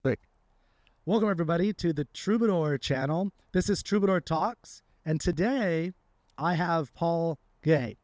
Click. Welcome everybody to the Troubadour channel. This is Troubadour Talks, and today I have Paul Guay.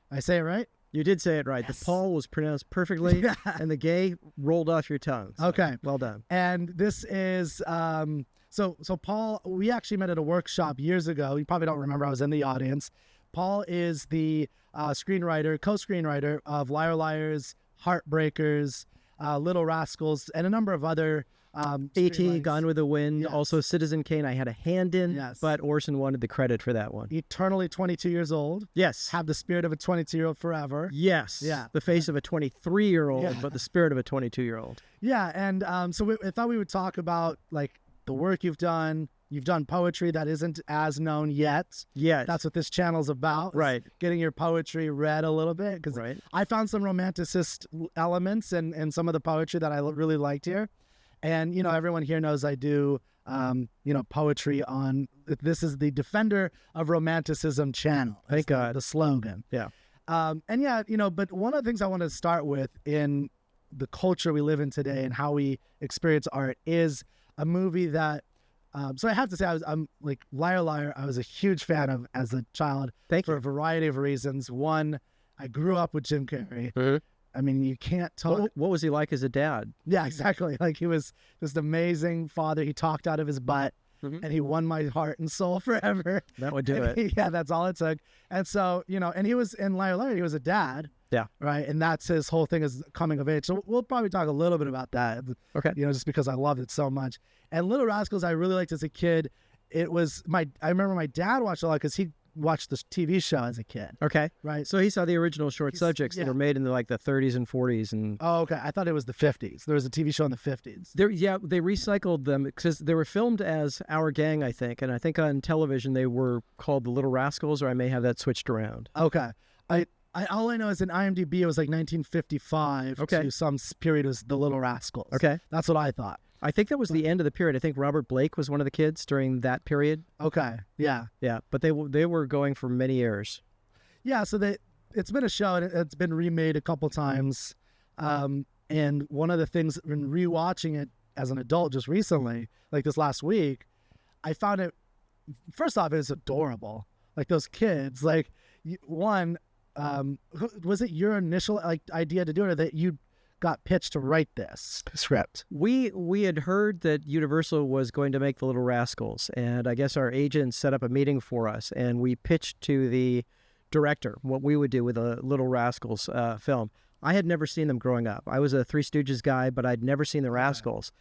I say it right? You did say it right. Yes. The Paul was pronounced perfectly, and the Gay rolled off your tongue. So Okay. well done. And this is so Paul, we actually met at a workshop years ago. You probably don't remember, I was in the audience. Paul is the screenwriter, co-screenwriter of Liar Liars, Heartbreakers, Little Rascals, and a number of other A.T. Gone with the Wind, Yes. also Citizen Kane I had a hand in, Yes. but Orson wanted the credit for that one. Eternally 22 years old. Yes. Have the spirit of a 22-year-old forever. Yes. Yeah. The face of a 23-year-old, Yeah. but the spirit of a 22-year-old. Yeah, and so I thought we would talk about like the work you've done. You've done poetry that isn't as known yet. Yes. That's what this channel's about. is Right. Getting your poetry read a little bit, because Right. I found some romanticist elements in some of the poetry that I really liked here. And, you know, everyone here knows I do, poetry on, this is the Defender of Romanticism channel. Thank That's God. the slogan. Yeah. And yeah, but one of the things I want to start with in the culture we live in today and how we experience art is a movie that, so I have to say, I'm like Liar Liar, I was a huge fan of as a child. Thank for you. a variety of reasons. One, I grew up with Jim Carrey. Mhm. I mean, you can't talk. What was he like as a dad? Yeah, exactly. Like, he was just an amazing father. He talked out of his butt, Mhm. and he won my heart and soul forever. That would do And it. yeah, that's all it took. And so, and he was in Liar Liar, he was a dad. Yeah. Right. And that's his whole thing, is coming of age. So we'll probably talk a little bit about that. Okay. Just because I loved it so much. And Little Rascals, I really liked as a kid. It was I remember my dad watched a lot because he watched this TV show as a kid. Okay. Right. So he saw the original short subjects that yeah. were made in the 30s and 40s, and Oh, okay. I thought it was the 50s. There was a TV show in the 50s. they recycled them because they were filmed as Our Gang, I think, and I think on television they were called the Little Rascals, or I may have that switched around. Okay. All I know is in IMDb it was like 1955 Okay. to some period was the Little Rascals. Okay. That's what I thought. I think that was the end of the period. I think Robert Blake was one of the kids during that period. Okay. Yeah. Yeah, but they were going for many years. Yeah. So it's been a show, and it's been remade a couple times. And one of the things when rewatching it as an adult just recently, like this last week, I found it, first off, it's adorable. Like those kids, like one, was it your initial idea to do it, or that you got pitched to write this script? We had heard that Universal was going to make the Little Rascals, and I guess our agent set up a meeting for us, and we pitched to the director what we would do with a Little Rascals film. I had never seen them growing up. I was a Three Stooges guy, but I'd never seen the Rascals,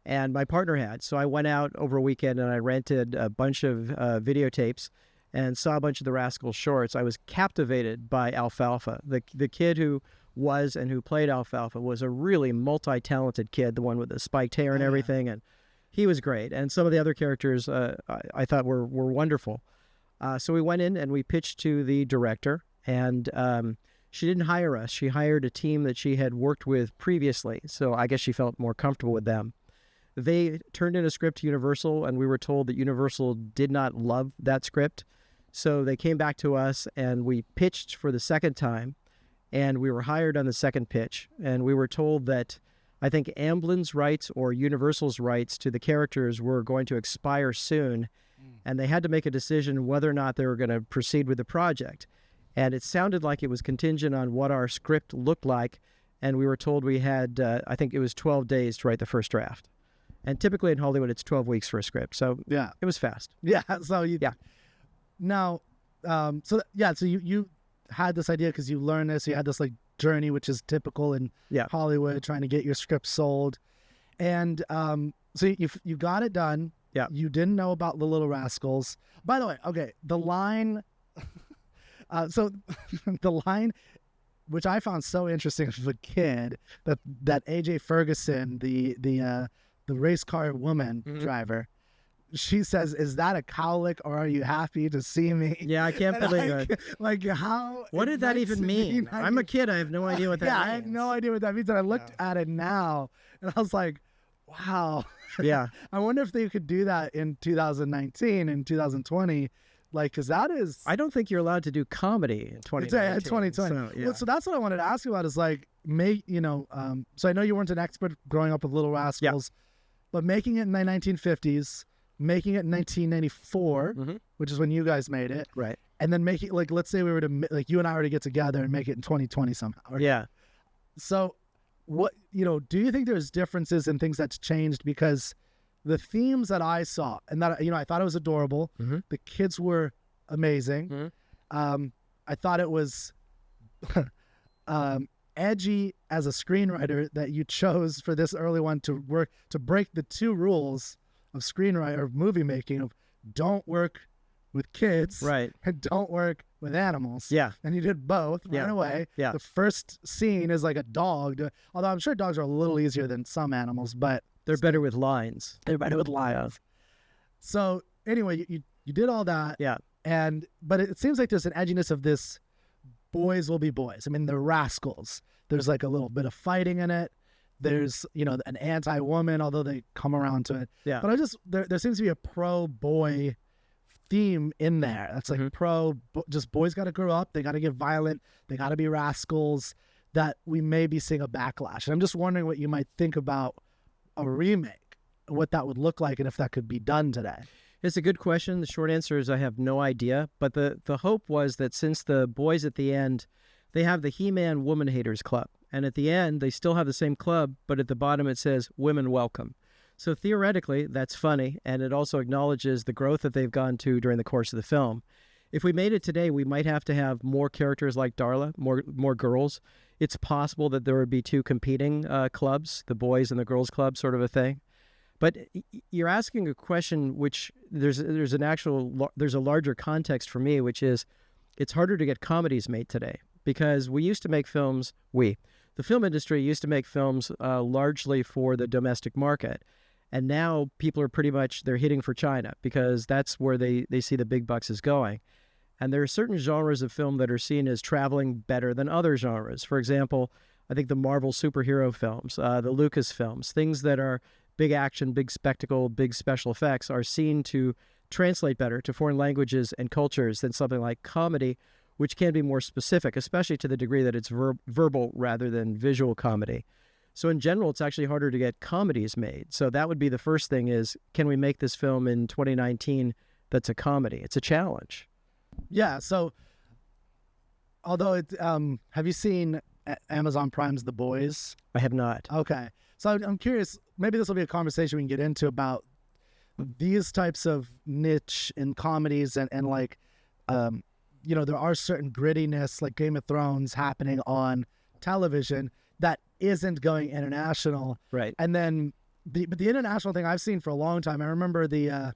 and my partner had. So I went out over a weekend and I rented a bunch of videotapes and saw a bunch of the Rascals shorts. I was captivated by Alfalfa. The kid who was and who played Alfalfa was a really multi-talented kid, the one with the spiked hair and everything, and he was great. And some of the other characters I thought were wonderful. So we went in and we pitched to the director, and she didn't hire us. She hired a team that she had worked with previously, so I guess she felt more comfortable with them. They turned in a script to Universal, and we were told that Universal did not love that script. So they came back to us, and we pitched for the second time, and we were hired on the second pitch. And we were told that I think Amblin's rights or Universal's rights to the characters were going to expire soon, and they had to make a decision whether or not they were going to proceed with the project. And it sounded like it was contingent on what our script looked like, and we were told we had, I think it was 12 days to write the first draft. And typically in Hollywood, it's 12 weeks for a script, so Yeah. it was fast. Yeah. So Yeah. Now, so you had this idea because you learned this. You had this like journey, which is typical in Yeah. Hollywood, trying to get your script sold, and so you got it done. Yeah. You didn't know about the Little Rascals. By the way, okay, the line. So the line, which I found so interesting as a kid, that AJ Ferguson, the race car woman driver, she says, "Is that a cowlick, or are you happy to see me?" Yeah, I can't And believe it. Like how? What did that even mean? I'm a kid. I have no idea what that Yeah, means. I had no idea what that means. And I looked at it now, and I was like, wow. Yeah. I wonder if they could do that in 2019 and 2020. Like, because that is... I don't think you're allowed to do comedy in 2019. 2020. So, yeah. Well, so that's what I wanted to ask you about is like, so I know you weren't an expert growing up with Little Rascals. but making it in the 1950s, making it in 1994, which is when you guys made it, Right. and then making, like, let's say we were to, like, you and I were to get together and make it in 2020 somehow. Right? Yeah. So what, do you think there's differences in things that's changed? Because the themes that I saw, and that, I thought it was adorable. The kids were amazing. I thought it was edgy as a screenwriter that you chose for this early one to break the two rules of screenwriter, of movie making, of don't work with kids, Right. and don't work with animals. Yeah. And you did both right away. Yeah. The first scene is like a dog, although I'm sure dogs are a little easier than some animals, but They're better with lines. they're better with lions. So anyway, you did all that. Yeah. But it seems like there's an edginess of this boys will be boys. I mean, they're rascals. There's like a little bit of fighting in it. There's, an anti-woman, although they come around to it. Yeah. But there seems to be a pro-boy theme in there. That's like just boys got to grow up. They got to get violent. They got to be rascals, that we may be seeing a backlash. And I'm just wondering what you might think about a remake, what that would look like, and if that could be done today. It's a good question. The short answer is I have no idea. But the hope was that since the boys at the end, they have the He-Man Woman Haters Club. And at the end, they still have the same club, but at the bottom it says Women Welcome. So theoretically, that's funny. And it also acknowledges the growth that they've gone to during the course of the film. If we made it today, we might have to have more characters like Darla, more girls. It's possible that there would be two competing clubs, the boys and the girls club, sort of a thing. But you're asking a question which there's a larger context for me, which is it's harder to get comedies made today because we used to make films. The film industry used to make films largely for the domestic market, and now people are they're hitting for China because that's where they see the big bucks is going. And there are certain genres of film that are seen as traveling better than other genres. For example, I think the Marvel superhero films, the Lucas films, things that are big action, big spectacle, big special effects are seen to translate better to foreign languages and cultures than something like comedy, which can be more specific, especially to the degree that it's verbal rather than visual comedy. So in general, it's actually harder to get comedies made. So that would be the first thing is, can we make this film in 2019 that's a comedy? It's a challenge. Yeah. So although have you seen Amazon Prime's The Boys? I have not. Okay. So I'm curious, maybe this will be a conversation we can get into about these types of niche in comedies and like, there are certain grittiness like Game of Thrones happening on television that isn't going international. Right. And then but the international thing I've seen for a long time, I remember the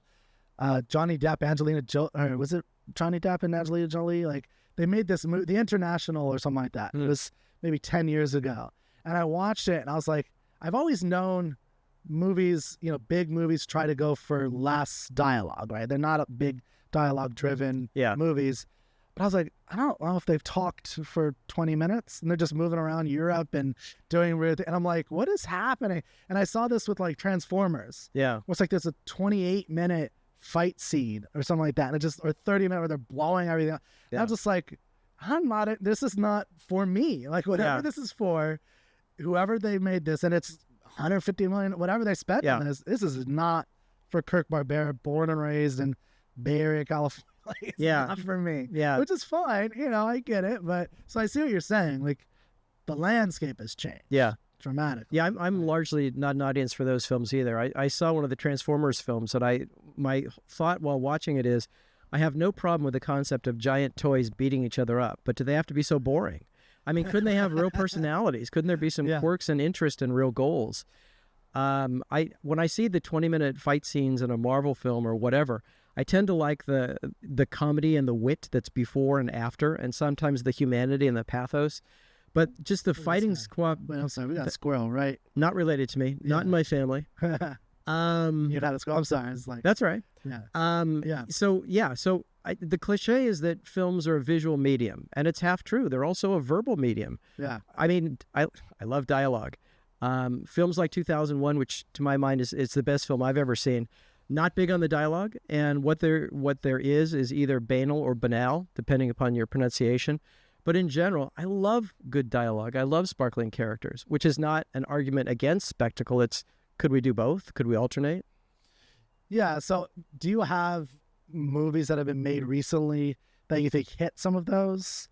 Johnny Depp, Angelina Jolie, or was it Johnny Depp and Angelina Jolie? Like they made this movie, The International or something like that. It was maybe 10 years ago. And I watched it and I was like, I've always known movies, big movies try to go for less dialogue, right? They're not a big dialogue driven movies. But I was like, I don't know if they've talked for 20 minutes and they're just moving around Europe and doing weird things. And I'm like, what is happening? And I saw this with like Transformers. Yeah. It's like there's a 28-minute fight scene or something like that. And or 30 minutes where they're blowing everything up. Yeah. And I'm just like, this is not for me. Like whatever this is for, whoever they made this, and it's 150 million, whatever they spent on this is not for Kirk Barbera, born and raised in Bay Area, California. Like, it's not for me. Yeah. Which is fine. I get it. But so I see what you're saying. Like the landscape has changed. Yeah. Dramatically. Yeah. I'm largely not an audience for those films either. I saw one of the Transformers films and my thought while watching it is I have no problem with the concept of giant toys beating each other up, but do they have to be so boring? I mean, couldn't they have real personalities? Couldn't there be some quirks and interest and real goals? When I see the 20-minute fight scenes in a Marvel film or whatever, I tend to like the comedy and the wit that's before and after, and sometimes the humanity and the pathos. But just the fighting squad. Wait, I'm sorry, we got a squirrel, right? Not related to me, not in my family. You're not a squirrel. I'm sorry. It's like that's right. Yeah. So the cliche is that films are a visual medium, and it's half true. They're also a verbal medium. Yeah. I mean, I love dialogue. Films like 2001, which to my mind is the best film I've ever seen. Not big on the dialogue, and what there is either banal or banal, depending upon your pronunciation. But in general, I love good dialogue. I love sparkling characters, which is not an argument against spectacle. It's could we do both? Could we alternate? Yeah. So do you have movies that have been made recently that you think hit some of those?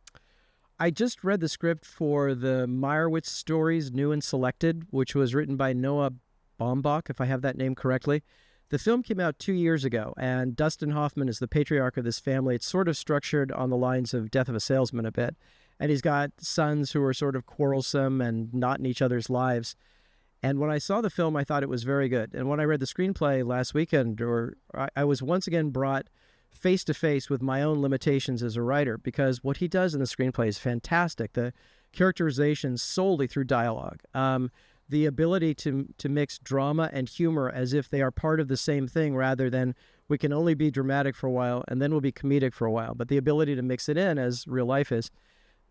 I just read the script for the Meyerowitz stories, New and Selected, which was written by Noah Baumbach, if I have that name correctly. The film came out 2 years ago, and Dustin Hoffman is the patriarch of this family. It's sort of structured on the lines of Death of a Salesman a bit. And he's got sons who are sort of quarrelsome and not in each other's lives. And when I saw the film, I thought it was very good. And when I read the screenplay last weekend, I was once again brought face to face with my own limitations as a writer, because what he does in the screenplay is fantastic. The characterization solely through dialogue, the ability to mix drama and humor as if they are part of the same thing, rather than we can only be dramatic for a while and then we'll be comedic for a while. But the ability to mix it in as real life is,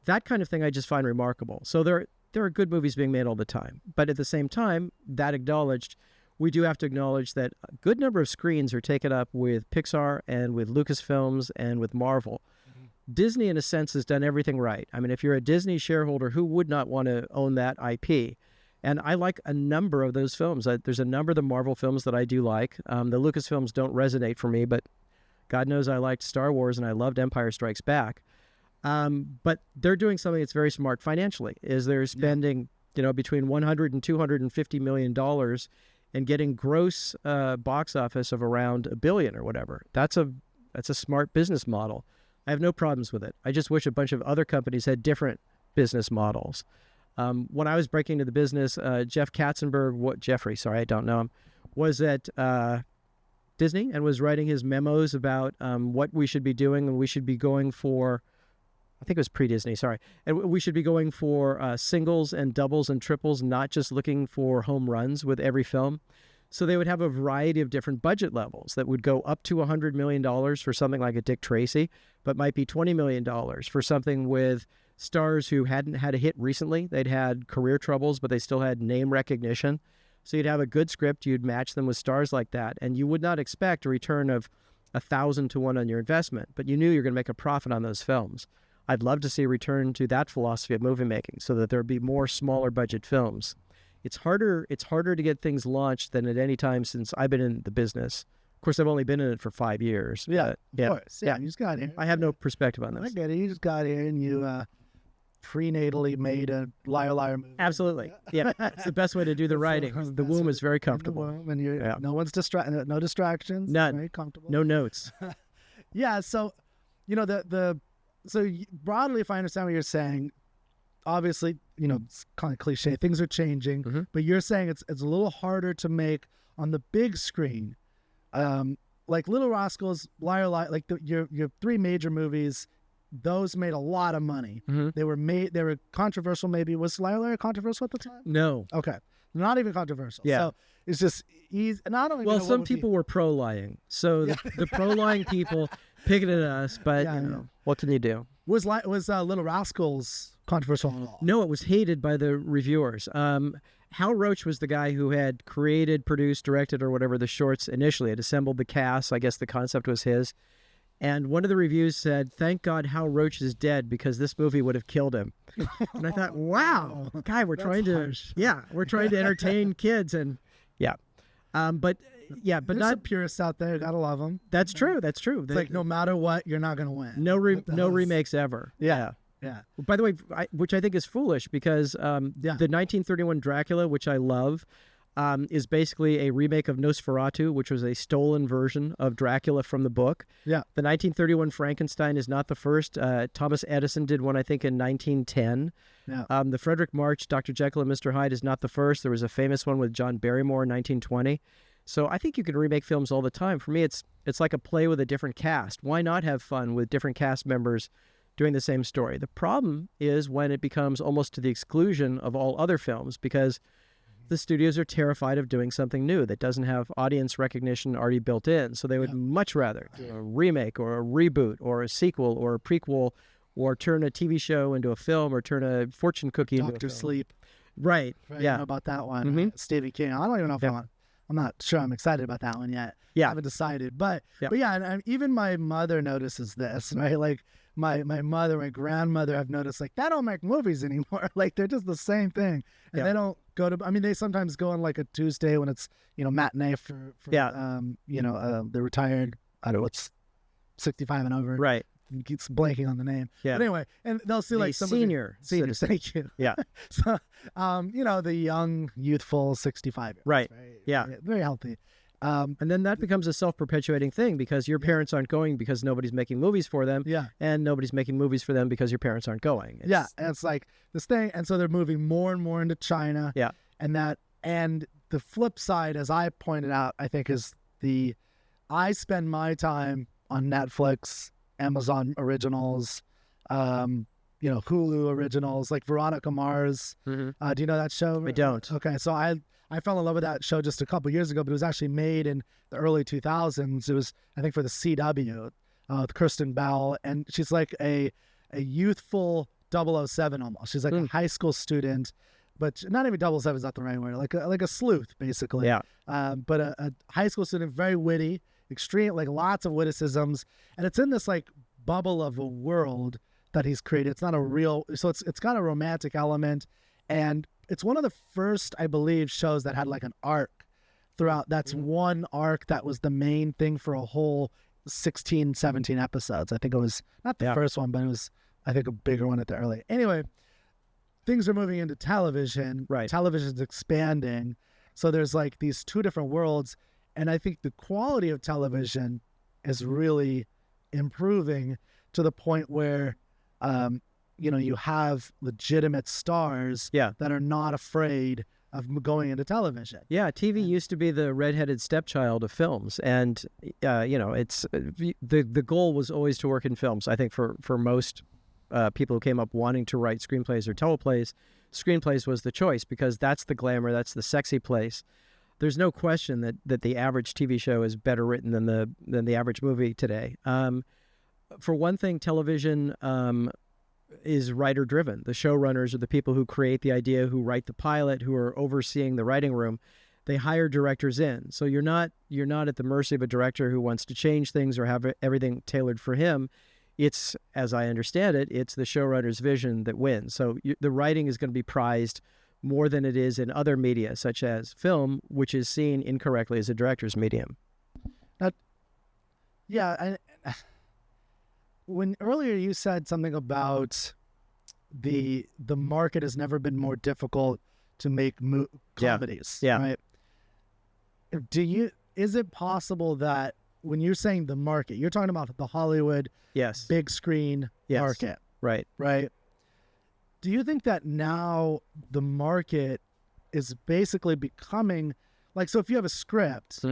that kind of thing I just find remarkable. So there are good movies being made all the time. But at the same time, that acknowledged, we do have to acknowledge that a good number of screens are taken up with Pixar and with Lucasfilms and with Marvel. Mm-hmm. Disney, in a sense, has done everything right. I mean, if you're a Disney shareholder, who would not want to own that IP? And I like a number of those films. There's a number of the Marvel films that I do like. The Lucasfilms don't resonate for me, but God knows I liked Star Wars and I loved Empire Strikes Back. But they're doing something that's very smart financially, is they're spending, between $100 and $250 million and getting gross box office of around $1 billion or whatever. That's a smart business model. I have no problems with it. I just wish a bunch of other companies had different business models. When I was breaking into the business, Jeff Katzenberg, Jeffrey, sorry, I don't know him, was at Disney and was writing his memos about what we should be doing, and we should be going for, I think it was pre-Disney, sorry. And we should be going for singles and doubles and triples, not just looking for home runs with every film. So they would have a variety of different budget levels that would go up to $100 million for something like a Dick Tracy, but might be $20 million for something with stars who hadn't had a hit recently. They'd had career troubles, but they still had name recognition. So you'd have a good script, you'd match them with stars like that, and you would not expect a return of 1,000 to 1 on your investment, but you knew you were going to make a profit on those films. I'd love to see a return to that philosophy of movie making, so that there would be more smaller budget films. It's harder to get things launched than at any time since I've been in the business. Of course, I've only been in it for 5 years. Yeah, of course. Yeah, you just got here. I have no perspective on this. I get it. You just got here and you prenatally made a Liar movie. Absolutely. Yeah, it's the best way to do the writing. The womb is very comfortable. The womb, and no one's no distractions. None. Very comfortable. No notes. Yeah. So, so broadly, if I understand what you're saying, obviously, it's kind of cliche. Things are changing, but you're saying it's a little harder to make on the big screen. Like Little Rascals, Liar, like your 3 major movies, those made a lot of money. They were controversial. Maybe was Liar controversial at the time? No. Okay, not even controversial. Yeah. So it's just easy. And I don't even know some people were pro-lying, so the pro-lying people picketed us. But what can you do? Was Little Rascals controversial at all? No, it was hated by the reviewers. Hal Roach was the guy who had created, produced, directed, or whatever the shorts initially. Had assembled the cast. I guess the concept was his. And one of the reviews said, "Thank God Hal Roach is dead, because this movie would have killed him." And I thought, wow, guy, we're trying to entertain kids, and but there's some purists out there. Gotta love them. That's true. That's true. It's like no matter what, you're not gonna win. No remakes ever. Yeah. By the way, which I think is foolish, because the 1931 Dracula, which I love, is basically a remake of Nosferatu, which was a stolen version of Dracula from the book. Yeah. The 1931 Frankenstein is not the first. Thomas Edison did one, I think, in 1910. Yeah. The Frederick March, Dr. Jekyll and Mr. Hyde is not the first. There was a famous one with John Barrymore in 1920. So I think you can remake films all the time. For me, it's like a play with a different cast. Why not have fun with different cast members doing the same story? The problem is when it becomes almost to the exclusion of all other films, because the studios are terrified of doing something new that doesn't have audience recognition already built in. So they would much rather do a remake or a reboot or a sequel or a prequel, or turn a TV show into a film, or turn a fortune cookie into a film. Dr. Sleep. Right. Yeah. I know about that one. Stephen King. I don't even know if I'm not sure I'm excited about that one yet. Yeah. I haven't decided. But and even my mother notices this, right? Like my mother, my grandmother have noticed, like, they don't make movies anymore. Like, they're just the same thing. And go to. I mean, they sometimes go on like a Tuesday when it's matinee for the retired. I don't know what's 65 and over. Right. Keeps blanking on the name. Yeah. But anyway, and they'll see like some senior. Seniors. Thank you. Yeah. So, the young, youthful 65. Right. Yeah. Very healthy. And then that becomes a self-perpetuating thing because your parents aren't going because nobody's making movies for them. Yeah. And nobody's making movies for them because your parents aren't going. And it's like this thing. And so they're moving more and more into China. Yeah. And the flip side, as I pointed out, I think is I spend my time on Netflix, Amazon originals, Hulu originals, like Veronica Mars. Mm-hmm. Do you know that show? I don't. Okay. So I fell in love with that show just a couple years ago, but it was actually made in the early 2000s. It was, I think, for the CW with Kirsten Bell. And she's like a youthful 007 almost. She's like a high school student, but not even 007 is not the right word. Like a sleuth, basically. Yeah. But a high school student, very witty, extreme, like lots of witticisms. And it's in this like bubble of a world that he's created. It's not a real, so it's got a romantic element. And it's one of the first, I believe, shows that had like an arc throughout. That's one arc that was the main thing for a whole 16, 17 episodes. I think it was not the first one, but it was, I think, a bigger one at the early. Anyway, things are moving into television. Right. Television's expanding. So there's like these two different worlds. And I think the quality of television is really improving to the point where, you have legitimate stars that are not afraid of going into television. Yeah, TV used to be the redheaded stepchild of films, and it's the goal was always to work in films. I think for most people who came up wanting to write screenplays or teleplays, screenplays was the choice because that's the glamour, that's the sexy place. There's no question that the average TV show is better written than the average movie today. For one thing, television is writer driven. The showrunners are the people who create the idea, who write the pilot, who are overseeing the writing room. They hire directors in. So you're not at the mercy of a director who wants to change things or have everything tailored for him. It's, as I understand it, it's the showrunner's vision that wins. So the writing is going to be prized more than it is in other media, such as film, which is seen incorrectly as a director's medium. When earlier you said something about the market has never been more difficult to make comedies, right? Is it possible that when you're saying the market, you're talking about the Hollywood big screen market, right? Do you think that now the market is basically becoming like, so if you have a script,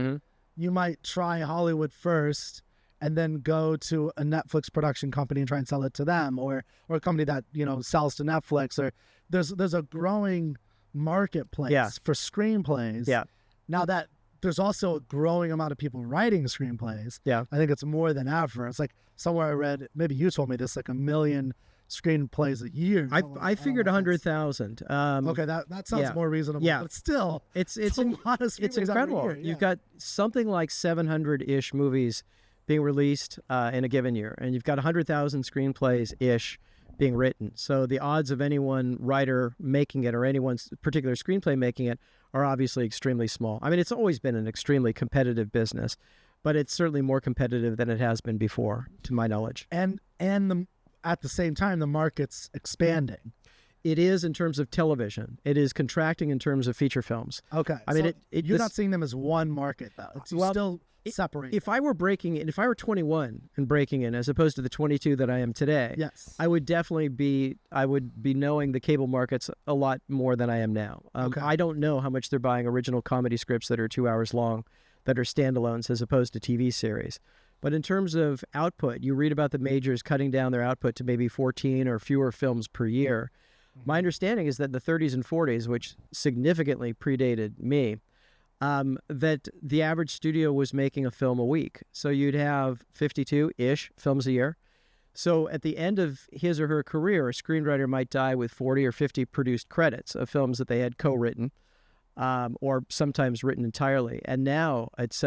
you might try Hollywood first and then go to a Netflix production company and try and sell it to them, or a company that, sells to Netflix, or there's a growing marketplace for screenplays. Yeah. Now that there's also a growing amount of people writing screenplays. Yeah. I think it's more than ever. It's like somewhere I read, maybe you told me this, like 1 million screenplays a year. I figured 100,000. Okay, that sounds more reasonable. Yeah. But still, it's a lot of screenplays. It's incredible. Every year. You've got something like 700-ish movies being released in a given year, and you've got 100,000 screenplays-ish being written. So the odds of any one writer making it or anyone's particular screenplay making it are obviously extremely small. I mean, it's always been an extremely competitive business, but it's certainly more competitive than it has been before, to my knowledge. And at the same time, the market's expanding. It is in terms of television. It is contracting in terms of feature films. Okay. I mean, you're not seeing them as one market, though. It's still separate. If I were breaking in, if I were 21 and breaking in, as opposed to the 22 that I am today, yes, I would definitely be knowing the cable markets a lot more than I am now. Okay. I don't know how much they're buying original comedy scripts that are 2 hours long, that are standalones as opposed to TV series. But in terms of output, you read about the majors cutting down their output to maybe 14 or fewer films per year. My understanding is that the 30s and 40s, which significantly predated me, that the average studio was making a film a week. So you'd have 52-ish films a year. So at the end of his or her career, a screenwriter might die with 40 or 50 produced credits of films that they had co-written, or sometimes written entirely. And now it's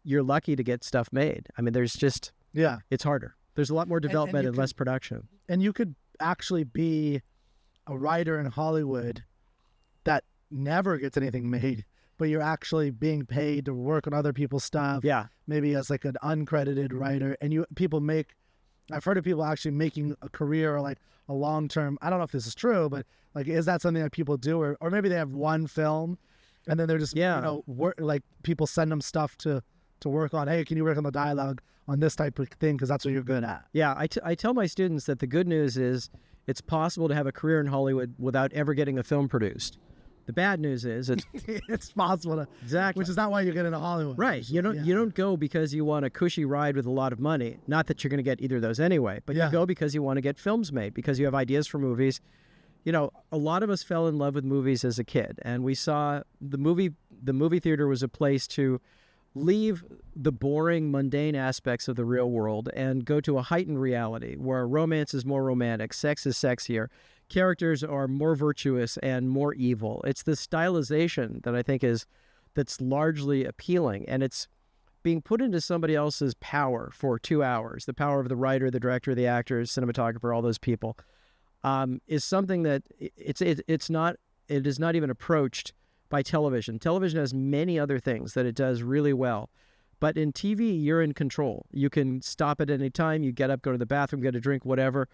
you're lucky to get stuff made. I mean, there's just, it's harder. There's a lot more development and less production. And you could actually be a writer in Hollywood that never gets anything made, but you're actually being paid to work on other people's stuff. Yeah. Maybe as like an uncredited writer, and I've heard of people actually making a career or like a long-term, I don't know if this is true, but like, is that something that people do? Or maybe they have one film and then they're just, like people send them stuff to work on. Hey, can you work on the dialogue on this type of thing? Because that's what you're good at. Yeah. I tell my students that the good news is it's possible to have a career in Hollywood without ever getting a film produced. The bad news is it's possible to, exactly, which is not why you get into Hollywood. Right. You don't go because you want a cushy ride with a lot of money. Not that you're going to get either of those anyway, but you go because you want to get films made, because you have ideas for movies. You know, a lot of us fell in love with movies as a kid, and we saw the movie theater was a place to leave the boring, mundane aspects of the real world and go to a heightened reality where romance is more romantic, sex is sexier, characters are more virtuous and more evil. It's the stylization that I think that's largely appealing, and it's being put into somebody else's power for 2 hours. The power of the writer, the director, the actors, cinematographer, all those people, is something that it is not even approached by television. Television has many other things that it does really well. But in TV, you're in control. You can stop at any time. You get up, go to the bathroom, get a drink, whatever.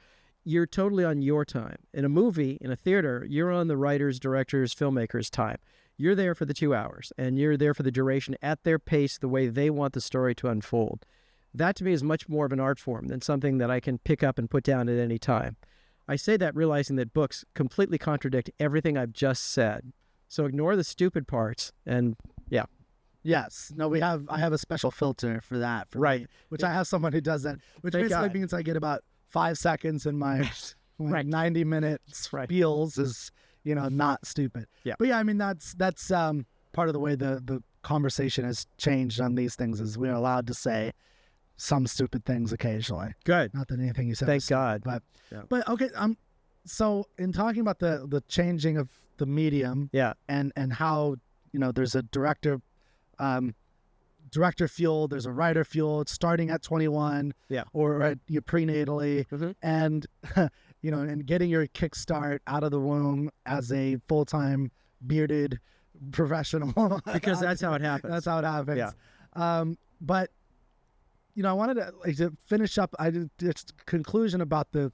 You're totally on your time. In a movie, in a theater, you're on the writers, directors, filmmakers' time. You're there for the 2 hours, and you're there for the duration at their pace, the way they want the story to unfold. That, to me, is much more of an art form than something that I can pick up and put down at any time. I say that realizing that books completely contradict everything I've just said. So ignore the stupid parts, and yeah. Yes. No, I have a special filter for that. Right. Which I have someone who does that, which basically means I get about 5 seconds in my 90-minute spiels is, not stupid. Yeah. But yeah, I mean, that's part of the way the conversation has changed on these things is we're allowed to say some stupid things occasionally. Good. Not that anything you said. Thank God. But okay. So in talking about the changing of the medium, and how there's a director fuel, there's a writer fuel. It's starting at 21, or at your prenatally, and and getting your kickstart out of the womb as a full-time bearded professional. Because that's how it happens. That's how it happens. Yeah. But I wanted to finish up. I did this conclusion about the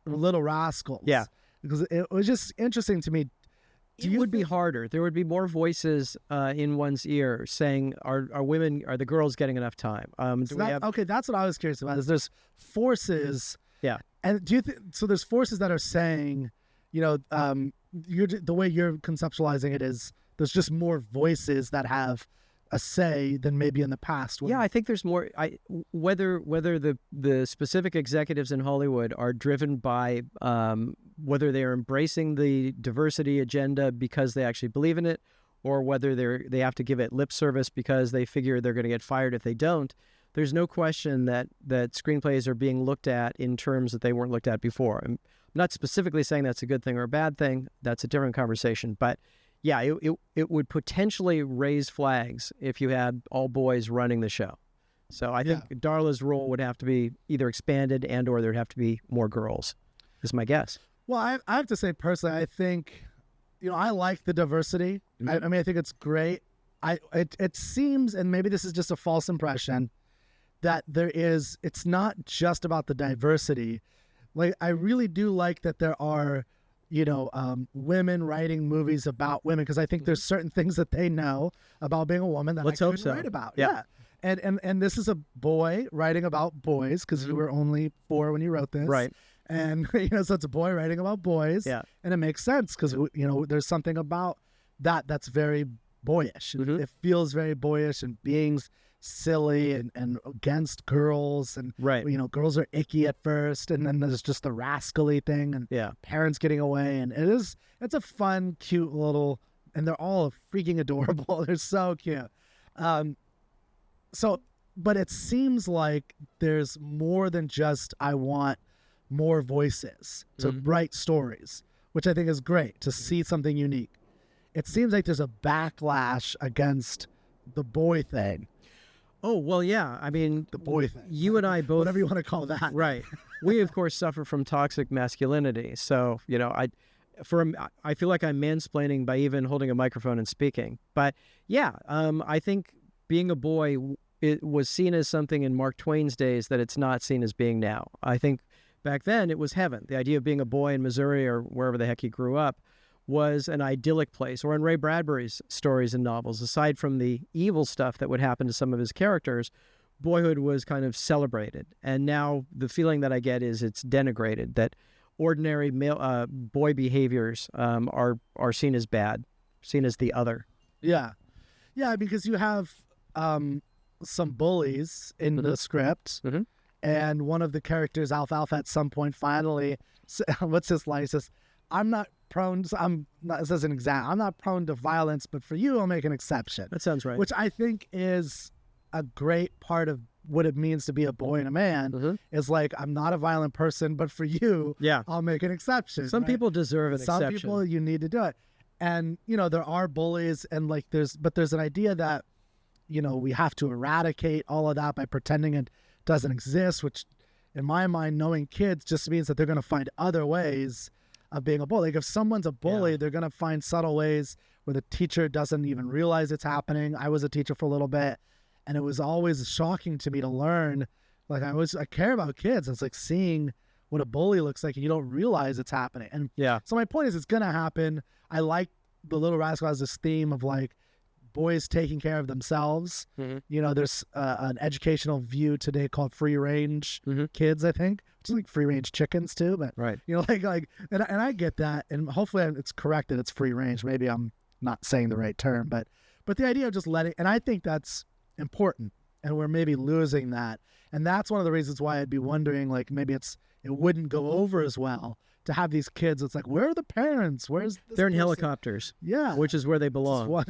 Little Rascals. Yeah, because it was just interesting to me. It would be harder. There would be more voices in one's ear saying, "Are the girls getting enough time?" Okay, that's what I was curious about. Is there's forces? Yeah. And do you think so? There's forces that are saying, the way you're conceptualizing it is there's just more voices that have a say than maybe in the past. Yeah, I think there's more. Whether the specific executives in Hollywood are driven by whether they are embracing the diversity agenda because they actually believe in it, or whether they have to give it lip service because they figure they're going to get fired if they don't. There's no question that screenplays are being looked at in terms that they weren't looked at before. I'm not specifically saying that's a good thing or a bad thing. That's a different conversation, but. Yeah, it would potentially raise flags if you had all boys running the show. So I think Darla's role would have to be either expanded or there'd have to be more girls, is my guess. Well, I have to say personally, I think, I like the diversity. I mean, I think it's great. It seems, and maybe this is just a false impression, that it's not just about the diversity. Like, I really do like that there are women writing movies about women, because I think there's certain things that they know about being a woman that I couldn't write about. Yeah. And this is a boy writing about boys, because you were only 4 when you wrote this. Right. And, so it's a boy writing about boys. Yeah. And it makes sense because, there's something about that's very boyish. It feels very boyish and being silly and against girls, and girls are icky at first, and then there's just the rascally thing, and parents getting away, and it's a fun, cute little, and they're all freaking adorable. They're so cute. But it seems like there's more than just I want more voices to write stories, which I think is great to see something unique. It seems like there's a backlash against the boy thing. Oh, well, yeah. I mean, the boy thing. You and I both... Whatever you want to call that. Right. We, of course, suffer from toxic masculinity. So, I feel like I'm mansplaining by even holding a microphone and speaking. But yeah, I think being a boy, it was seen as something in Mark Twain's days that it's not seen as being now. I think back then it was heaven. The idea of being a boy in Missouri or wherever the heck he grew up was an idyllic place. Or in Ray Bradbury's stories and novels, aside from the evil stuff that would happen to some of his characters, boyhood was kind of celebrated. And now the feeling that I get is it's denigrated, that ordinary male boy behaviors are seen as bad, seen as the other. Yeah, because you have some bullies in the script, and one of the characters, Alfalfa, at some point finally, what's his line? He says, "I'm not prone. This is an example. I'm not prone to violence, but for you, I'll make an exception." That sounds right. Which I think is a great part of what it means to be a boy and a man. Is like, I'm not a violent person, but for you, I'll make an exception. Some people deserve an exception. Some people, you need to do it. And, there are bullies, and like there's an idea that, we have to eradicate all of that by pretending it doesn't exist, which in my mind, knowing kids just means that they're going to find other ways of being a bully. Like if someone's a bully, they're going to find subtle ways where the teacher doesn't even realize it's happening. I was a teacher for a little bit, and it was always shocking to me to learn. Like I care about kids. It's like seeing what a bully looks like and you don't realize it's happening. And so my point is, it's going to happen. I like The Little Rascal has this theme of like boys taking care of themselves. There's an educational view today called free range kids, I think, which is like free range chickens too. But and I get that, and hopefully it's correct that it's free range. Maybe I'm not saying the right term, but the idea of just letting, and I think that's important, and we're maybe losing that, and that's one of the reasons why I'd be wondering, like maybe it wouldn't go over as well to have these kids. It's like, where are the parents? Where's this They're in person? Helicopters, which is where they belong.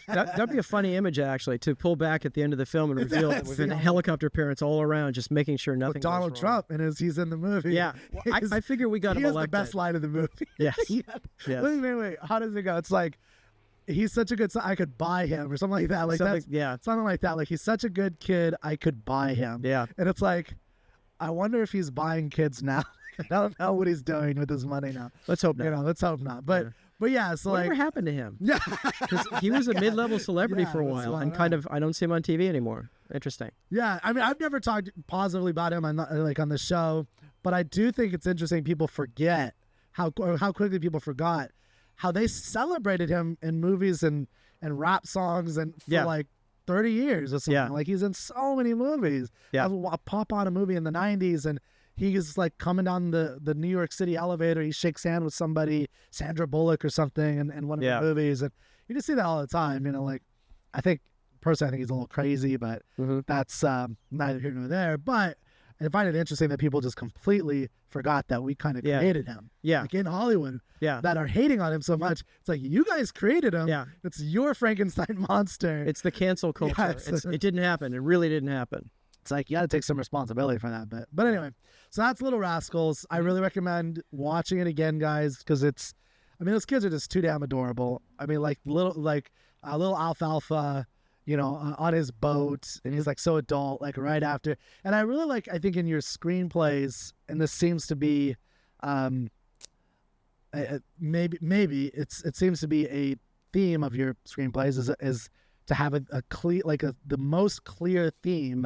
That'd be a funny image, actually, to pull back at the end of the film and reveal that with helicopter parents all around, just making sure nothing with Donald goes wrong. Trump, and he's in the movie. Yeah, well, I figure we got him elected. He has the best line of the movie. Yes. Yes. Wait. How does it go? It's like, he's such a good son, I could buy him, or something like that. Like something like that. Like, he's such a good kid, I could buy him. Yeah. And it's like, I wonder if he's buying kids now. I don't know what he's doing with his money now. Let's hope not. Let's hope not. But yeah, so whatever happened to him? Yeah, because he was a mid-level celebrity for a while, and I don't see him on TV anymore. Interesting. Yeah, I mean, I've never talked positively about him on the show, but I do think it's interesting. People forget how quickly people forgot how they celebrated him in movies and rap songs and for like 30 years or something. Yeah. Like, he's in so many movies. Yeah. I'll pop on a movie in the 90s, and he's like coming down the New York City elevator. He shakes hands with somebody, Sandra Bullock or something, in one of the movies. And you just see that all the time. Like, I think he's a little crazy, but that's neither here nor there. But I find it interesting that people just completely forgot that we kind of created him. Yeah. Like in Hollywood. Yeah. That are hating on him so much. It's like, you guys created him. Yeah. It's your Frankenstein monster. It's the cancel culture. Yeah, it didn't happen. It really didn't happen. It's like, you got to take some responsibility for that. But anyway, so that's Little Rascals. I really recommend watching it again, guys, because those kids are just too damn adorable. I mean, like little Alfalfa, on his boat, and he's like so adult, like right after. And I really like, I think in your screenplays, and this seems to be, maybe it seems to be a theme of your screenplays is to have a clear, like the most clear theme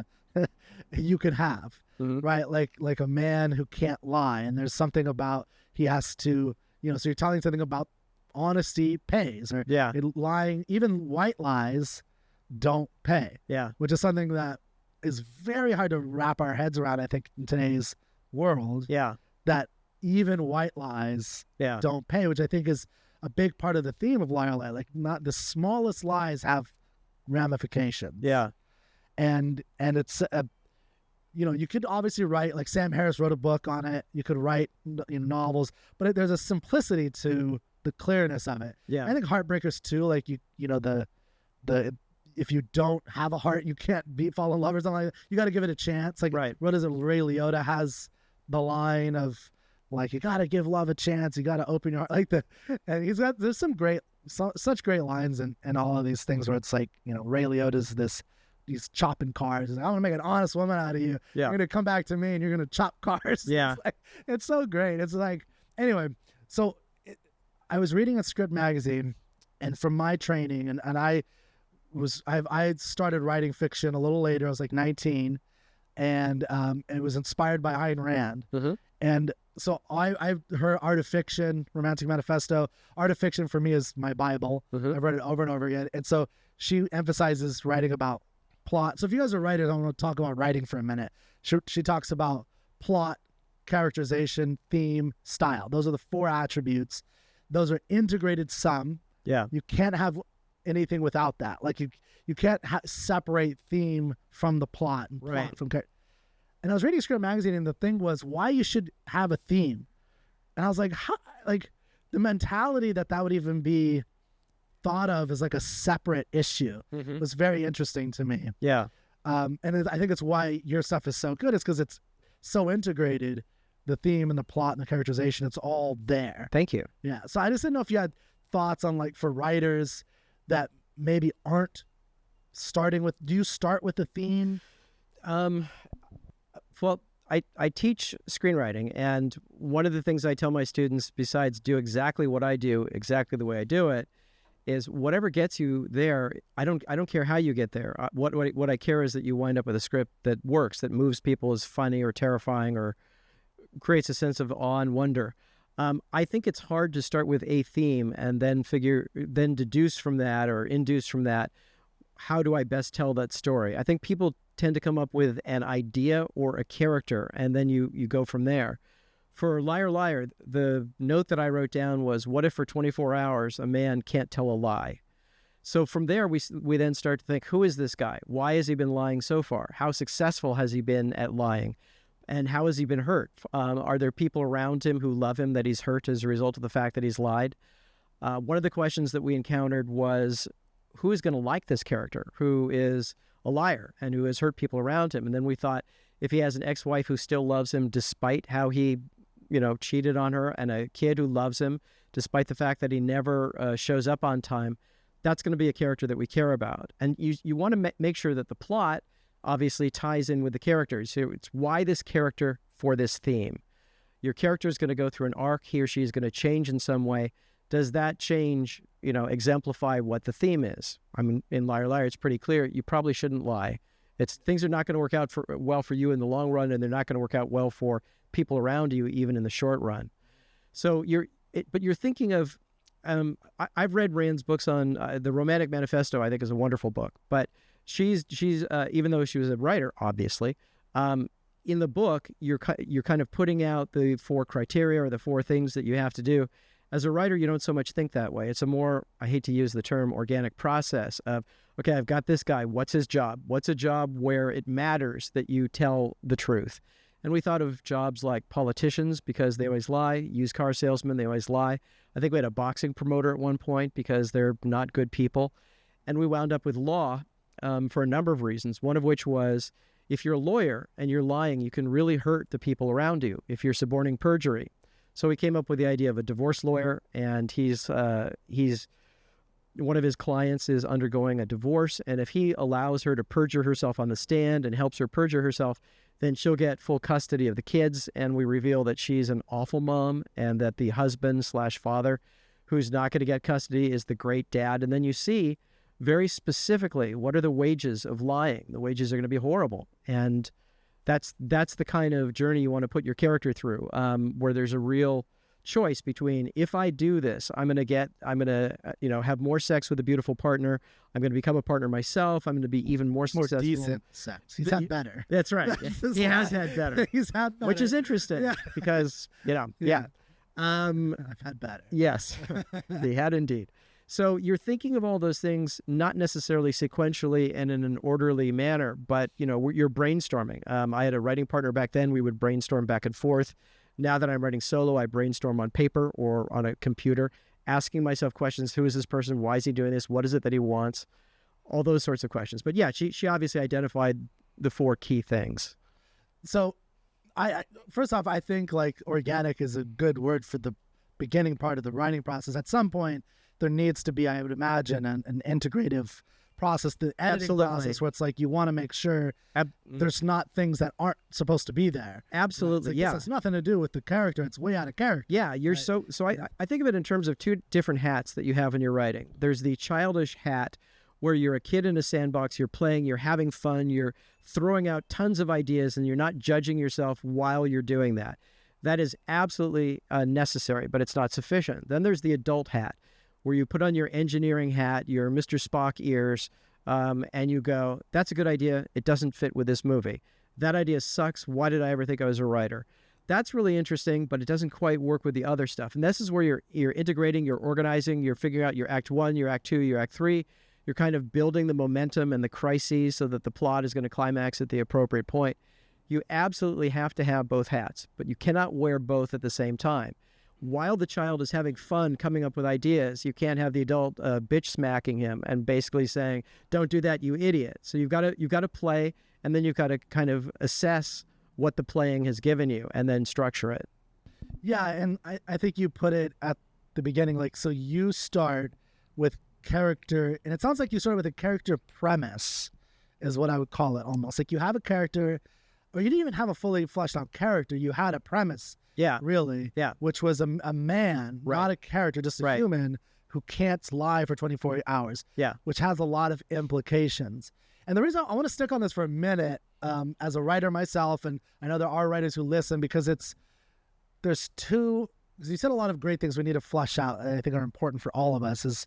you could have, right? Like a man who can't lie, and there's something about he has to, so you're telling something about honesty pays, or lying, even white lies don't pay. Yeah. Which is something that is very hard to wrap our heads around, I think, in today's world. Yeah. That even white lies don't pay, which I think is a big part of the theme of Lie or Lie. Like, not the smallest lies have ramifications. Yeah. And it's you could obviously write, like Sam Harris wrote a book on it. You could write novels, but there's a simplicity to the clearness of it. Yeah. I think Heartbreakers too, like the if you don't have a heart, you can't fall in love or something like that. You got to give it a chance. Like, what is it? Ray Liotta has the line of, like, you got to give love a chance. You got to open your heart. And there's some such great lines in all of these things where it's like, Ray Liotta's he's chopping cars. He's like, I'm going to make an honest woman out of you. Yeah. You're going to come back to me and you're going to chop cars. Yeah. It's so great. It's like, anyway, so I was reading a script magazine, and from my training, and I had started writing fiction a little later. I was like 19, and it was inspired by Ayn Rand. And so I've heard Art of Fiction, Romantic Manifesto. Art of Fiction for me is my Bible. I've read it over and over again. And so she emphasizes writing about plot. So if you guys are writers, I want to talk about writing for a minute. She talks about plot, characterization, theme, style. Those are the 4 attributes. Those are integrated sum. Yeah. You can't have anything without that. Like you can't separate theme from the plot and plot from character. And I was reading Script Magazine, and the thing was why you should have a theme. And I was like, how, like the mentality that would even be thought of as like a separate issue was very interesting to me. Yeah. And I think it's why your stuff is so good. It's because it's so integrated, the theme and the plot and the characterization, it's all there. Thank you. Yeah. So I just didn't know if you had thoughts on, like, for writers that maybe aren't starting with, do you start with the theme? Well, I teach screenwriting, and one of the things I tell my students, besides do exactly what I do, exactly the way I do it, is whatever gets you there, I don't care how you get there. What I care is that you wind up with a script that works, that moves people, is funny or terrifying or creates a sense of awe and wonder. I think it's hard to start with a theme and then deduce from that or induce from that, how do I best tell that story? I think people tend to come up with an idea or a character, and then you go from there. For Liar Liar, the note that I wrote down was, what if for 24 hours a man can't tell a lie? So from there, we then start to think, who is this guy? Why has he been lying so far? How successful has he been at lying? And how has he been hurt? Are there people around him who love him that he's hurt as a result of the fact that he's lied? One of the questions that we encountered was, who is going to like this character who is a liar and who has hurt people around him? And then we thought, if he has an ex-wife who still loves him despite how he, cheated on her, and a kid who loves him despite the fact that he never shows up on time, that's going to be a character that we care about. And you want to make sure that the plot obviously ties in with the characters. So it's why this character for this theme. Your character is going to go through an arc. He or she is going to change in some way. Does that change, exemplify what the theme is? I mean, in Liar Liar, it's pretty clear. You probably shouldn't lie. Things are not going to work out well for you in the long run, and they're not going to work out well for people around you, even in the short run. So but you're thinking of, I've read Rand's books on the Romantic Manifesto. I think is a wonderful book, but she's even though she was a writer, obviously, in the book, you're kind of putting out the 4 criteria or the 4 things that you have to do. As a writer, you don't so much think that way. It's a more, I hate to use the term, organic process of, okay, I've got this guy. What's his job? What's a job where it matters that you tell the truth? And we thought of jobs like politicians, because they always lie, used car salesmen, they always lie. I think we had a boxing promoter at one point because they're not good people. And we wound up with law for a number of reasons, one of which was, if you're a lawyer and you're lying, you can really hurt the people around you if you're suborning perjury. So we came up with the idea of a divorce lawyer, and he's one of his clients is undergoing a divorce, and if he allows her to perjure herself on the stand and helps her perjure herself, then she'll get full custody of the kids, and we reveal that she's an awful mom and that the husband/father who's not going to get custody is the great dad. And then you see very specifically, what are the wages of lying? The wages are going to be horrible. And that's the kind of journey you want to put your character through, where there's a real choice between, if I do this, I'm going to have more sex with a beautiful partner. I'm going to become a partner myself. I'm going to be even more successful. More decent sex. He's had better. That's right. He has had better. He's had better. Which is interesting because, yeah. I've had better. Yes, they had indeed. So you're thinking of all those things, not necessarily sequentially and in an orderly manner, but, you're brainstorming. I had a writing partner back then. We would brainstorm back and forth. Now that I'm writing solo, I brainstorm on paper or on a computer, asking myself questions. Who is this person? Why is he doing this? What is it that he wants? All those sorts of questions. But yeah, she obviously identified the 4 key things. So I first off, I think like organic is a good word for the beginning part of the writing process. At some point, there needs to be, I would imagine, an integrative process, the editing Absolutely. process, where it's like you want to make sure there's not things that aren't supposed to be there. Absolutely, Like, yeah. This has nothing to do with the character. It's way out of character. Yeah, you're so I think of it in terms of two different hats that you have in your writing. There's the childish hat where you're a kid in a sandbox, you're playing, you're having fun, you're throwing out tons of ideas, and you're not judging yourself while you're doing that. That is absolutely necessary, but it's not sufficient. Then there's the adult hat, where you put on your engineering hat, your Mr. Spock ears, and you go, that's a good idea. It doesn't fit with this movie. That idea sucks. Why did I ever think I was a writer? That's really interesting, but it doesn't quite work with the other stuff. And this is where you're integrating, you're organizing, you're figuring out your act 1, your act 2, your act 3. You're kind of building the momentum and the crises so that the plot is going to climax at the appropriate point. You absolutely have to have both hats, but you cannot wear both at the same time. While the child is having fun coming up with ideas, you can't have the adult bitch smacking him and basically saying, "Don't do that, you idiot." So you've got to play, and then you've got to kind of assess what the playing has given you, and then structure it. Yeah, and I think you put it at the beginning, like, so you start with character, and it sounds like you start with a character premise, is what I would call it, almost. Like you have a character, or you didn't even have a fully fleshed out character. You had a premise. Yeah. Really. Yeah. Which was a man, Right. not a character, just a Right. human who can't lie for 24 hours. Yeah. Which has a lot of implications. And the reason I want to stick on this for a minute, as a writer myself, and I know there are writers who listen, because because you said a lot of great things we need to flesh out, and I think are important for all of us, is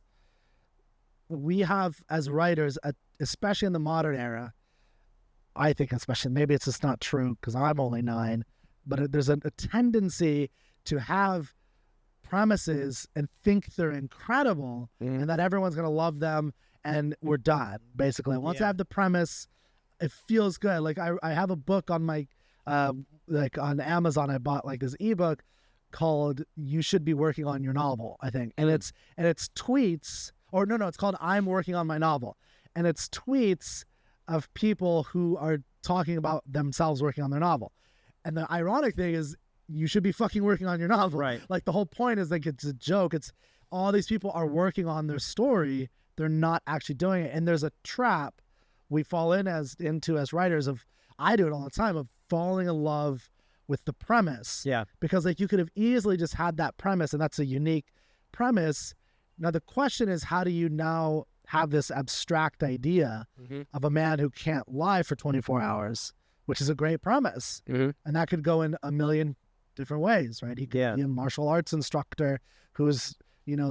we have, as writers, especially in the modern era, I think especially, maybe it's just not true because I'm only 9, but there's a tendency to have premises and think they're incredible and that everyone's going to love them and we're done, basically. Once I have the premise, it feels good. Like I have a book on my, like on Amazon, I bought like this ebook called "You Should Be Working on Your Novel," I think. And it's tweets, or no, it's called "I'm Working on My Novel." And it's tweets of people who are talking about themselves working on their novel. And the ironic thing is, you should be fucking working on your novel. Right. Like the whole point is, like, it's a joke. It's all these people are working on their story. They're not actually doing it. And there's a trap we fall into as writers of, I do it all the time, of falling in love with the premise. Yeah. Because like you could have easily just had that premise, and that's a unique premise. Now the question is, how do you now have this abstract idea of a man who can't lie for 24 hours, which is a great premise. And that could go in a million different ways, right? He could be a martial arts instructor who's,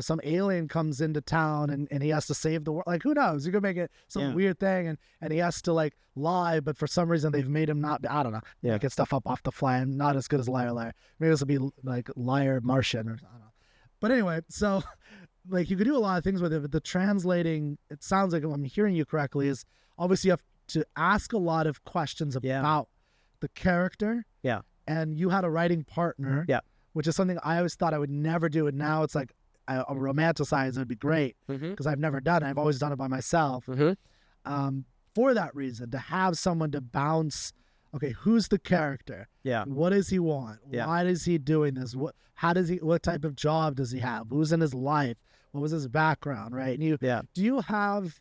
some alien comes into town and he has to save the world. Like, who knows? You could make it some weird thing and he has to like lie, but for some reason they've made him not, I don't know, making stuff up off the fly, and not as good as Liar Liar. Maybe this will be like Liar Martian, or I don't know. But anyway, so like you could do a lot of things with it, but the translating, it sounds like, if I'm hearing you correctly, is obviously you have to ask a lot of questions about the character. Yeah. And you had a writing partner. Yeah. Which is something I always thought I would never do. And now it's like I romanticize it would be great because I've never done it. I've always done it by myself. For that reason, to have someone to bounce, okay, who's the character? Yeah. What does he want? Yeah. Why is he doing this? What type of job does he have? Who's in his life? What was his background? Right. And do you have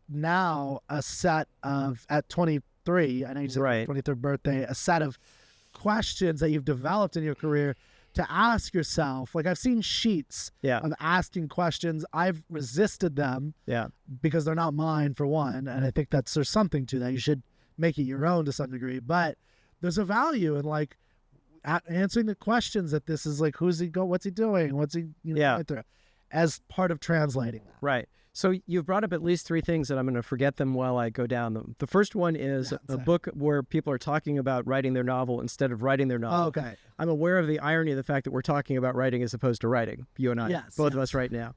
now a set of, at 23, I know you said 23rd birthday, a set of questions that you've developed in your career to ask yourself? Like, I've seen sheets of asking questions. I've resisted them because they're not mine, for one, and I think there's something to that. You should make it your own to some degree, but there's a value in like answering the questions that this is like, who's he what's he doing, what's he going through, as part of translating that. Right. So you've brought up at least 3 things that I'm going to forget them while I go down them. The first one is a book where people are talking about writing their novel instead of writing their novel. Oh, okay. I'm aware of the irony of the fact that we're talking about writing as opposed to writing, you and I, both of us right now.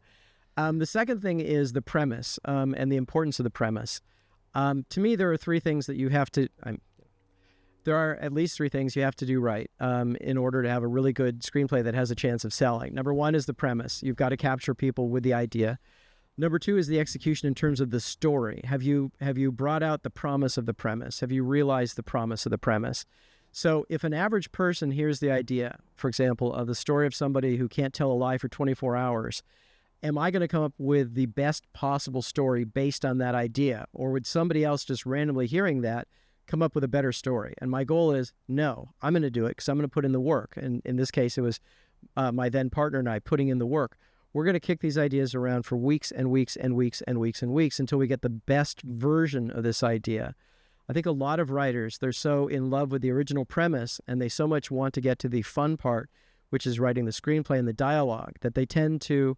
The second thing is the premise and the importance of the premise. To me, there are 3 things that you have to... there are at least 3 things you have to do right in order to have a really good screenplay that has a chance of selling. Number 1 is the premise. You've got to capture people with the idea. Number 2 is the execution in terms of the story. Have you brought out the promise of the premise? Have you realized the promise of the premise? So if an average person hears the idea, for example, of the story of somebody who can't tell a lie for 24 hours, am I going to come up with the best possible story based on that idea? Or would somebody else just randomly hearing that come up with a better story? And my goal is, no, I'm going to do it because I'm going to put in the work. And in this case, it was my then partner and I putting in the work. We're going to kick these ideas around for weeks and weeks and weeks and weeks and weeks until we get the best version of this idea. I think a lot of writers, they're so in love with the original premise and they so much want to get to the fun part, which is writing the screenplay and the dialogue, that they tend to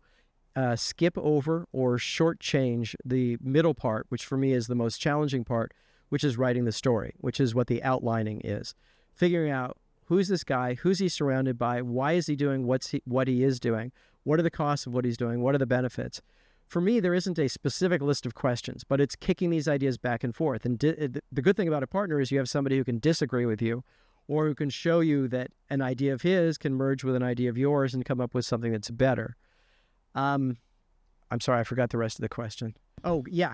skip over or shortchange the middle part, which for me is the most challenging part, which is writing the story, which is what the outlining is. Figuring out who's this guy, who's he surrounded by, why is he doing what he is doing, what are the costs of what he's doing, what are the benefits. For me, there isn't a specific list of questions, but it's kicking these ideas back and forth. And the good thing about a partner is you have somebody who can disagree with you or who can show you that an idea of his can merge with an idea of yours and come up with something that's better. I'm sorry, I forgot the rest of the question. Oh, yeah.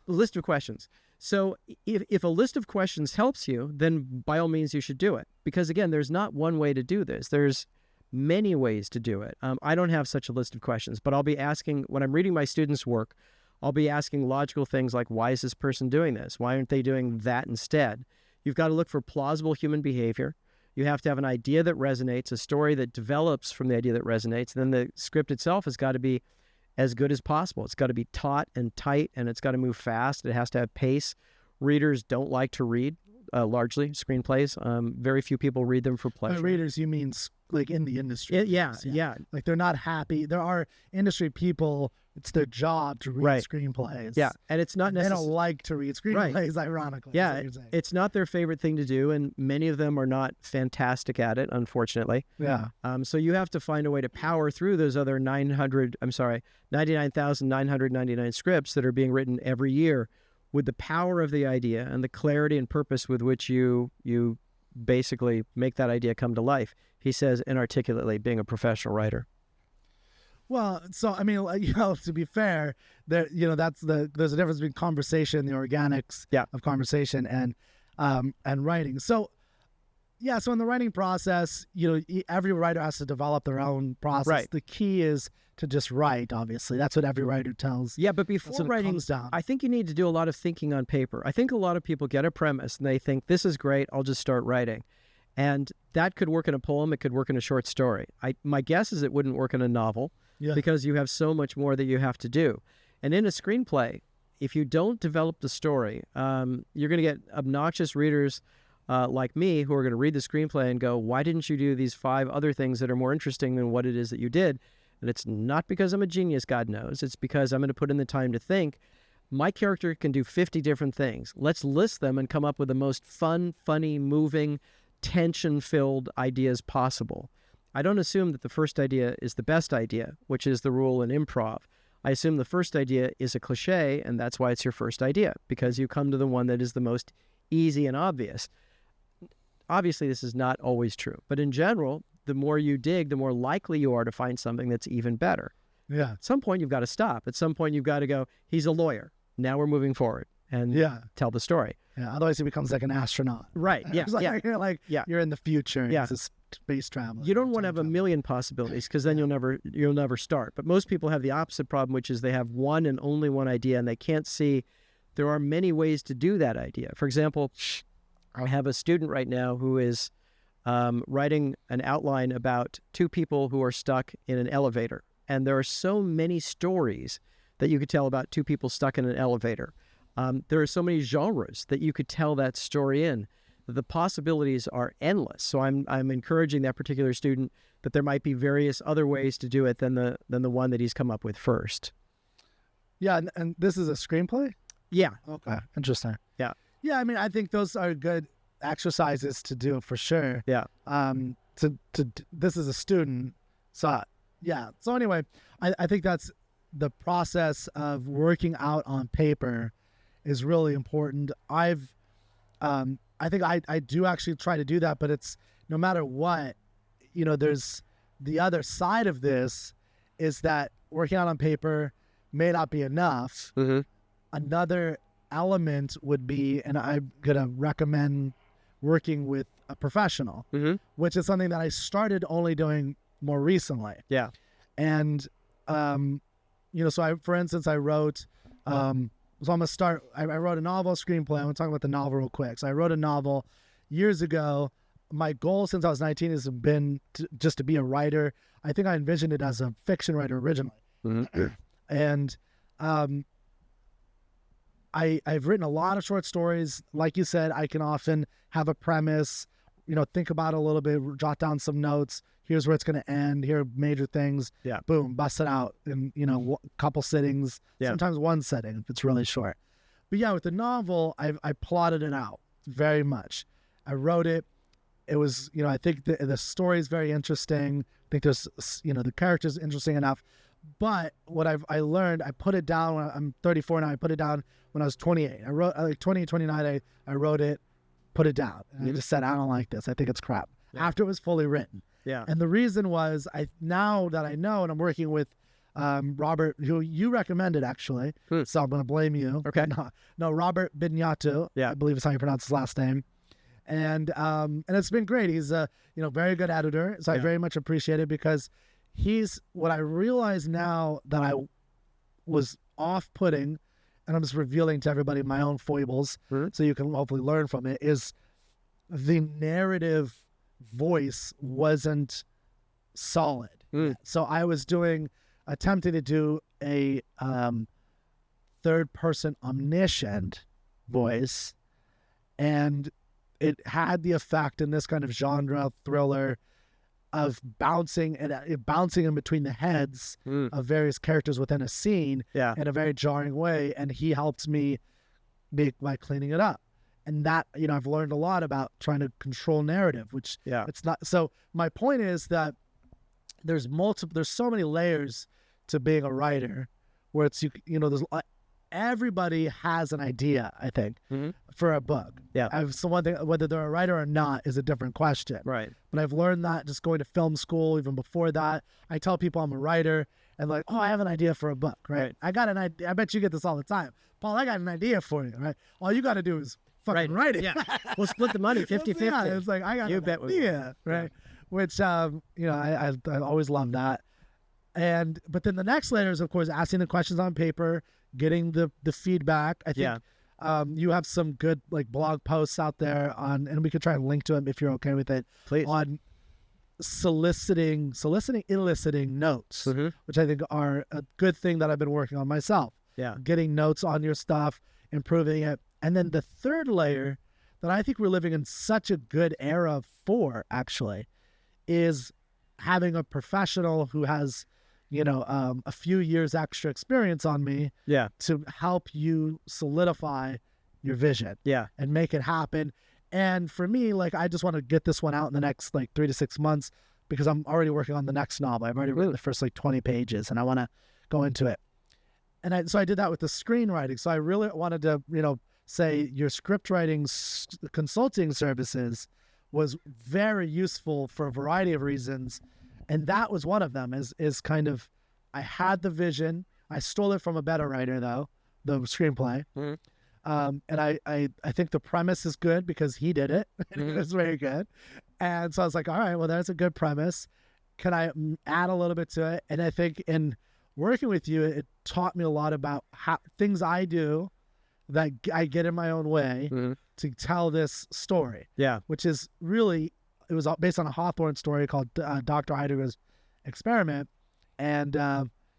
List of questions. So if a list of questions helps you, then by all means you should do it. Because again, there's not one way to do this. There's many ways to do it. I don't have such a list of questions, but I'll be asking, when I'm reading my students' work, I'll be asking logical things like, why is this person doing this? Why aren't they doing that instead? You've got to look for plausible human behavior. You have to have an idea that resonates, a story that develops from the idea that resonates. And then the script itself has got to be as good as possible. It's got to be taut and tight, and it's got to move fast. It has to have pace. Readers don't like to read, largely, screenplays. Very few people read them for pleasure. By readers, you mean like in the industry? Yeah. Like they're not happy. There are industry people, it's their job to read screenplays. Yeah, and it's not necessarily... They don't like to read screenplays, ironically. Yeah, it's not their favorite thing to do, and many of them are not fantastic at it, unfortunately. Yeah. So you have to find a way to power through those other 99,999 scripts that are being written every year with the power of the idea and the clarity and purpose with which you basically make that idea come to life. He says inarticulately, being a professional writer. Well, so I mean, to be fair, there's a difference between conversation, the organics of conversation, and writing. So, so in the writing process, every writer has to develop their own process. Right. The key is to just write. Obviously, that's what every writer tells. Yeah, but before writing, I think you need to do a lot of thinking on paper. I think a lot of people get a premise and they think, this is great, I'll just start writing. And that could work in a poem, it could work in a short story. My guess is it wouldn't work in a novel because you have so much more that you have to do. And in a screenplay, if you don't develop the story, you're going to get obnoxious readers like me who are going to read the screenplay and go, why didn't you do these 5 other things that are more interesting than what it is that you did? And it's not because I'm a genius, God knows. It's because I'm going to put in the time to think. My character can do 50 different things. Let's list them and come up with the most fun, funny, moving, tension-filled ideas possible. I don't assume that the first idea is the best idea, which is the rule in improv. I assume the first idea is a cliche, and that's why it's your first idea, because you come to the one that is the most easy and obvious. Obviously, this is not always true, but in general, the more you dig, the more likely you are to find something that's even better. Yeah. At some point, you've got to stop. At some point, you've got to go, he's a lawyer. Now we're moving forward and tell the story. Yeah. Otherwise, he becomes like an astronaut. Right. Yeah. You're in the future. Yeah. It's a space travel. You don't want to have a million possibilities because then you'll never start. But most people have the opposite problem, which is they have one and only one idea, and they can't see there are many ways to do that idea. For example, I have a student right now who is writing an outline about 2 people who are stuck in an elevator. And there are so many stories that you could tell about 2 people stuck in an elevator. There are so many genres that you could tell that story in. The possibilities are endless. So I'm encouraging that particular student that there might be various other ways to do it than the one that he's come up with first. Yeah, and this is a screenplay? Yeah. Okay. Interesting. Yeah. Yeah, I mean, I think those are good exercises to do for sure. Yeah. This is a student. So anyway, I think that's the process of working out on paper is really important. I think I do actually try to do that, but it's no matter what, there's the other side of this is that working out on paper may not be enough. Mm-hmm. Another element would be, and I'm going to recommend working with a professional, which is something that I started only doing more recently. Yeah. And So for instance, I wrote, so I'm gonna start. I wrote a novel, screenplay. I'm gonna talk about the novel real quick. So I wrote a novel years ago. My goal since I was 19 has been just to be a writer. I think I envisioned it as a fiction writer originally, and I've written a lot of short stories. Like you said, I can often have a premise, think about it a little bit, jot down some notes. Here's where it's going to end. Here are major things. Yeah. Boom, bust it out in, a couple sittings, sometimes one setting if it's really short. But yeah, with the novel, I plotted it out very much. I wrote it. It was, I think the story is very interesting. I think there's, the character's interesting enough. But what I learned, I put it down when I'm 34 now. I put it down when I was 28. I wrote, like 20, 29, I wrote it, put it down. And I just said, I don't like this. I think it's crap. Yeah. After it was fully written. Yeah. And the reason was, now that I know, and I'm working with Robert, who you recommended actually, so I'm going to blame you. Okay. No, Robert Bignatu, I believe is how you pronounce his last name. And it's been great. He's a very good editor, so I very much appreciate it, because he's what I realize now that I was off-putting, and I'm just revealing to everybody my own foibles, so you can hopefully learn from it, is the narrative voice wasn't solid. So I was attempting to do a third-person omniscient voice, and it had the effect in this kind of genre thriller of bouncing in between the heads of various characters within a scene in a very jarring way. And he helped me by cleaning it up. And that, I've learned a lot about trying to control narrative, which it's not. So my point is that there's so many layers to being a writer, where it's, there's everybody has an idea, I think, for a book. Yeah. So one thing, whether they're a writer or not is a different question. Right. But I've learned that just going to film school, even before that. I tell people I'm a writer, and like, I have an idea for a book, right? I got an idea. I bet you get this all the time. Paul, I got an idea for you, right? All you got to do is fucking write it. Yeah. We'll split the money 50-50. Yeah, it's like, I got an idea, right? Yeah. Which, I always love that. But then the next layer is, of course, asking the questions on paper, getting the feedback. I think you have some good like blog posts out there and we could try and link to them if you're okay with it. Please. On eliciting notes, which I think are a good thing that I've been working on myself. Yeah. Getting notes on your stuff, improving it. And then the third layer that I think we're living in such a good era for, actually, is having a professional who has a few years extra experience on me to help you solidify your vision and make it happen. And for me, like, I just want to get this one out in the next 3 to 6 months, because I'm already working on the next novel. I've already written the first 20 pages and I want to go into it. And so I did that with the screenwriting. So I really wanted to, say your script writing consulting services was very useful for a variety of reasons. And that was one of them, is kind of, I had the vision. I stole it from a better writer, though, the screenplay. And I think the premise is good because he did it. It was very good. And so I was like, all right, well, that's a good premise. Can I add a little bit to it? And I think in working with you, it taught me a lot about things I do that I get in my own way to tell this story. Yeah. Which is really, it was based on a Hawthorne story called Dr. Heidegger's Experiment. And,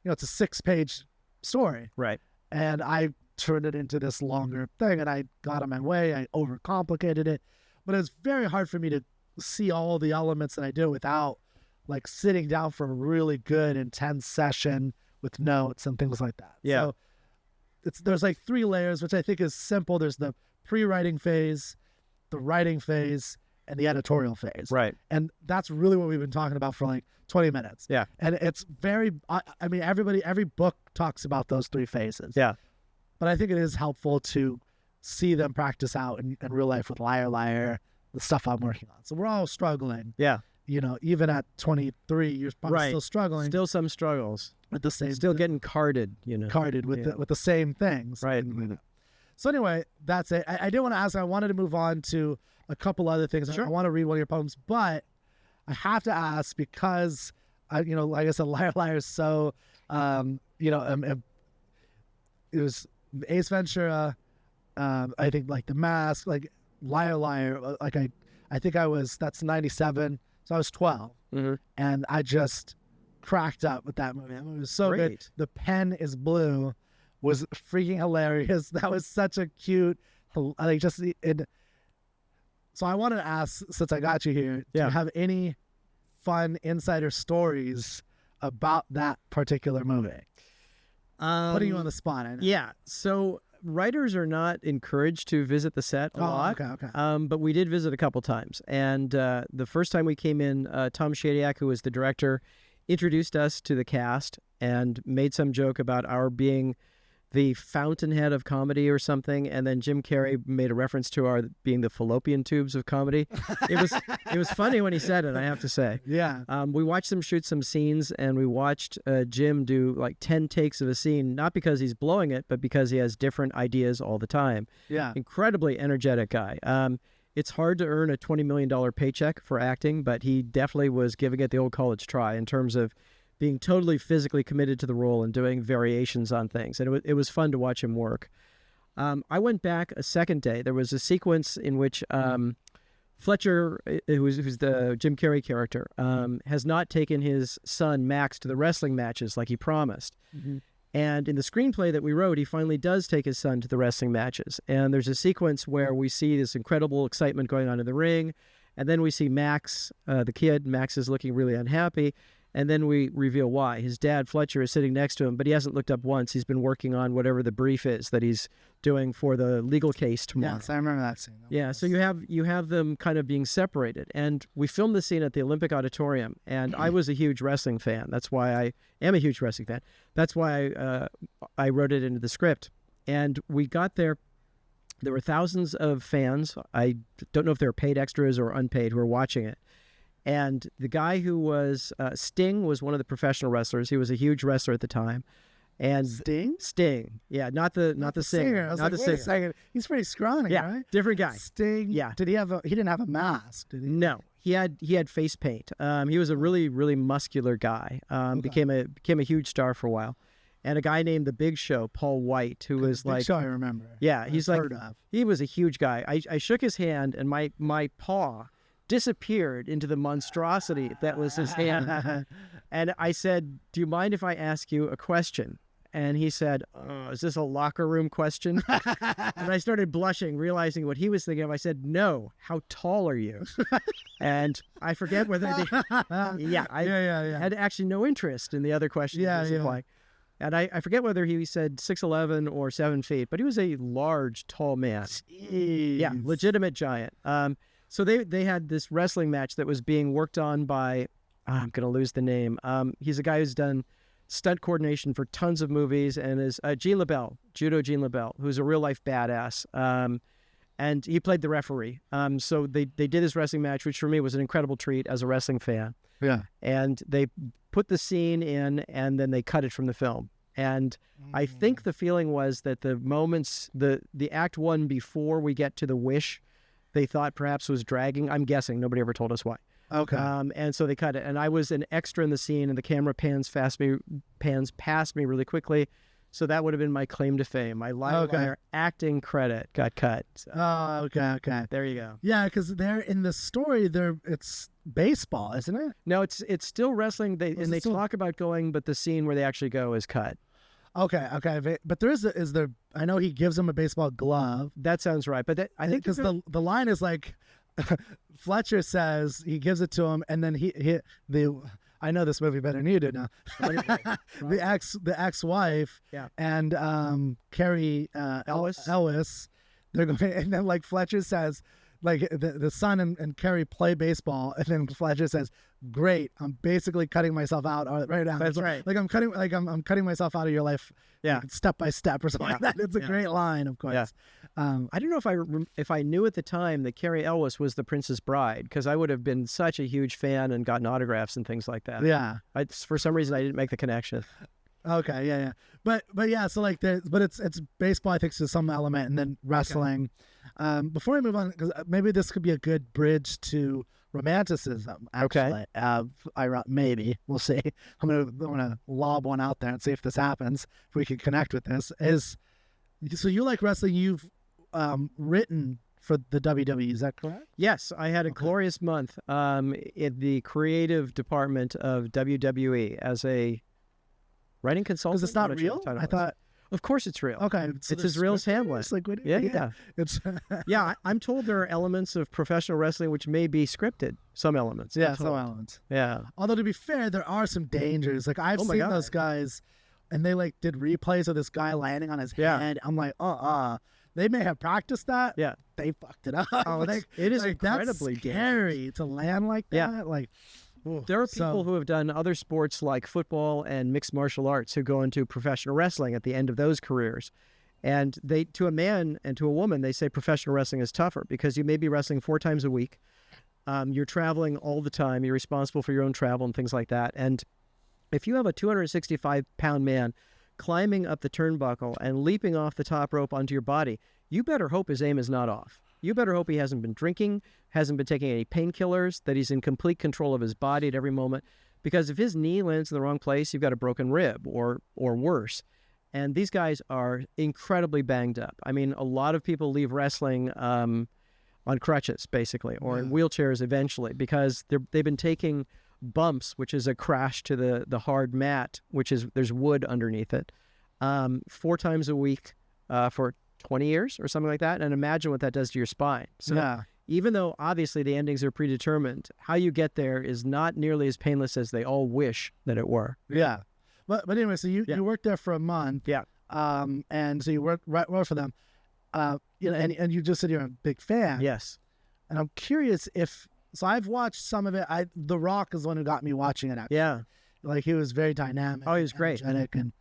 it's a 6-page story. Right. And I turned it into this longer thing, and I got in my way. I overcomplicated it. But it's very hard for me to see all the elements that I do without sitting down for a really good, intense session with notes and things like that. Yeah. So there's 3 layers, which I think is simple. There's the pre-writing phase, the writing phase, and the editorial phase. Right. And that's really what we've been talking about for 20 minutes. Yeah. And it's very, every book talks about those 3 phases. Yeah. But I think it is helpful to see them practice out in real life with Liar Liar, the stuff I'm working on. So we're all struggling. Yeah. Even at 23, you're probably still struggling. Still some struggles. With the same, still getting carded, Carded with the same things. Right. So anyway, that's it. I did want to ask, I wanted to move on to a couple other things. Sure. I want to read one of your poems, but I have to ask because, like I said, Liar Liar is so you know, it was Ace Ventura. I think like The Mask, like Liar Liar. Like I think that's 97. So I was 12, and I just cracked up with that movie. That movie was so good. The Pen is Blue was freaking hilarious. That was such a cute, like just it. So I wanted to ask, since I got you here, do you have any fun insider stories about that particular movie? Putting you on the spot. I know. Yeah. So writers are not encouraged to visit the set a lot. Okay. But we did visit a couple times. And the first time we came in, Tom Shadyac, who was the director, introduced us to the cast and made some joke about our being the fountainhead of comedy or something, and then Jim Carrey made a reference to our being the fallopian tubes of comedy. It was funny when he said it, I have to say. Yeah. We watched them shoot some scenes, and we watched Jim do like 10 takes of a scene, not because he's blowing it, but because he has different ideas all the time. Yeah. Incredibly energetic guy. It's hard to earn a $20 million paycheck for acting, but he definitely was giving it the old college try in terms of being totally physically committed to the role and doing variations on things. And it was fun to watch him work. I went back a second day. There was a sequence in which Fletcher, who's the Jim Carrey character, has not taken his son Max to the wrestling matches like he promised. And in the screenplay that we wrote, he finally does take his son to the wrestling matches. And there's a sequence where we see this incredible excitement going on in the ring. And then we see Max, the kid. Max is looking really unhappy. And then we reveal why. His dad, Fletcher, is sitting next to him, but he hasn't looked up once. He's been working on whatever the brief is that he's doing for the legal case tomorrow. Yes, I remember that scene. So you have them kind of being separated. And we filmed the scene at the Olympic Auditorium, and I was a huge wrestling fan. That's why I am a huge wrestling fan. That's why I wrote it into the script. And we got there. There were thousands of fans. I don't know if they were paid extras or unpaid who were watching it. And the guy who was Sting was one of the professional wrestlers. He was a huge wrestler at the time. And Sting, yeah, not the singer. I was not like, the wait singer. a second. He's pretty scrawny, Yeah, right? different guy. Sting. Yeah. Did he didn't have a mask, did he? No, he had face paint. He was a really, really muscular guy. Became a huge star for a while. And a guy named the Big Show, Paul White, who was Big Show, I remember. Yeah, he's like, heard of. He was a huge guy. I shook his hand, and my paw disappeared into the monstrosity that was his hand. And I said, "Do you mind if I ask you a question?" And he said, "Is this a locker room question?" And I started blushing, realizing what he was thinking of. I said, "No, how tall are you?" And I forget whether I had actually no interest in the other question. And I forget whether he said 6'11" or 7 feet, but he was a large, tall man. Jeez. Yeah, legitimate giant. So they had this wrestling match that was being worked on by, I'm going to lose the name. He's a guy who's done stunt coordination for tons of movies, and is Gene LaBelle, Judo Gene LaBelle, who's a real life badass. And he played the referee. So they did this wrestling match, which for me was an incredible treat as a wrestling fan. Yeah. And they put the scene in, and then they cut it from the film. And I think the feeling was that the moments, the act one before we get to the wish, they thought perhaps was dragging. I'm guessing. Nobody ever told us why. Okay. And so they cut it. And I was an extra in the scene, and the camera pans past me really quickly. So that would have been my claim to fame. My Liar acting credit got cut. So, okay. there you go. Yeah, because they're in the story. It's baseball, isn't it? No, it's still wrestling. They talk about going, but the scene where they actually go is cut. Okay. But there is there. I know he gives him a baseball glove. That sounds right. But I think because the line is like, Fletcher says he gives it to him, and then I know this movie better than you do now. the ex-wife and Carrie Ellis, they're going, and then like Fletcher says, like the son and Carrie play baseball, and then Fletcher says, "Great, I'm basically cutting myself out right now." That's right. Like I'm cutting myself out of your life, step by step or something like that. It's a great line, of course. Yeah. I don't know if I knew at the time that Carrie Ellis was the Princess Bride, because I would have been such a huge fan and gotten autographs and things like that. Yeah. For some reason, I didn't make the connection. Okay, yeah. But yeah, so like it's baseball, I think, to some element, and then wrestling. Before we move on, because maybe this could be a good bridge to romanticism. Actually, maybe we'll see. I'm gonna lob one out there and see if this happens. If we can connect with this, so you like wrestling? You've written for the WWE, is that correct? Yes, I had a glorious month in the creative department of WWE as a writing consultant. Because it's not real? I thought... Of course it's real. Okay. So it's as real as Hamlet. Like, yeah. It's yeah, I'm told there are elements of professional wrestling which may be scripted. Some elements. Yeah, some elements. Yeah. Although, to be fair, there are some dangers. Like, I've seen those guys, and they, like, did replays of this guy landing on his head. I'm like, they may have practiced that. Yeah. They fucked it up. Oh, it is incredibly that's scary to land like that. Yeah. Like, there are people who have done other sports like football and mixed martial arts who go into professional wrestling at the end of those careers. And to a man and to a woman, they say professional wrestling is tougher because you may be wrestling 4 times a week. You're traveling all the time. You're responsible for your own travel and things like that. And if you have a 265-pound man climbing up the turnbuckle and leaping off the top rope onto your body, you better hope his aim is not off. You better hope he hasn't been drinking, hasn't been taking any painkillers, that he's in complete control of his body at every moment. Because if his knee lands in the wrong place, you've got a broken rib or worse. And these guys are incredibly banged up. I mean, a lot of people leave wrestling on crutches, basically, or in wheelchairs eventually, because they've been taking bumps, which is a crash to the hard mat, there's wood underneath it, 4 times a week for 20 years or something like that. And imagine what that does to your spine. So even though obviously the endings are predetermined, how you get there is not nearly as painless as they all wish that it were. Yeah. But anyway, so you worked there for a month. Yeah. And so you worked for them. You know, and you just said you're a big fan. Yes. And I'm curious so I've watched some of it. The Rock is the one who got me watching it, actually. Yeah. Like, he was very dynamic. Oh, he was great. And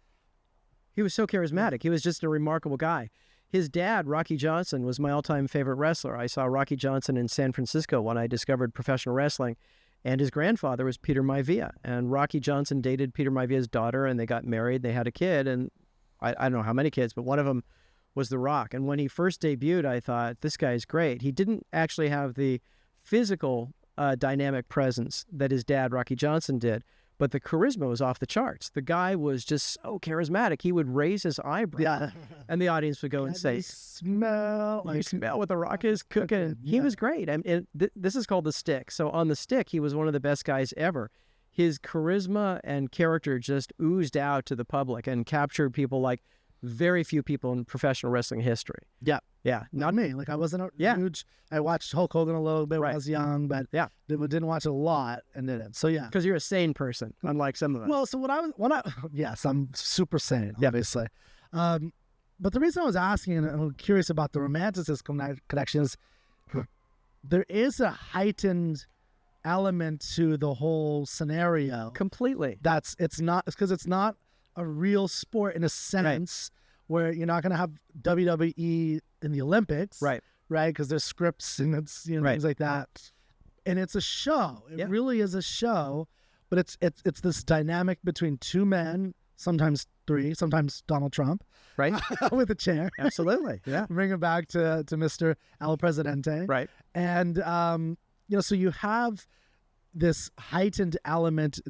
he was so charismatic. He was just a remarkable guy. His dad, Rocky Johnson, was my all-time favorite wrestler. I saw Rocky Johnson in San Francisco when I discovered professional wrestling, and his grandfather was Peter Maivia. And Rocky Johnson dated Peter Maivia's daughter, and they got married. They had a kid, and I don't know how many kids, but one of them was The Rock. And when he first debuted, I thought, this guy's great. He didn't actually have the physical dynamic presence that his dad, Rocky Johnson, did, but the charisma was off the charts. The guy was just so charismatic. He would raise his eyebrow, and the audience would go and say, smell what The Rock is cooking. He was great. And this is called The Stick. So on The Stick, he was one of the best guys ever. His charisma and character just oozed out to the public and captured people like very few people in professional wrestling history. Yeah. Yeah. Not me. Like, I wasn't a huge... I watched Hulk Hogan a little bit when I was young, but didn't watch a lot and didn't. So, yeah. Because you're a sane person, unlike some of us. Well, so yes, I'm super sane, obviously. But the reason I was asking, and I'm curious about the romanticism connection, is there is a heightened element to the whole scenario. Completely. It's because it's not a real sport in a sense where you're not going to have WWE in the Olympics, right? Because there's scripts and it's things like that, and it's a show. It really is a show, but it's this dynamic between 2 men, sometimes 3, sometimes Donald Trump, right, with a chair. Absolutely, yeah. Bring it back to Mr. El Presidente, right? And so you have this heightened element.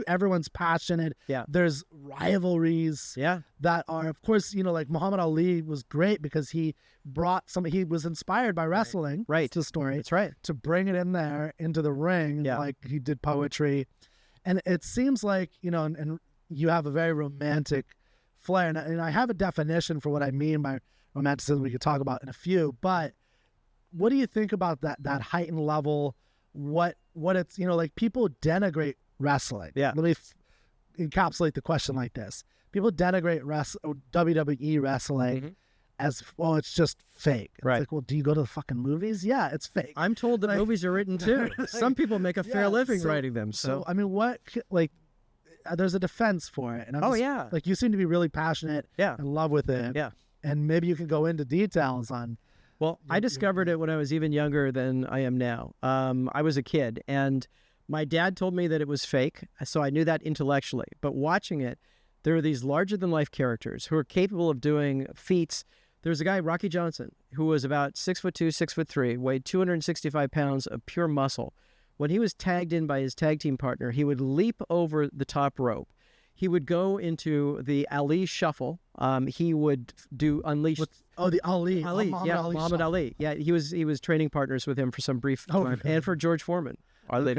Everyone's passionate. Yeah. There's rivalries. Yeah. That are, of course, like Muhammad Ali was great because he brought he was inspired by wrestling. Right. To the story. That's right. To bring it in there into the ring. Yeah. Like he did poetry. And it seems like, and you have a very romantic flair. And I have a definition for what I mean by romanticism we could talk about in a few. But what do you think about that heightened level? What it's, like, people denigrate wrestling. Yeah. Let me encapsulate the question like this. People denigrate WWE wrestling as, well, it's just fake. It's like, well, do you go to the fucking movies? Yeah, it's fake. I'm told that movies are written too. Some people make a fair living writing them. So I mean, there's a defense for it. And I'm like, you seem to be really passionate and love with it. Yeah. And maybe you can go into details on. Well, I discovered it when I was even younger than I am now. I was a kid, and my dad told me that it was fake, so I knew that intellectually. But watching it, there are these larger-than-life characters who are capable of doing feats. There's a guy, Rocky Johnson, who was about 6'2", 6'3", weighed 265 pounds of pure muscle, When he was tagged in by his tag team partner, he would leap over the top rope. He would go into the Ali shuffle. He would do unleash. The Ali. Muhammad Ali. Yeah, he was training partners with him for some brief time, and for George Foreman. Oddly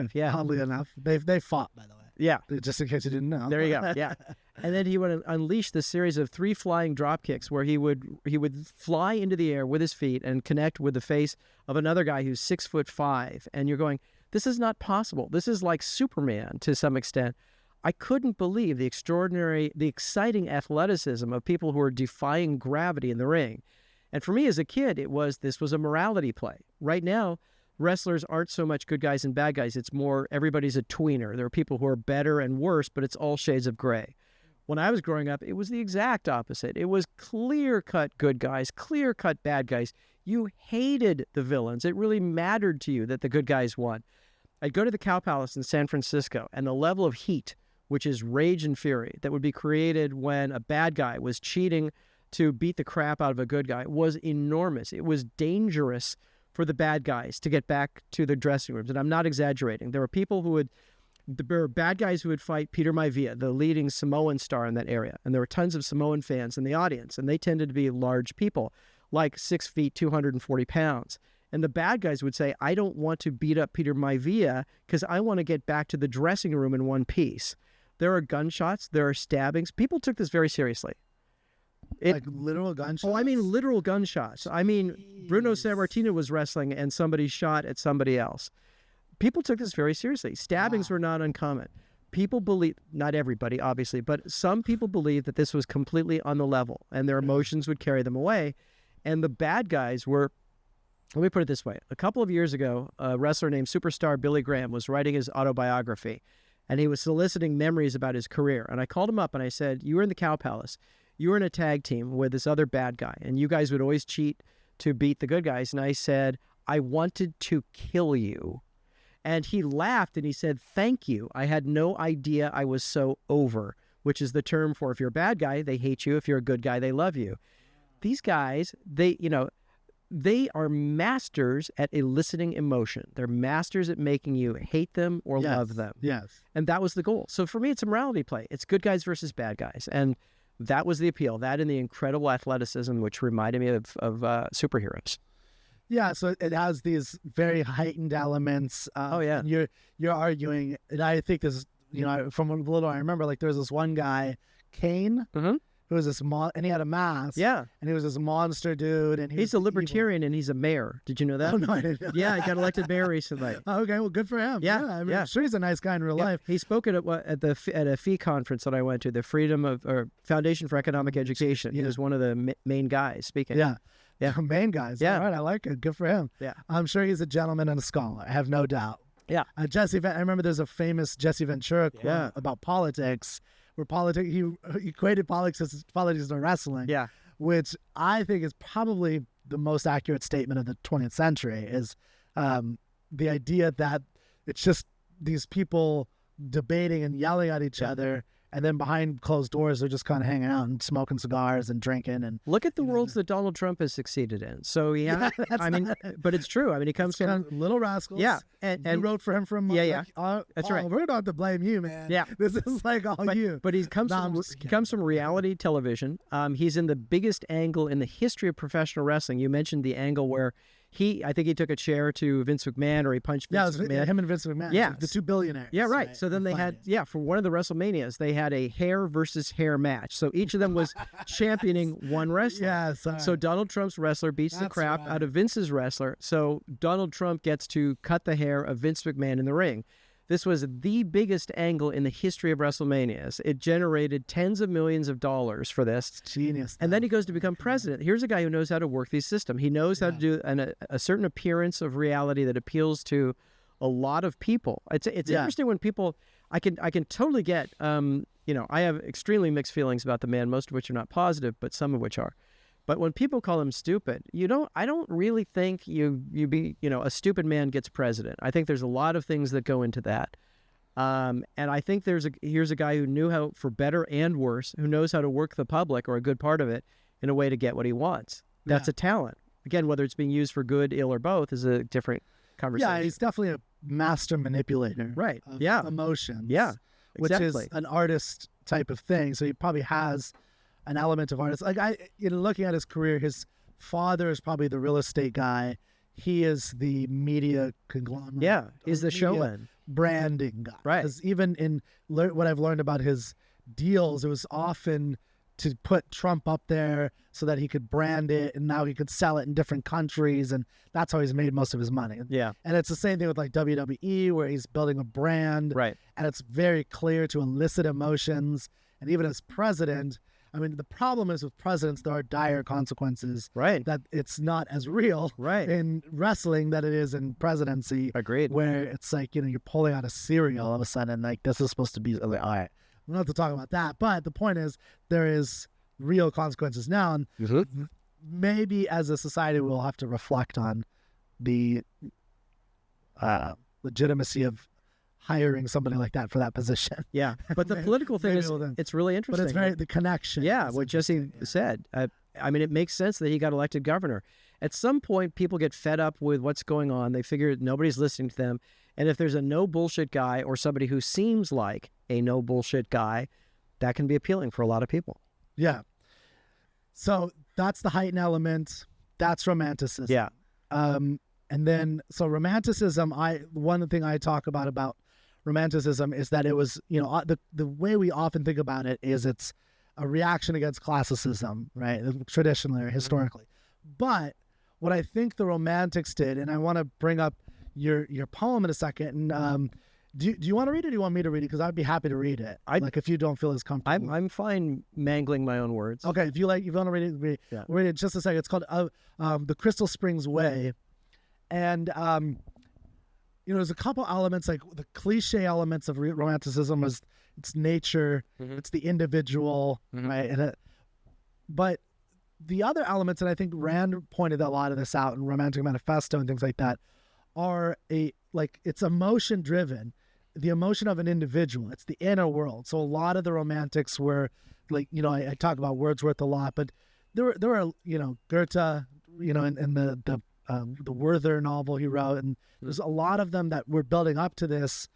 enough, they fought, by the way. Yeah, just in case you didn't know. There you go. Yeah, and then he would unleash this series of 3 flying drop kicks where he would fly into the air with his feet and connect with the face of another guy who's 6'5", and you're going, this is not possible. This is like Superman to some extent. I couldn't believe the exciting athleticism of people who are defying gravity in the ring. And for me as a kid, this was a morality play. Right now, wrestlers aren't so much good guys and bad guys. It's more everybody's a tweener. There are people who are better and worse, but it's all shades of gray. When I was growing up, it was the exact opposite. It was clear-cut good guys, clear-cut bad guys. You hated the villains. It really mattered to you that the good guys won. I'd go to the Cow Palace in San Francisco, and the level of heat, which is rage and fury, that would be created when a bad guy was cheating to beat the crap out of a good guy was enormous. It was dangerous for the bad guys to get back to their dressing rooms. And I'm not exaggerating. There were bad guys who would fight Peter Maivia, the leading Samoan star in that area. And there were tons of Samoan fans in the audience. And they tended to be large people, like 6 feet, 240 pounds. And the bad guys would say, I don't want to beat up Peter Maivia because I want to get back to the dressing room in one piece. There are gunshots. There are stabbings. People took this very seriously. Like literal gunshots? Oh, I mean literal gunshots. I mean, Bruno Sammartino was wrestling and somebody shot at somebody else. People took this very seriously. Stabbings were not uncommon. People believe, not everybody, obviously, but some people believed that this was completely on the level and their emotions would carry them away. And the bad guys were, let me put it this way. A couple of years ago, a wrestler named Superstar Billy Graham was writing his autobiography, and he was soliciting memories about his career. And I called him up and I said, you were in the Cow Palace. You were in a tag team with this other bad guy, and you guys would always cheat to beat the good guys. And I said, I wanted to kill you. And he laughed and he said, thank you. I had no idea I was so over, which is the term for if you're a bad guy, they hate you. If you're a good guy, they love you. These guys, they are masters at eliciting emotion. They're masters at making you hate them or love them. Yes. And that was the goal. So for me, it's a morality play. It's good guys versus bad guys. And that was the appeal. That and the incredible athleticism, which reminded me of superheroes. Yeah, so it has these very heightened elements. You're arguing, and I think this, from a little I remember, like there was this one guy, Kane, who was this and he had a mask. Yeah, and he was this monster dude, and he's a libertarian and he's a mayor. Did you know that? Oh no, I didn't know. Yeah, he got elected mayor recently. Okay, well, good for him. Yeah, I mean, I'm sure he's a nice guy in real life. He spoke at a FEE conference that I went to, the Foundation for Economic Education. He was one of the main guys speaking. Yeah, main guys. Yeah, all right, I like it. Good for him. Yeah, I'm sure he's a gentleman and a scholar. I have no doubt. Yeah, I remember there's a famous Jesse Ventura quote about politics, where he equated politics to wrestling. Yeah, which I think is probably the most accurate statement of the 20th century. Is the idea that it's just these people debating and yelling at each other, and then behind closed doors they're just kind of hanging out and smoking cigars and drinking. And look at the worlds that Donald Trump has succeeded in. So but it's true. I mean, he comes from Little Rascals. Yeah, and you wrote for him from that's right. We're not to blame you, man. Yeah, this is like all you. But he comes from reality television. He's in the biggest angle in the history of professional wrestling. You mentioned the angle where I think he took a chair to Vince McMahon, or he punched Vince McMahon. Him and Vince McMahon. Yeah, the two billionaires. Yeah, right. So then they had, for one of the WrestleManias, they had a hair versus hair match. So each of them was championing one wrestler. Yeah. So Donald Trump's wrestler beats the crap out of Vince's wrestler. So Donald Trump gets to cut the hair of Vince McMahon in the ring. This was the biggest angle in the history of WrestleManias. It generated tens of millions of dollars for this. It's genius. And then he goes to become president. Here's a guy who knows how to work the system. He knows how to do a certain appearance of reality that appeals to a lot of people. It's interesting when people, I can totally get, I have extremely mixed feelings about the man, most of which are not positive, but some of which are. But when people call him stupid, I don't really think a stupid man gets president. I think there's a lot of things that go into that. And I think here's a guy who knew how, for better and worse, who knows how to work the public, or a good part of it, in a way to get what he wants. That's a talent. Again, whether it's being used for good, ill, or both is a different conversation. Yeah, he's definitely master manipulator, Right. of Yeah. emotions, Yeah. which Exactly. is an artist type of thing. So he probably has an element of artist. Like looking at his career, his father is probably the real estate guy. He is the media conglomerate. Yeah. He's the media showman. branding guy. Right. Because even in what I've learned about his deals, it was often to put Trump up there so that he could brand it, and now he could sell it in different countries, and that's how he's made most of his money. Yeah. And it's the same thing with like WWE, where he's building a brand, Right. and it's very clear to elicit emotions. And even as president, I mean, the problem is with presidents, there are dire consequences. Right. That it's not as real Right. in wrestling that it is in presidency. Agreed. Where it's like, you're pulling out a cereal all of a sudden, like this is supposed to be, like, all right, we don't have to talk about that. But the point is, there is real consequences now. And maybe as a society, we'll have to reflect on the legitimacy of hiring somebody like that for that position. Yeah. But the political thing is, it's really But interesting. it's very, the connection. Yeah, is what Jesse interesting. said. I mean, it makes sense that he got elected governor. At some point, people get fed up with what's going on. They figure nobody's listening to them. And if there's a no bullshit guy or somebody who seems like a no bullshit guy, that can be appealing for a lot of people. Yeah. So that's the heightened element. That's romanticism. Yeah. And then, so romanticism, one thing I talk about romanticism is that it was, the way we often think about it is it's a reaction against classicism, right? Traditionally or historically. But what I think the Romantics did, and I want to bring up your poem in a second. And do you want to read it, or do you want me to read it? Because I'd be happy to read it. Like if you don't feel as comfortable. I'm fine mangling my own words. Okay, if you want to read it, Yeah. we'll read it in just a second. It's called The Crystal Springs Way. And there's a couple elements, like the cliche elements of romanticism is it's nature, it's the individual, right? And but the other elements, and I think Rand pointed a lot of this out in Romantic Manifesto and things like that, are it's emotion driven, the emotion of an individual. It's the inner world. So a lot of the romantics were like, I talk about Wordsworth a lot, but there were Goethe, in the Werther novel he wrote, and there's a lot of them that were building up to this,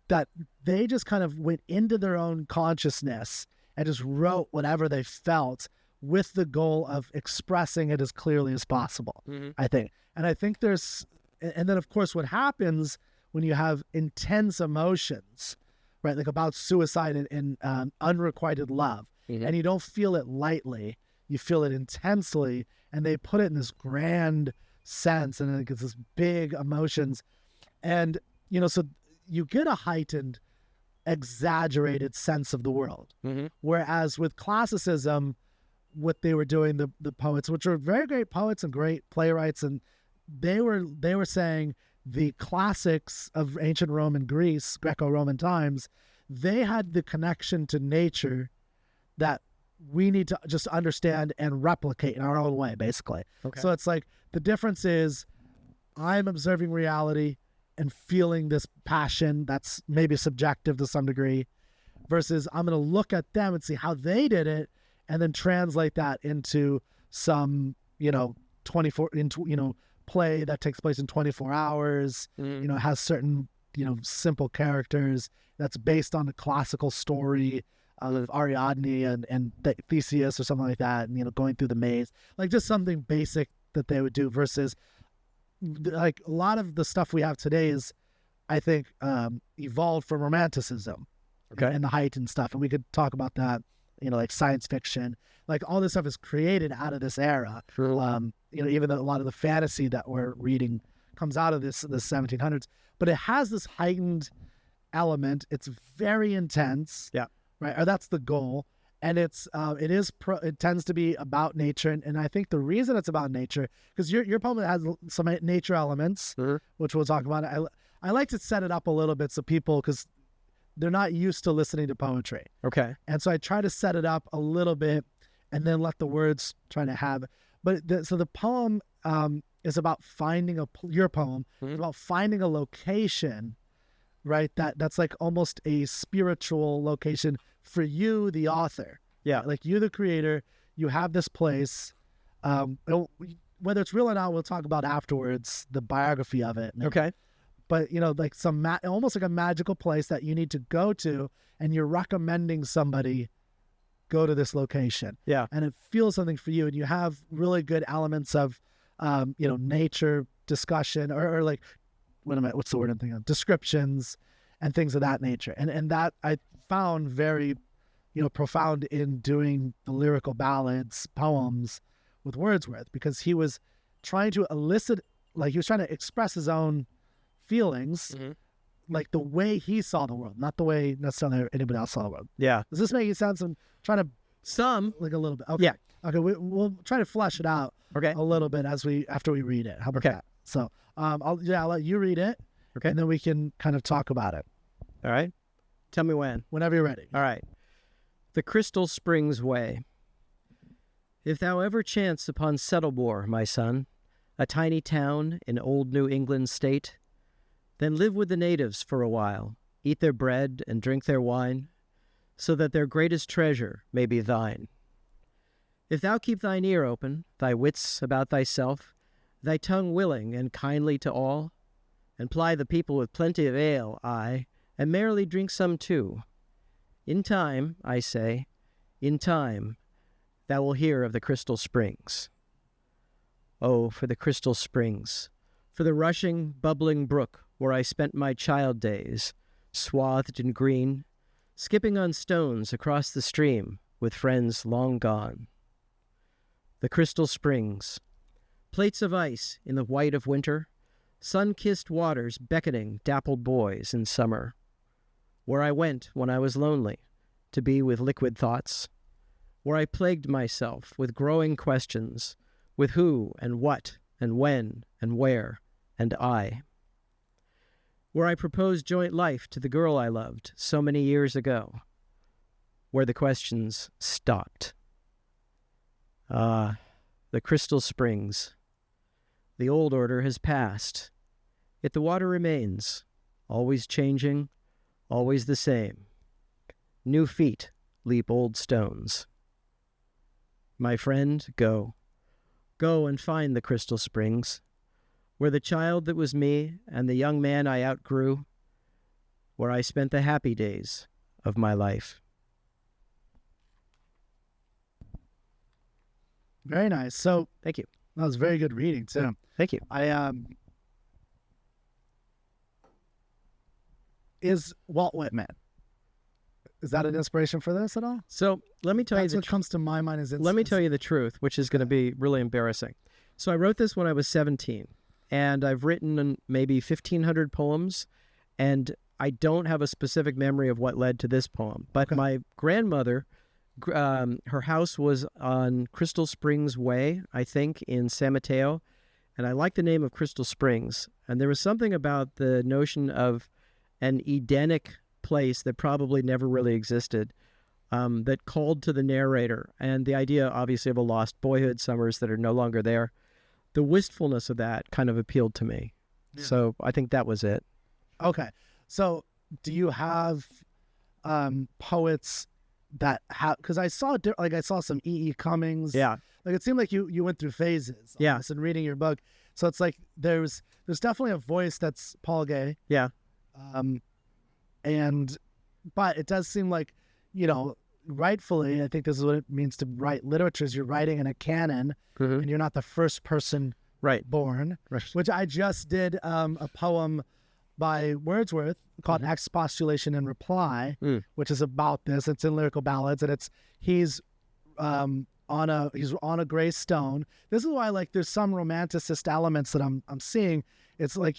that they just kind of went into their own consciousness and just wrote whatever they felt with the goal of expressing it as clearly as possible, I think. And I think and then of course what happens when you have intense emotions, right, like about suicide and unrequited love, and you don't feel it lightly, you feel it intensely, and they put it in this grand sense, and it gets this big emotions, and so you get a heightened, exaggerated sense of the world. Whereas with classicism, what they were doing, the poets, which were very great poets and great playwrights, and they were saying the classics of ancient Rome and Greece, Greco-Roman times, they had the connection to nature that we need to just understand and replicate in our own way, basically. Okay. So it's like the difference is I'm observing reality and feeling this passion that's maybe subjective to some degree, versus I'm going to look at them and see how they did it and then translate that into some, 24 play that takes place in 24 hours, has certain, simple characters that's based on a classical story of Ariadne and Theseus or something like that, and, going through the maze, like just something basic that they would do, versus like a lot of the stuff we have today is, I think, evolved from romanticism, and the heightened stuff. And we could talk about that, like science fiction, like all this stuff is created out of this era. Even though a lot of the fantasy that we're reading comes out of the 1700s, but it has this heightened element. It's very intense. Yeah. Right. Or that's the goal. And it tends to be about nature. And I think the reason it's about nature, because your poem has some nature elements, which we'll talk about. I like to set it up a little bit so people, because they're not used to listening to poetry. Okay. And so I try to set it up a little bit and then let the words try to have it. But so the poem is about finding your poem is about finding a location, right? That's like almost a spiritual location for you, the author. Yeah. Like you, the creator, you have this place. Whether it's real or not, we'll talk about afterwards, the biography of it. Okay. but like almost like a magical place that you need to go to, and you're recommending somebody go to this location. Yeah. And it feels something for you, and you have really good elements of, nature discussion or like, what's the word I'm thinking of? Descriptions and things of that nature. And that I found very, profound in doing the lyrical ballads, poems with Wordsworth, because he was trying to elicit, like he was trying to express his own feelings, like the way he saw the world, not the way necessarily anybody else saw the world. Yeah. Does this make any sense? I'm trying to like a little bit. Okay. Yeah. Okay. We'll try to flesh it out. Okay. A little bit after we read it. How about that? So, I'll let you read it. Okay. And then we can kind of talk about it. All right. Tell me when. Whenever you're ready. All right. The Crystal Springs Way. If thou ever chance upon Settlebore, my son, a tiny town in old New England state, then live with the natives for a while, eat their bread and drink their wine, so that their greatest treasure may be thine. If thou keep thine ear open, thy wits about thyself, thy tongue willing and kindly to all, and ply the people with plenty of ale, aye, and merrily drink some too, in time, I say, in time, thou wilt hear of the Crystal Springs. Oh, for the Crystal Springs, for the rushing, bubbling brook where I spent my child days, swathed in green, skipping on stones across the stream with friends long gone. The Crystal Springs, plates of ice in the white of winter, sun-kissed waters beckoning dappled boys in summer, where I went when I was lonely to be with liquid thoughts, where I plagued myself with growing questions, with who and what and when and where and I, where I proposed joint life to the girl I loved so many years ago, where the questions stopped. Ah, the Crystal Springs. The old order has passed, yet the water remains, always changing, always the same. New feet leap old stones. My friend, go. Go and find the Crystal Springs, where the child that was me and the young man I outgrew, where I spent the happy days of my life. Very nice. So Thank you. that was very good reading too. Thank you. Is Walt Whitman, is that an inspiration for this at all? So let me tell That's you what comes to my mind. let me tell you the truth, which is going to be really embarrassing. So I wrote this when I was 17, and I've written maybe 1,500 poems, and I don't have a specific memory of what led to this poem. But my grandmother, her house was on Crystal Springs Way, I think, in San Mateo, and I like the name of Crystal Springs. And there was something about the notion of an Edenic place that probably never really existed, that called to the narrator, and the idea, obviously, of a lost boyhood, summers that are no longer there. The wistfulness of that kind of appealed to me. Yeah. So I think that was it. Okay. So do you have poets that have, because I saw some E.E. Cummings. Yeah. Like it seemed like you went through phases. Yeah. In reading your book. So it's like there's definitely a voice that's Paul Guay. Yeah. But it does seem like, rightfully, I think this is what it means to write literature, is you're writing in a canon, and you're not the first person born. Right. Which I just did a poem by Wordsworth called Expostulation and Reply, which is about this. It's in lyrical ballads, and he's on a gray stone. This is why, like, there's some romanticist elements that I'm seeing. It's like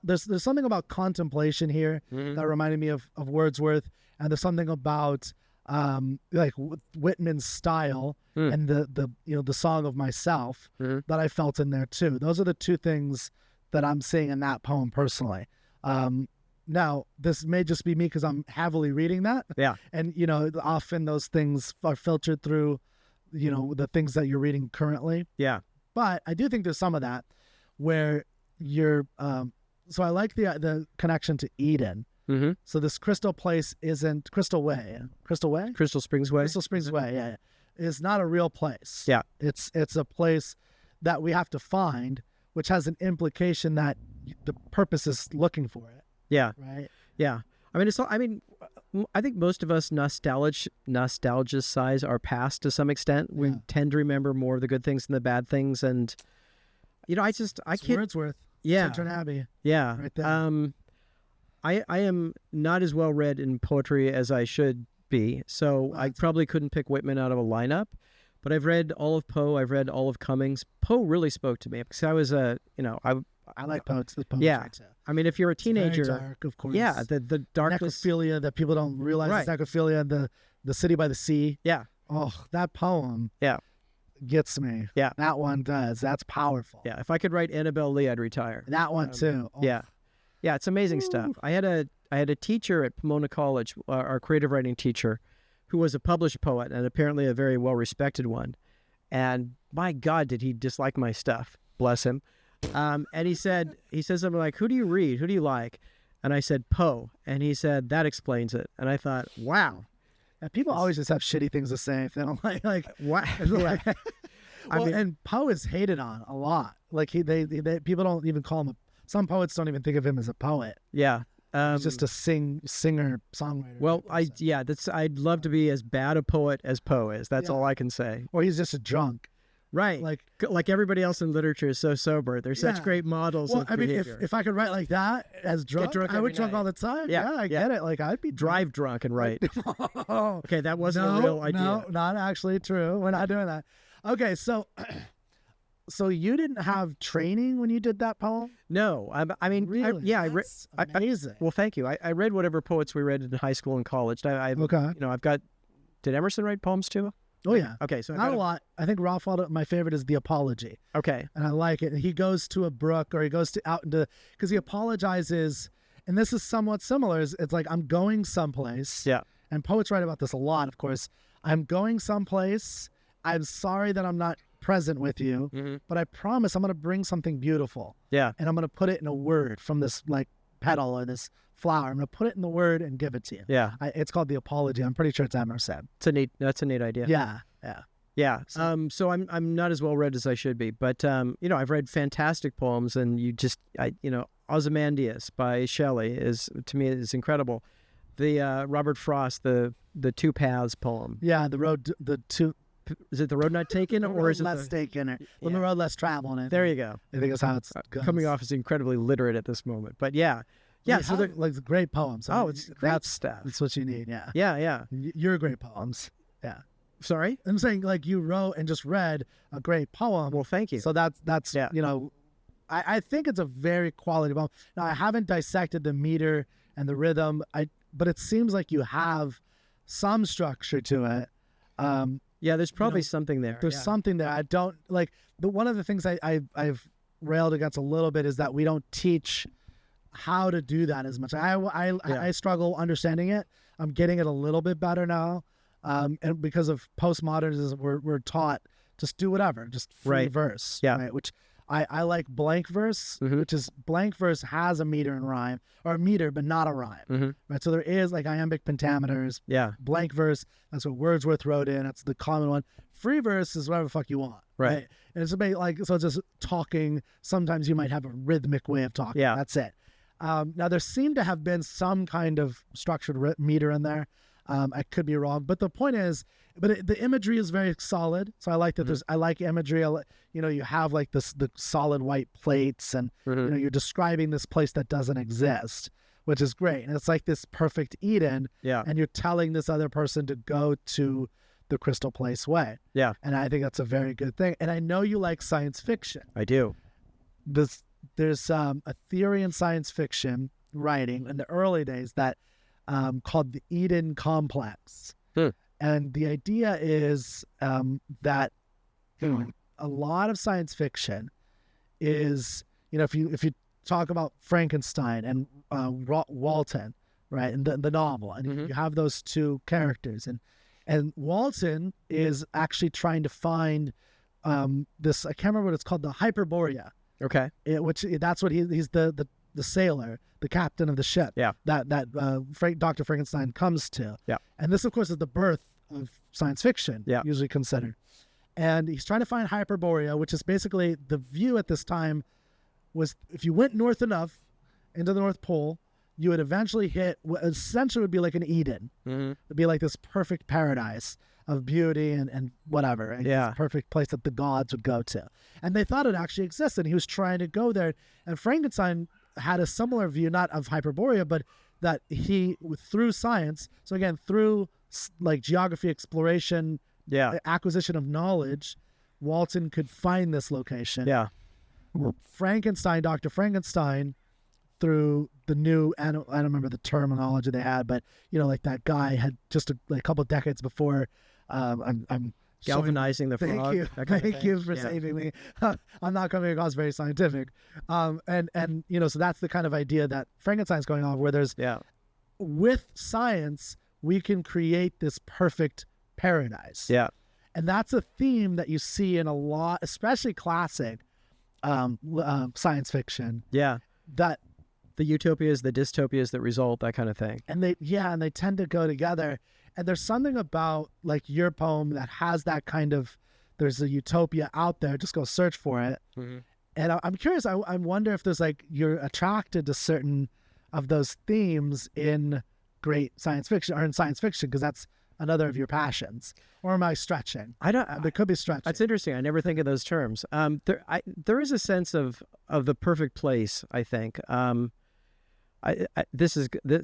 there's something about contemplation here that reminded me of Wordsworth, and there's something about like Whitman's style and the Song of Myself that I felt in there too. Those are the two things that I'm seeing in that poem personally. Now, this may just be me because I'm heavily reading that. Yeah. And, often those things are filtered through, the things that you're reading currently. Yeah. But I do think there's some of that where you're, so I like the connection to Eden. So this Crystal Place isn't Crystal Way. Crystal Way? Crystal Springs Way. Crystal Springs Way, yeah. Is not a real place. Yeah. It's a place that we have to find, which has an implication that the purpose is looking for it. Yeah. Right. Yeah. I mean, I think most of us nostalgicize our past to some extent. We tend to remember more of the good things than the bad things. And, I can't. Wordsworth. Yeah. Children Abbey. Yeah. Right there. I am not as well read in poetry as I should be. So I probably couldn't pick Whitman out of a lineup. But I've read all of Poe. I've read all of Cummings. Poe really spoke to me because I was I like poets. The poetry yeah. too. I mean, if you're a teenager, very dark, of course. Yeah, the darkness, necrophilia that people don't realize is necrophilia. The City by the Sea. Yeah. Oh, that poem. Yeah. Gets me. Yeah. That one does. That's powerful. Yeah. If I could write Annabelle Lee, I'd retire. That one too. Oh. Yeah. Yeah. It's amazing stuff. I had a teacher at Pomona College, our creative writing teacher, who was a published poet and apparently a very well respected one. And my God, did he dislike my stuff? Bless him. And he said something like, "Who do you read? Who do you like?" And I said, "Poe." And he said, "That explains it." And I thought, wow. And people always just have shitty things to say if they don't like wow. I mean, and Poe is hated on a lot. Like they people don't even call him some poets don't even think of him as a poet. Yeah. He's just a singer, songwriter. Well, I'd love to be as bad a poet as Poe is. That's all I can say. Or he's just a drunk. Right. Like everybody else in literature is so sober. They're such great models of behavior. I mean, if I could write like that as drunk I would drunk all the time. Yeah, I get it. Like I'd be drive drunk and write. Okay, that wasn't a real idea. No, not actually true. We're not doing that. Okay, so you didn't have training when you did that poem? No, I mean, really? That's amazing. Well, thank you. I read whatever poets we read in high school and college. Okay. I've got. Did Emerson write poems too? Oh yeah. Okay, so not a lot. I think Ralph Waldo. My favorite is the Apology. Okay. And I like it. And he goes to a brook, or he goes out into because he apologizes. And this is somewhat similar. It's like I'm going someplace. Yeah. And poets write about this a lot. Of course, I'm going someplace. I'm sorry that I'm not present with you, but I promise I'm going to bring something beautiful. Yeah. And I'm going to put it in a word from this like petal or this flower. I'm going to put it in the word and give it to you. Yeah. It's called the Apology. I'm pretty sure it's Emerson. That's a neat idea. Yeah. Yeah. Yeah. So I'm not as well read as I should be, but I've read fantastic poems, and Ozymandias by Shelley is incredible. The Robert Frost, the Two Paths poem. Yeah, Is it The Road Not Taken, or is it less taken, or the road less traveled? There you go. I think that's how it's coming off as incredibly literate at this moment, but yeah. So they're like great poems. It's great stuff. That's what you need. Yeah. Yeah. You're great poems. Yeah. Sorry, I'm saying like you wrote and just read a great poem. Well, thank you. So that's I think it's a very quality poem. Now I haven't dissected the meter and the rhythm. But it seems like you have some structure to it. Yeah, there's probably something there. There's something there. I don't like. One of the things I've railed against a little bit is that we don't teach how to do that as much. I struggle understanding it. I'm getting it a little bit better now, and because of postmodernism, we're taught just do whatever, just free verse. Yeah, right? Which I like blank verse, which is blank verse has a meter and rhyme, or a meter but not a rhyme. Right, so there is like iambic pentameters. Yeah, blank verse. That's what Wordsworth wrote in. That's the common one. Free verse is whatever the fuck you want. Right, and it's about like so it's just talking. Sometimes you might have a rhythmic way of talking. Yeah, that's it. Now there seemed to have been some kind of structured meter in there. I could be wrong, but the point is, the imagery is very solid. So I like that. I like imagery. You have like the solid white plates, and you're describing this place that doesn't exist, which is great. And it's like this perfect Eden. Yeah. And you're telling this other person to go to the Crystal Place way. Yeah. And I think that's a very good thing. And I know you like science fiction. I do. There's a theory in science fiction writing in the early days that called the Eden complex. And the idea is that a lot of science fiction is, if you talk about Frankenstein and Walton, right, and the novel, and you have those two characters, and Walton is actually trying to find this, I can't remember what it's called, the Hyperborea. Okay. That's what he's the sailor, the captain of the ship. Yeah. That Dr. Frankenstein comes to. Yeah. And this, of course, is the birth of science fiction. Yeah. Usually considered. And he's trying to find Hyperborea, which is basically the view at this time was if you went north enough into the North Pole, you would eventually hit what essentially would be like an Eden. It'd be like this perfect paradise of beauty and whatever. Right? Yeah. This perfect place that the gods would go to. And they thought it actually existed. He was trying to go there. And Frankenstein had a similar view, not of Hyperborea, but that he, through science, so again, through like geography exploration, acquisition of knowledge, Walton could find this location. Yeah. Frankenstein, Dr. Frankenstein, through the new, I don't remember the terminology they had, but like that guy had just a couple of decades before. I'm Galvanizing the frog. Thank you for saving me. I'm not coming across very scientific. So that's the kind of idea that Frankenstein's going on, where there's with science we can create this perfect paradise. Yeah. And that's a theme that you see in a lot, especially classic science fiction. Yeah. That the utopias, the dystopias that result, that kind of thing. And they tend to go together. And there's something about like your poem that has that kind of, there's a utopia out there, just go search for it. And I'm curious, I wonder if there's like, you're attracted to certain of those themes in great science fiction, or in science fiction, because that's another of your passions. Or am I stretching? There could be stretching. That's interesting. I never think of those terms. There is a sense of the perfect place, I think.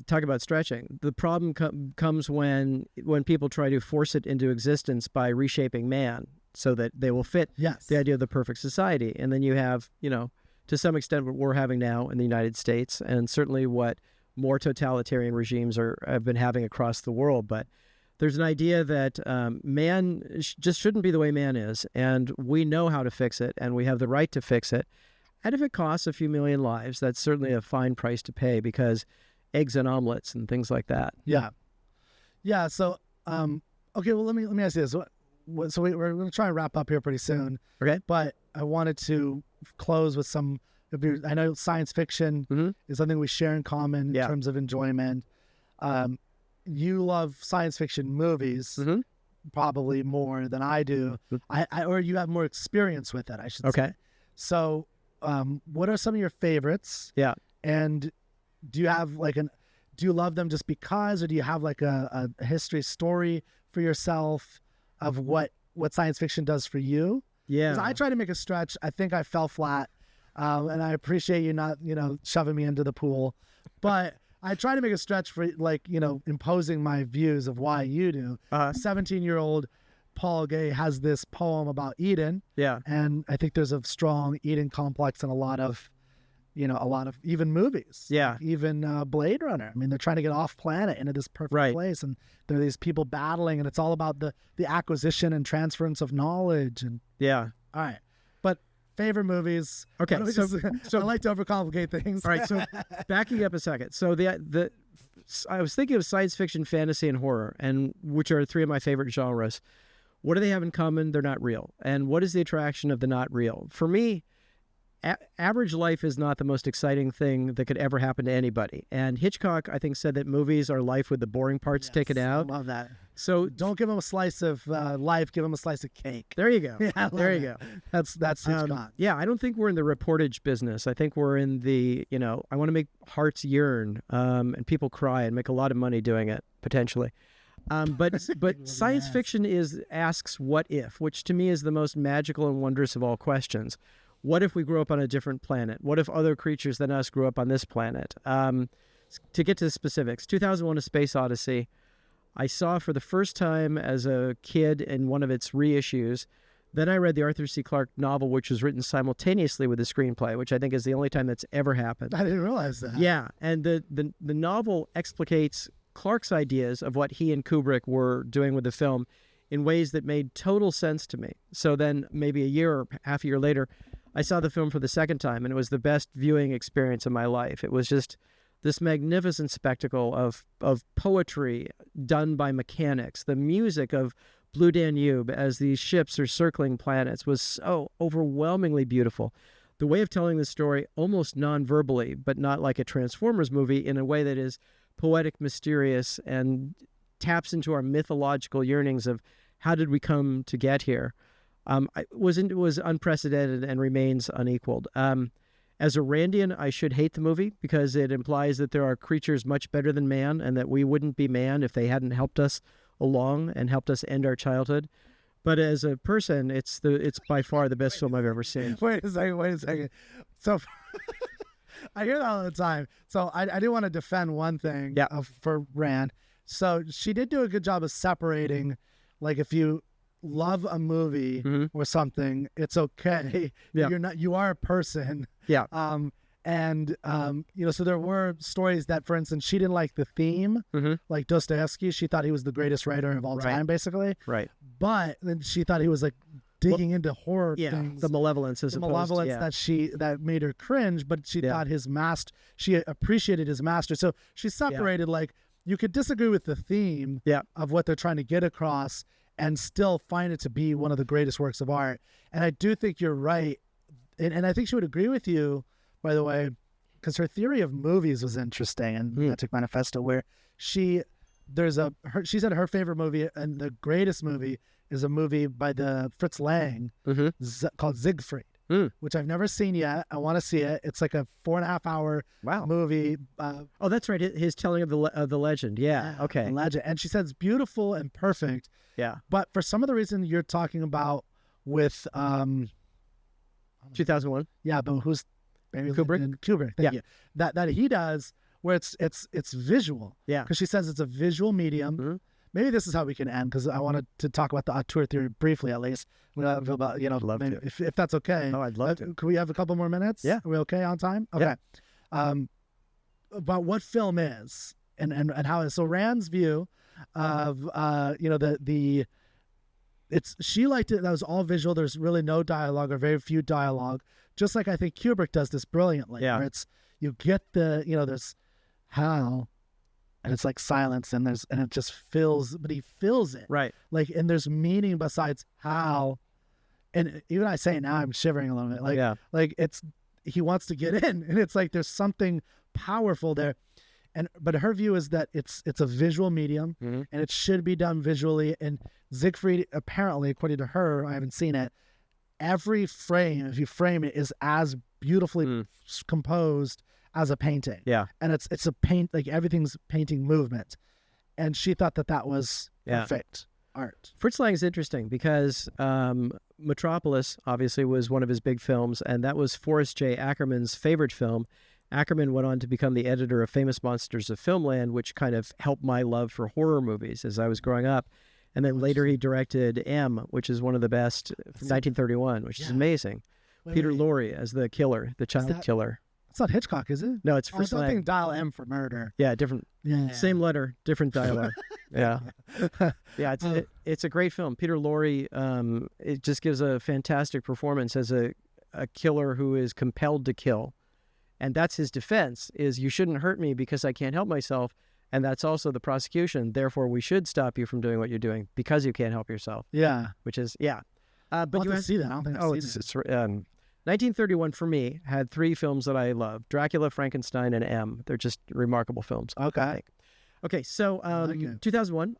Talk about stretching. The problem comes when people try to force it into existence by reshaping man so that they will fit the idea of the perfect society. And then you have, to some extent, what we're having now in the United States, and certainly what more totalitarian regimes have been having across the world. But there's an idea that man just shouldn't be the way man is, and we know how to fix it, and we have the right to fix it. And if it costs a few million lives, that's certainly a fine price to pay, because eggs and omelets and things like that. Yeah. So, okay. Well, let me ask you this. So we're going to try and wrap up here pretty soon. Okay. But I wanted to close with some. I know science fiction is something we share in common in terms of enjoyment. You love science fiction movies probably more than I do. Or you have more experience with it, I should say. So. What are some of your favorites? Yeah. And do you have do you love them just because, or do you have like a history story for yourself of what science fiction does for you? Yeah. Because I try to make a stretch. I think I fell flat. And I appreciate you not, shoving me into the pool, but I try to make a stretch for imposing my views of why you do. 17-year-old Paul Guay has this poem about Eden. Yeah. And I think there's a strong Eden complex in a lot of even movies. Yeah. Even Blade Runner. I mean, they're trying to get off planet into this perfect place. And there are these people battling, and it's all about the acquisition and transference of knowledge. And all right. But favorite movies. Okay. So I like to overcomplicate things. All right. So backing up a second. So I was thinking of science fiction, fantasy, and horror, and which are three of my favorite genres. What do they have in common? They're not real. And what is the attraction of the not real? For me, average life is not the most exciting thing that could ever happen to anybody. And Hitchcock, I think, said that movies are life with the boring parts taken out. I love that. So don't give them a slice of life, give them a slice of cake. There you go. There you go. That's Hitchcock. Yeah, I don't think we're in the reportage business. I think we're in the, I want to make hearts yearn and people cry and make a lot of money doing it, potentially. But science fiction asks what if, which to me is the most magical and wondrous of all questions. What if we grew up on a different planet? What if other creatures than us grew up on this planet? To get to the specifics, 2001: A Space Odyssey, I saw for the first time as a kid in one of its reissues. Then I read the Arthur C. Clarke novel, which was written simultaneously with the screenplay, which I think is the only time that's ever happened. I didn't realize that. Yeah, and the novel explicates Clarke's ideas of what he and Kubrick were doing with the film in ways that made total sense to me. So then maybe a year or half a year later, I saw the film for the second time, and it was the best viewing experience of my life. It was just this magnificent spectacle of poetry done by mechanics. The music of Blue Danube as these ships are circling planets was so overwhelmingly beautiful. The way of telling the story almost non-verbally, but not like a Transformers movie, in a way that is poetic, mysterious, and taps into our mythological yearnings of how did we come to get here. It was unprecedented and remains unequaled. And As a Randian, I should hate the movie because it implies that there are creatures much better than man and that we wouldn't be man if they hadn't helped us along and helped us end our childhood. But as a person, it's by far the best film I've ever seen. Wait a second. So I hear that all the time. So I do want to defend one thing for Rand. So she did do a good job of separating, like, if you love a movie or something, it's okay. Yeah. You are a person. Yeah. So there were stories that, for instance, she didn't like the theme, like Dostoevsky. She thought he was the greatest writer of all time, basically. Right. But then she thought he was like digging into horror things. The malevolence that made her cringe, but she thought she appreciated his master. So she separated, like, you could disagree with the theme of what they're trying to get across and still find it to be one of the greatest works of art. And I do think you're right. And I think she would agree with you, by the way, because her theory of movies was interesting in Magic Manifesto, where she said her favorite movie and the greatest movie is a movie by the Fritz Lang called Siegfried, which I've never seen yet. I want to see it. It's like a 4.5 hour movie. Oh, that's right. His telling of the legend. Yeah. Okay. Legend. And she said it's beautiful and perfect. Yeah. But for some of the reason you're talking about with 2001. Yeah, but who's Kubrick? Kubrick. Thank you. That he does, where it's visual. Yeah. Because she says it's a visual medium. Maybe this is how we can end, because I wanted to talk about the auteur theory briefly, at least. About, if that's okay. Oh, I'd love to. Could we have a couple more minutes? Yeah. Are we okay on time? Okay. Yeah. About what film is and how is. So Rand's view of she liked it. That was all visual. There's really no dialogue or very few dialogue. Just like I think Kubrick does this brilliantly. Yeah. Where you get there's how, and it's like silence, and it just fills, but he fills it. Right. Like, and there's meaning besides how, and even I say it now, I'm shivering a little bit. Like he wants to get in, and it's like there's something powerful there. But her view is that it's a visual medium, and it should be done visually. And Siegfried, apparently, according to her, I haven't seen it, every frame, if you frame it, is as beautifully composed as a painting. Yeah. And it's a paint, like everything's painting movement. And she thought that was perfect art. Fritz Lang is interesting because Metropolis obviously was one of his big films, and that was Forrest J. Ackerman's favorite film. Ackerman went on to become the editor of Famous Monsters of Filmland, which kind of helped my love for horror movies as I was growing up. And then later he directed M, which is one of the best, from 1931, which is amazing. Peter Lorre as the killer, the child killer. It's not Hitchcock, is it? No, it's Fritz Lang. I think Dial M for Murder. Yeah, different. Yeah. Same letter, different dialogue. Yeah. Yeah, it's a great film. Peter Lorre, it just gives a fantastic performance as a killer who is compelled to kill. And that's his defense, is you shouldn't hurt me because I can't help myself. And that's also the prosecution. Therefore, we should stop you from doing what you're doing because you can't help yourself. Yeah. Which is, But you see that. I don't think I've seen it. 1931 for me had 3 films that I love: Dracula, Frankenstein, and M. They're just remarkable films. Okay. Okay, so 2001,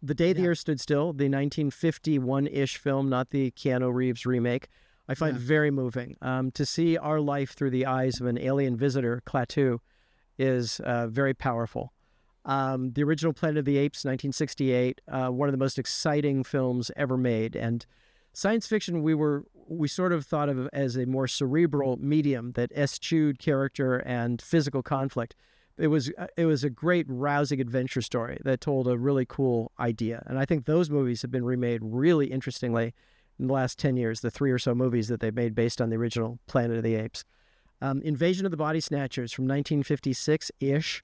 The Day the Earth Stood Still, the 1951-ish film, not the Keanu Reeves remake. I find very moving. To see our life through the eyes of an alien visitor, Klaatu, is very powerful. The original Planet of the Apes, 1968, one of the most exciting films ever made. And science fiction, we sort of thought of as a more cerebral medium that eschewed character and physical conflict. It was a great, rousing adventure story that told a really cool idea. And I think those movies have been remade really interestingly in the last 10 years, the 3 or so movies that they've made based on the original Planet of the Apes. Invasion of the Body Snatchers from 1956-ish.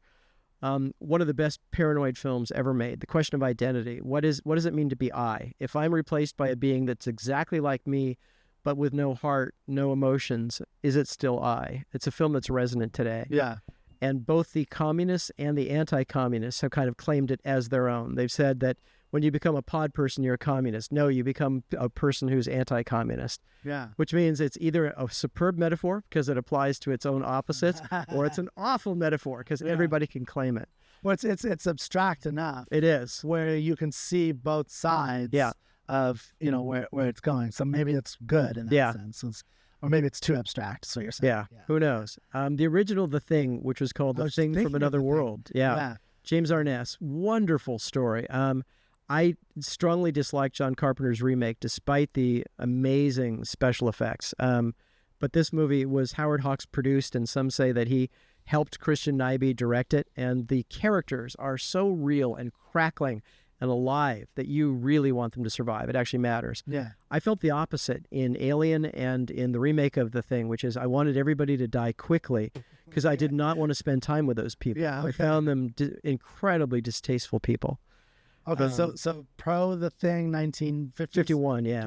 One of the best paranoid films ever made. The question of identity. What does it mean to be I? If I'm replaced by a being that's exactly like me, but with no heart, no emotions, is it still I? It's a film that's resonant today. Yeah. And both the communists and the anti-communists have kind of claimed it as their own. They've said that when you become a pod person, you're a communist. No, you become a person who's anti-communist. Yeah. Which means it's either a superb metaphor because it applies to its own opposites, or it's an awful metaphor because everybody can claim it. Well, it's abstract enough. It is. Where you can see both sides of, where it's going. So maybe it's good in that sense. or maybe it's too abstract. So you're saying, Yeah, who knows? The original The Thing, which was called The Thing from Another World. Yeah. James Arness, wonderful story. I strongly dislike John Carpenter's remake, despite the amazing special effects. But this movie was Howard Hawks produced, and some say that he helped Christian Nyby direct it. And the characters are so real and crackling and alive that you really want them to survive. It actually matters. Yeah. I felt the opposite in Alien and in the remake of The Thing, which is I wanted everybody to die quickly because I did not want to spend time with those people. Yeah, okay. I found them incredibly distasteful people. Okay, so pro The Thing, 1951. Yeah.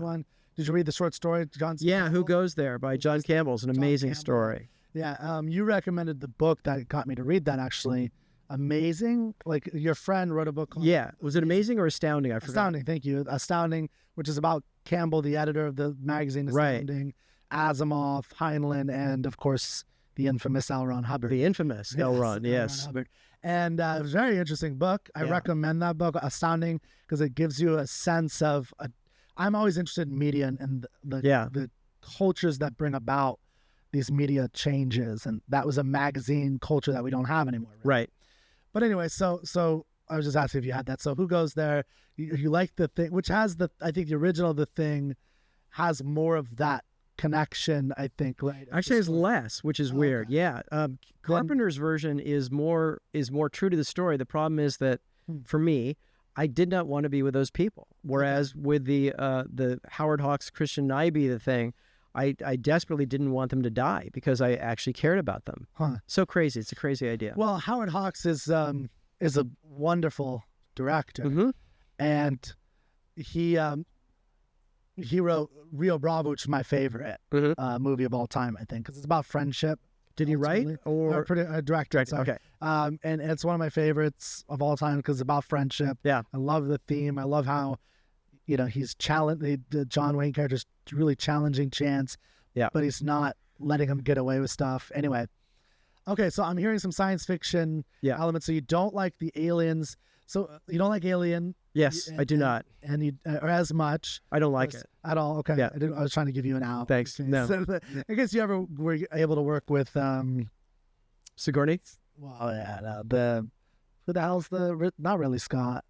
Did you read the short story, John? Yeah, Who Goes There by John Campbell is an amazing story. Yeah, you recommended the book that got me to read that, actually. Amazing. Like, your friend wrote a book called... Yeah. Was it amazing or astounding? I forgot. Astounding, thank you. Astounding, which is about Campbell, the editor of the magazine Astounding, Asimov, Heinlein, and, of course, the infamous L. Ron Hubbard. The infamous L. Ron, yes. And it was a very interesting book. I recommend that book, Astounding, because it gives you a sense of... I'm always interested in media and the cultures that bring about these media changes. And that was a magazine culture that we don't have anymore. Really. Right. But anyway, so I was just asking if you had that. So Who Goes There? You like The Thing, which has I think the original The Thing has more of that connection, I think. Right? Actually, it's less, which is weird. Okay. Yeah. Carpenter's version is more true to the story. The problem is that for me, I did not want to be with those people. Whereas with the Howard Hawks, Christian Nyby, The Thing, I desperately didn't want them to die because I actually cared about them. Huh. So crazy. It's a crazy idea. Well, Howard Hawks is a wonderful director, and he wrote Rio Bravo, which is my favorite movie of all time, I think, because it's about friendship. Did he write or director? Okay. And it's one of my favorites of all time because it's about friendship. Yeah. I love the theme. I love how, he's challenged. The John Wayne character's really challenging Chance. Yeah. But he's not letting him get away with stuff. Anyway. Okay, so I'm hearing some science fiction elements. So you don't like the aliens. So you don't like Alien? Yes, I do not. And you or as much? I don't like it at all. Okay. Yeah. I was trying to give you an out. Thanks. Okay. No. So I guess you ever were able to work with Sigourney? Well, yeah. Who the hell's not Ridley Scott?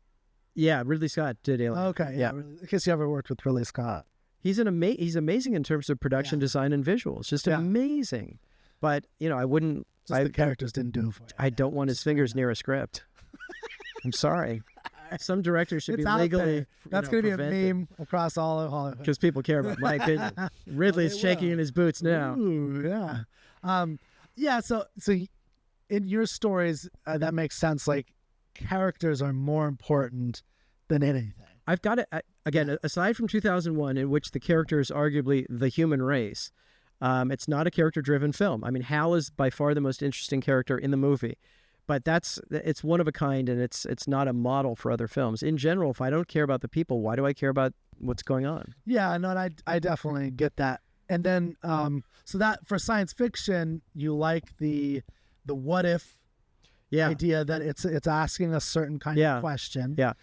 Yeah, Ridley Scott did Alien. Okay. Yeah. I guess you ever worked with Ridley Scott. He's amazing in terms of production design and visuals. Just amazing. But I wouldn't. The characters didn't do it for you. I don't want his fingers near a script. I'm sorry. Some directors should be legally. That's going to be a meme across all of Hollywood because people care about my opinion. Ridley's shaking in his boots now. Ooh, yeah. So in your stories, that makes sense. Like, characters are more important than anything. I've got it again. Aside from 2001, in which the character is arguably the human race, it's not a character-driven film. I mean, Hal is by far the most interesting character in the movie. But it's one of a kind, and it's not a model for other films. In general, if I don't care about the people, why do I care about what's going on? Yeah, no, and I definitely get that. And then, so that for science fiction, you like the what if idea that it's asking a certain kind of question. Yeah,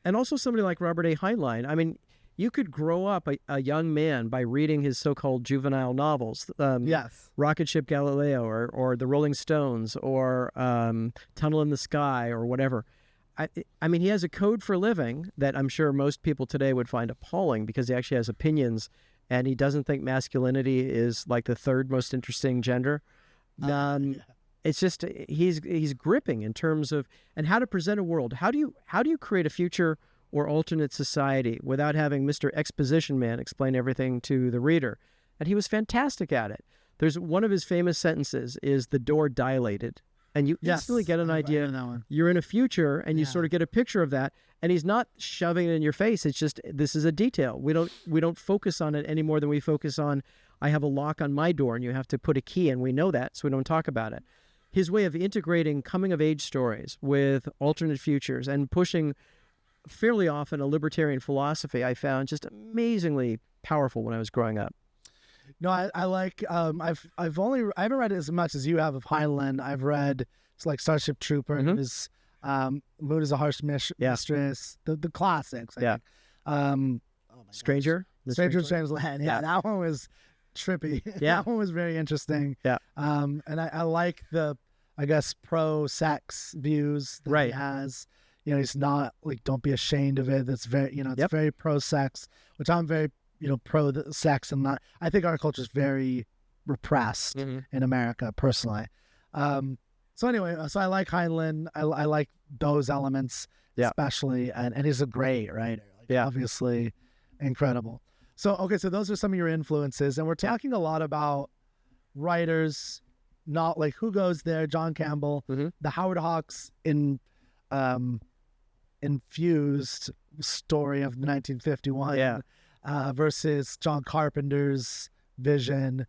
and also somebody like Robert A. Heinlein. I mean, you could grow up a young man by reading his so-called juvenile novels. Rocket Ship Galileo or The Rolling Stones or Tunnel in the Sky or whatever. I mean, he has a code for living that I'm sure most people today would find appalling because he actually has opinions and he doesn't think masculinity is like the third most interesting gender. It's just he's gripping in terms of and how to present a world. How do you create a future or alternate society without having Mr. Exposition Man explain everything to the reader? And he was fantastic at it. There's one of his famous sentences is the door dilated. And you instantly get an idea. You're in a future and you sort of get a picture of that. And he's not shoving it in your face. It's just, this is a detail. We don't focus on it any more than we focus on, I have a lock on my door and you have to put a key, and we know that, so we don't talk about it. His way of integrating coming of age stories with alternate futures and pushing fairly often a libertarian philosophy, I found just amazingly powerful when I was growing up. No, I like I haven't read it as much as you have of Heinlein. I've read it's like Starship Trooper and his Moon is a Harsh Mistress, the classics. I think. Stranger in Strange Land. Yeah, that one was trippy. Yeah. That one was very interesting. Yeah. And I like the, I guess, pro-sex views that he Right. has. You know, he's not like, don't be ashamed of it. That's very, you know, it's Yep. very pro-sex, which I'm very, you know, pro-sex and not. I think our culture is very repressed in America, personally. So anyway, so I like Heinlein. I like those elements, especially, and he's a great writer. Like, obviously, incredible. So okay, so those are some of your influences, and we're talking a lot about writers, not like who goes there. John Campbell, the Howard Hawks infused story of 1951, versus John Carpenter's vision.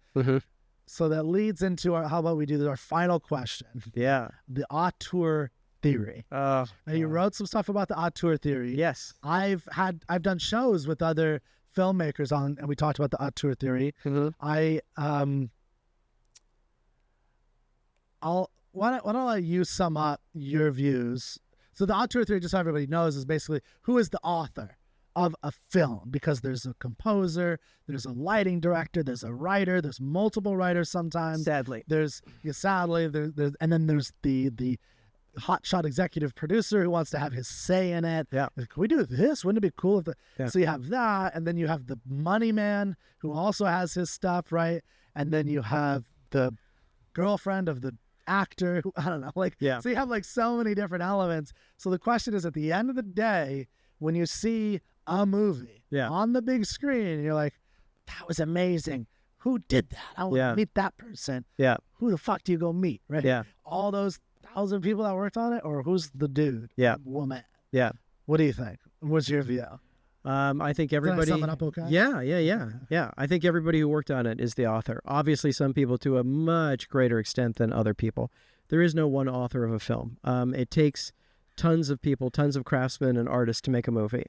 So that leads into our, how about we do our final question? Yeah. The auteur theory. Now you wrote some stuff about the auteur theory. Yes. I've done shows with other filmmakers on, and we talked about the auteur theory. Why don't I you sum up your views? So the auteur theory, just so everybody knows, is basically who is the author of a film, because there's a composer, there's a lighting director, there's a writer, there's multiple writers sometimes. Sadly. There's and then there's the hotshot executive producer who wants to have his say in it. Yeah. Can we do this? Wouldn't it be cool if so you have that, and then you have the money man who also has his stuff, right? And then you have the girlfriend of the actor who, I don't know, like, so you have like so many different elements. So the question is, at the end of the day, when you see a movie on the big screen, and you're like, that was amazing. Who did that? I want to meet that person. Yeah. Who the fuck do you go meet? Right? Yeah. All those 1,000 people that worked on it, or who's the dude? Yeah. Woman. Yeah. What do you think? What's your view? I think everybody. Did I sum it up okay? Yeah. I think everybody who worked on it is the author. Obviously, some people to a much greater extent than other people. There is no one author of a film. It takes tons of people, tons of craftsmen and artists to make a movie.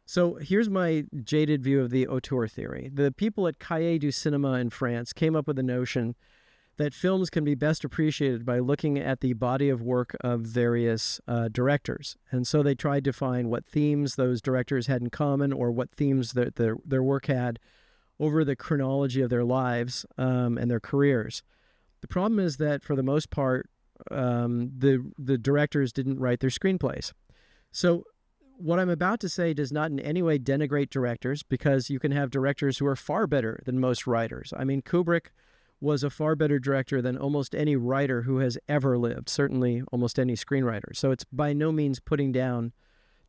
So here's my jaded view of the auteur theory. The people at Cahiers du Cinéma in France came up with the notion that films can be best appreciated by looking at the body of work of various directors. And so they tried to find what themes those directors had in common, or what themes that their work had over the chronology of their lives and their careers. The problem is that for the most part, the directors didn't write their screenplays. So what I'm about to say does not in any way denigrate directors, because you can have directors who are far better than most writers. I mean, Kubrick was a far better director than almost any writer who has ever lived, certainly almost any screenwriter. So it's by no means putting down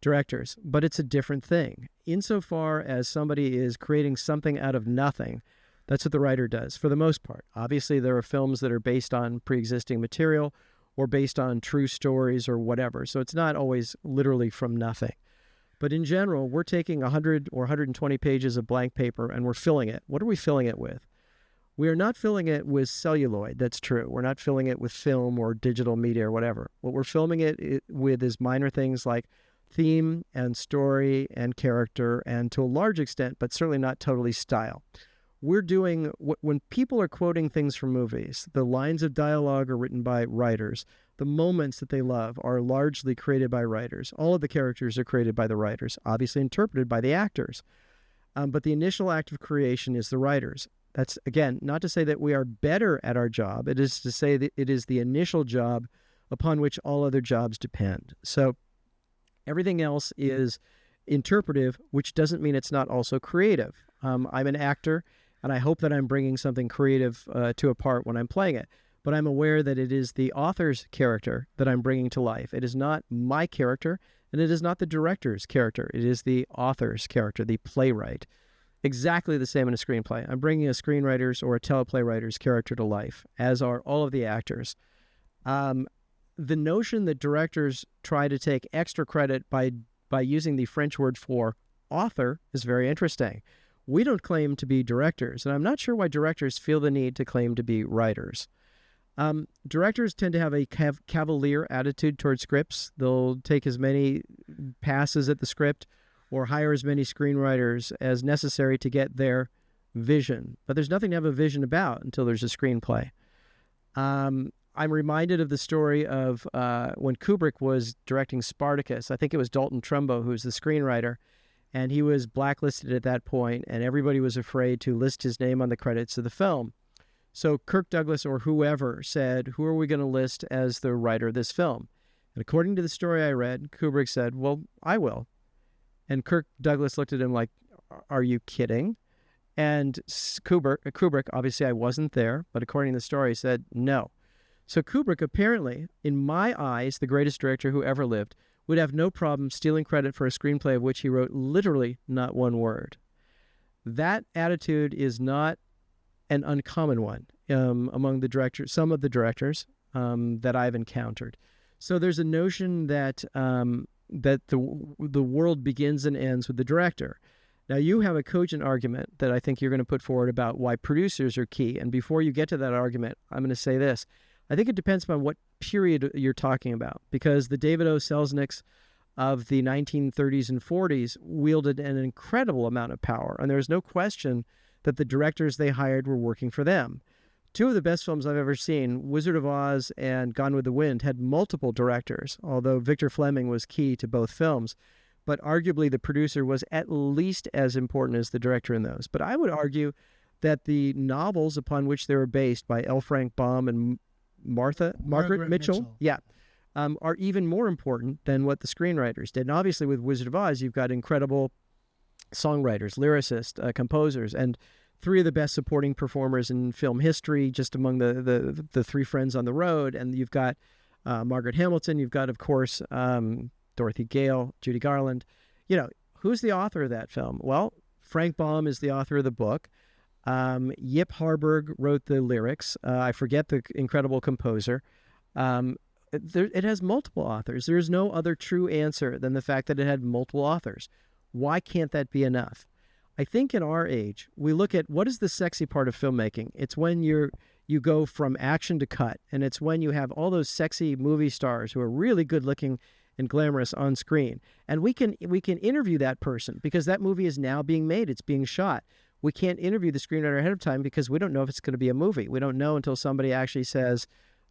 directors, but it's a different thing. Insofar as somebody is creating something out of nothing, that's what the writer does for the most part. Obviously, there are films that are based on pre-existing material or based on true stories or whatever. So it's not always literally from nothing. But in general, we're taking 100 or 120 pages of blank paper and we're filling it. What are we filling it with? We are not filling it with celluloid. That's true. We're not filling it with film or digital media or whatever. What we're filming it with is minor things like theme and story and character, and to a large extent, but certainly not totally, style. We're doing, when people are quoting things from movies, the lines of dialogue are written by writers. The moments that they love are largely created by writers. All of the characters are created by the writers, obviously interpreted by the actors. But the initial act of creation is the writers. That's, again, not to say that we are better at our job. It is to say that it is the initial job upon which all other jobs depend. So everything else is interpretive, which doesn't mean it's not also creative. I'm an actor, and I hope that I'm bringing something creative to a part when I'm playing it. But I'm aware that it is the author's character that I'm bringing to life. It is not my character, and it is not the director's character. It is the author's character, the playwright. Exactly the same in a screenplay. I'm bringing a screenwriter's or a teleplaywriter's character to life, as are all of the actors. The notion that directors try to take extra credit by using the French word for author is very interesting. We don't claim to be directors, and I'm not sure why directors feel the need to claim to be writers. Directors tend to have a cavalier attitude towards scripts. They'll take as many passes at the script or hire as many screenwriters as necessary to get their vision. But there's nothing to have a vision about until there's a screenplay. I'm reminded of the story of when Kubrick was directing Spartacus. I think it was Dalton Trumbo who's the screenwriter. and he was blacklisted at that point, and everybody was afraid to list his name on the credits of the film. So Kirk Douglas or whoever said, who are we going to list as the writer of this film? And according to the story I read, Kubrick said, well, I will. And Kirk Douglas looked at him like, are you kidding? And Kubrick, obviously I wasn't there, but according to the story, said no. So Kubrick, apparently, in my eyes, the greatest director who ever lived, would have no problem stealing credit for a screenplay of which he wrote literally not one word. That attitude is not an uncommon one among the directors, some of the directors that I've encountered. So there's a notion that that the world begins and ends with the director. Now, you have a cogent argument that I think you're going to put forward about why producers are key. And before you get to that argument, I'm going to say this. I think it depends upon what period you're talking about, because the David O. Selznicks of the 1930s and 40s wielded an incredible amount of power. And there's no question that the directors they hired were working for them. Two of the best films I've ever seen, Wizard of Oz and Gone with the Wind, had multiple directors, although Victor Fleming was key to both films. But arguably the producer was at least as important as the director in those. But I would argue that the novels upon which they were based by L. Frank Baum and Margaret Mitchell. Are even more important than what the screenwriters did. And obviously with Wizard of Oz, you've got incredible songwriters, lyricists, composers, and three of the best supporting performers in film history, just among the three friends on the road. And you've got Margaret Hamilton. You've got, of course, Dorothy Gale, Judy Garland. You know, who's the author of that film? Well, Frank Baum is the author of the book. Yip Harburg wrote the lyrics. I forget the incredible composer. It has multiple authors. There is no other true answer than the fact that it had multiple authors. Why can't that be enough? I think in our age, we look at what is the sexy part of filmmaking. It's when you go from action to cut, and it's when you have all those sexy movie stars who are really good looking and glamorous on screen. And we can interview that person because that movie is now being made. It's being shot. We can't interview the screenwriter ahead of time because we don't know if it's going to be a movie. We don't know until somebody actually says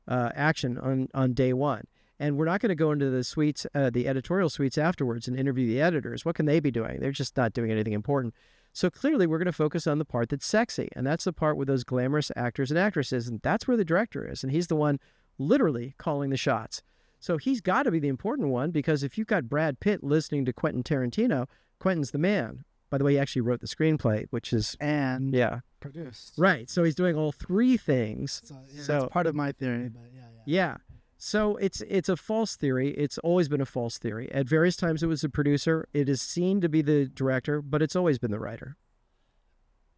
action on day one. And we're not going to go into the suites, the editorial suites afterwards and interview the editors. What can they be doing? They're just not doing anything important. So clearly we're going to focus on the part that's sexy. And that's the part with those glamorous actors and actresses. And that's where the director is. And he's the one literally calling the shots. So he's got to be the important one, because if you've got Brad Pitt listening to Quentin Tarantino, Quentin's the man. By the way, he actually wrote the screenplay, which is... And produced. Right. So he's doing all three things. So that's part of my theory. But yeah. So it's a false theory. It's always been a false theory. At various times it was the producer. It is seen to be the director, but it's always been the writer.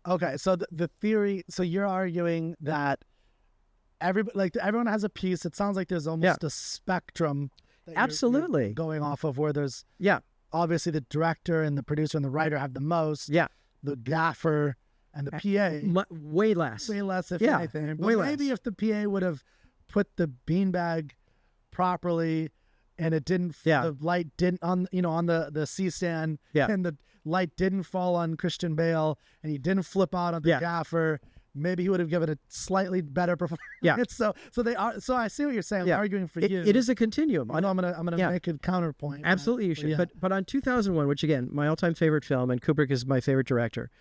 Okay. So the theory... So you're arguing that everyone has a piece. It sounds like there's almost a spectrum that Absolutely. you're going off of, where there's... Yeah. Obviously, the director and the producer and the writer have the most. Yeah. The gaffer and the PA. Way less. Way less, if anything. But maybe if the PA would have put the beanbag properly and it didn't, the light didn't, on the C-stand, and the light didn't fall on Christian Bale and he didn't flip out on the gaffer, maybe he would have given a slightly better performance. Yeah. So they are. So I see what you're saying. I'm arguing for you. It is a continuum. I know I'm gonna make a counterpoint. Absolutely, you should. But on 2001, which again, my all-time favorite film, and Kubrick is my favorite director,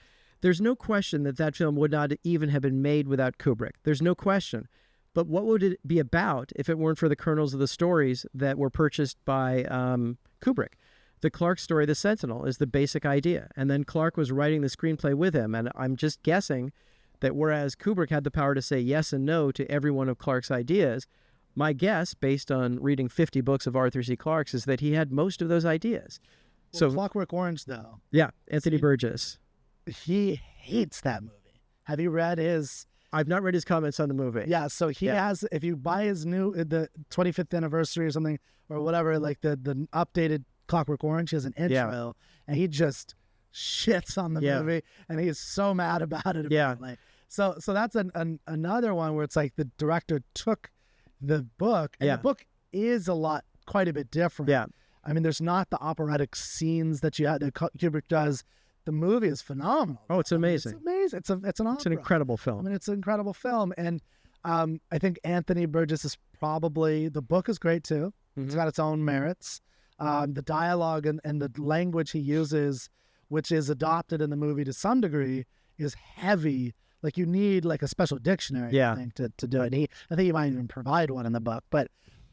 there's no question that film would not even have been made without Kubrick. There's no question. But what would it be about if it weren't for the kernels of the stories that were purchased by Kubrick? The Clark story, The Sentinel, is the basic idea, and then Clark was writing the screenplay with him. And I'm just guessing that whereas Kubrick had the power to say yes and no to every one of Clark's ideas, my guess, based on reading 50 books of Arthur C. Clarke's, is that he had most of those ideas. So Clockwork Orange, though. Yeah, Anthony Burgess. He hates that movie. Have you read his... I've not read his comments on the movie. Yeah, so he has, if you buy his the 25th anniversary or something, or whatever, like the updated Clockwork Orange, he has an intro, and he just shits on the movie, and he's so mad about it, apparently. So that's another one where it's like the director took the book, and the book is quite a bit different. Yeah. I mean, there's not the operatic scenes that Kubrick does. The movie is phenomenal. Oh, it's amazing. It's amazing. It's an opera. It's an incredible film. I mean, it's an incredible film. And I think Anthony Burgess is probably, the book is great too. Mm-hmm. It's got its own merits. The dialogue and the language he uses which is adopted in the movie to some degree, is heavy. Like you need like a special dictionary, I think, to do it. I think he might even provide one in the book. But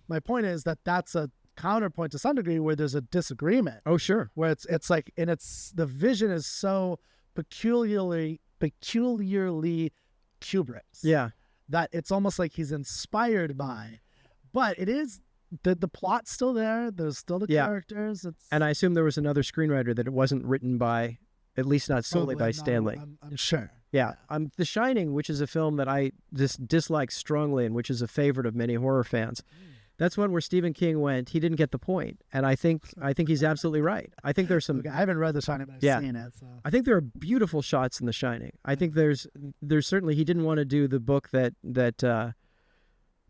my point is that that's a counterpoint to some degree where there's a disagreement. Oh, sure. Where it's like, and it's the vision is so peculiarly Kubrick's. Yeah. That it's almost like he's inspired by, but it is the plot's still there. There's still the characters. And I assume there was another screenwriter that it wasn't written by, at least not solely by Stanley. I'm sure. Yeah. The Shining, which is a film that I dislike strongly and which is a favorite of many horror fans. That's one where Stephen King went, he didn't get the point. And I think he's absolutely right. I think there's some... Okay, I haven't read The Shining, but I've seen it. So. I think there are beautiful shots in The Shining. I think there's certainly, he didn't want to do the book that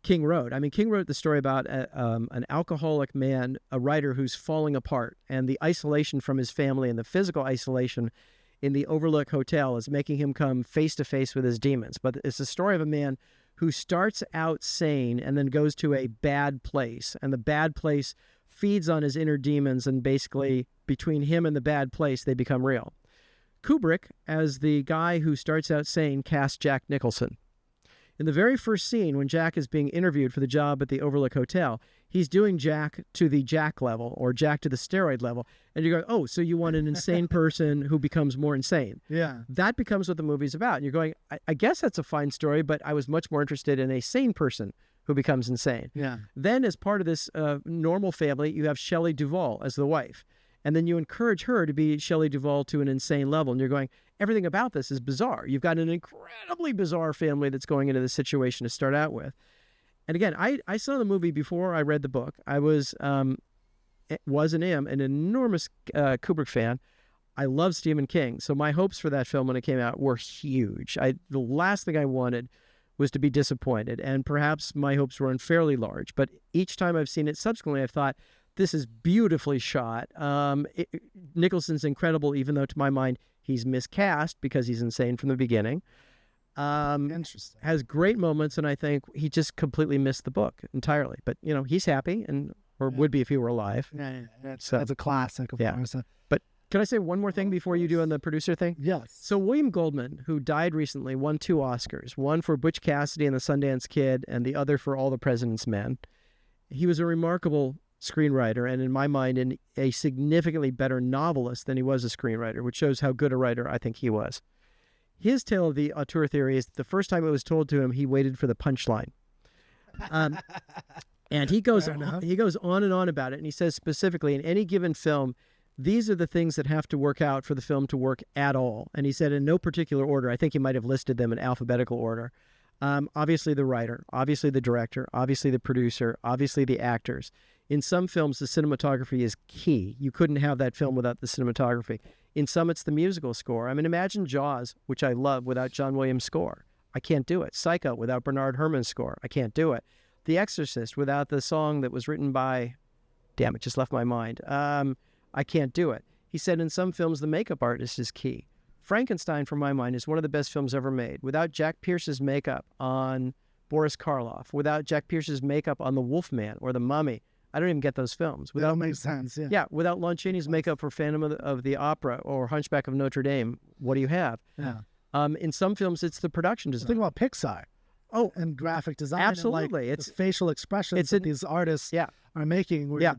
King wrote. I mean, King wrote the story about an alcoholic man, a writer who's falling apart, and the isolation from his family and the physical isolation in the Overlook Hotel is making him come face to face with his demons. But it's the story of a man who starts out sane and then goes to a bad place, and the bad place feeds on his inner demons, and basically between him and the bad place, they become real. Kubrick, as the guy who starts out sane, cast Jack Nicholson. In the very first scene, when Jack is being interviewed for the job at the Overlook Hotel, he's doing Jack to the Jack level, or Jack to the steroid level. And you're going, oh, so you want an insane person who becomes more insane. Yeah. That becomes what the movie's about. And you're going, I guess that's a fine story, but I was much more interested in a sane person who becomes insane. Yeah. Then, as part of this normal family, you have Shelley Duvall as the wife. And then you encourage her to be Shelley Duvall to an insane level. And you're going, everything about this is bizarre. You've got an incredibly bizarre family that's going into this situation to start out with. And again, I saw the movie before I read the book. I was and am an enormous Kubrick fan. I love Stephen King. So my hopes for that film when it came out were huge. The last thing I wanted was to be disappointed. And perhaps my hopes were unfairly large. But each time I've seen it subsequently, I've thought, this is beautifully shot. Nicholson's incredible, even though to my mind, he's miscast because he's insane from the beginning. Interesting. Has great moments, and I think he just completely missed the book entirely. But, he's happy, or would be if he were alive. Yeah. That's a classic, of course. But can I say one more thing before you do on the producer thing? Yes. So William Goldman, who died recently, won 2 Oscars, one for Butch Cassidy and the Sundance Kid, and the other for All the President's Men. He was a remarkable screenwriter, and in my mind, a significantly better novelist than he was a screenwriter, which shows how good a writer I think he was. His tale of the auteur theory is the first time it was told to him, he waited for the punchline. And he goes on and on about it, and he says specifically, in any given film, these are the things that have to work out for the film to work at all. And he said in no particular order. I think he might have listed them in alphabetical order. Obviously the writer, obviously the director, obviously the producer, obviously the actors. In some films, the cinematography is key. You couldn't have that film without the cinematography. In some, it's the musical score. I mean, imagine Jaws, which I love, without John Williams' score. I can't do it. Psycho without Bernard Herrmann's score. I can't do it. The Exorcist without the song that was written by... Damn, it just left my mind. I can't do it. He said in some films, the makeup artist is key. Frankenstein, from my mind, is one of the best films ever made. Without Jack Pierce's makeup on Boris Karloff, without Jack Pierce's makeup on The Wolfman or The Mummy, I don't even get those films. That makes sense, yeah. Yeah, without Lon Chaney's makeup for Phantom of the Opera or Hunchback of Notre Dame, what do you have? Yeah. In some films, it's the production design. Think about Pixar. Oh, and graphic design. Absolutely. And like it's the facial expressions that these artists are making where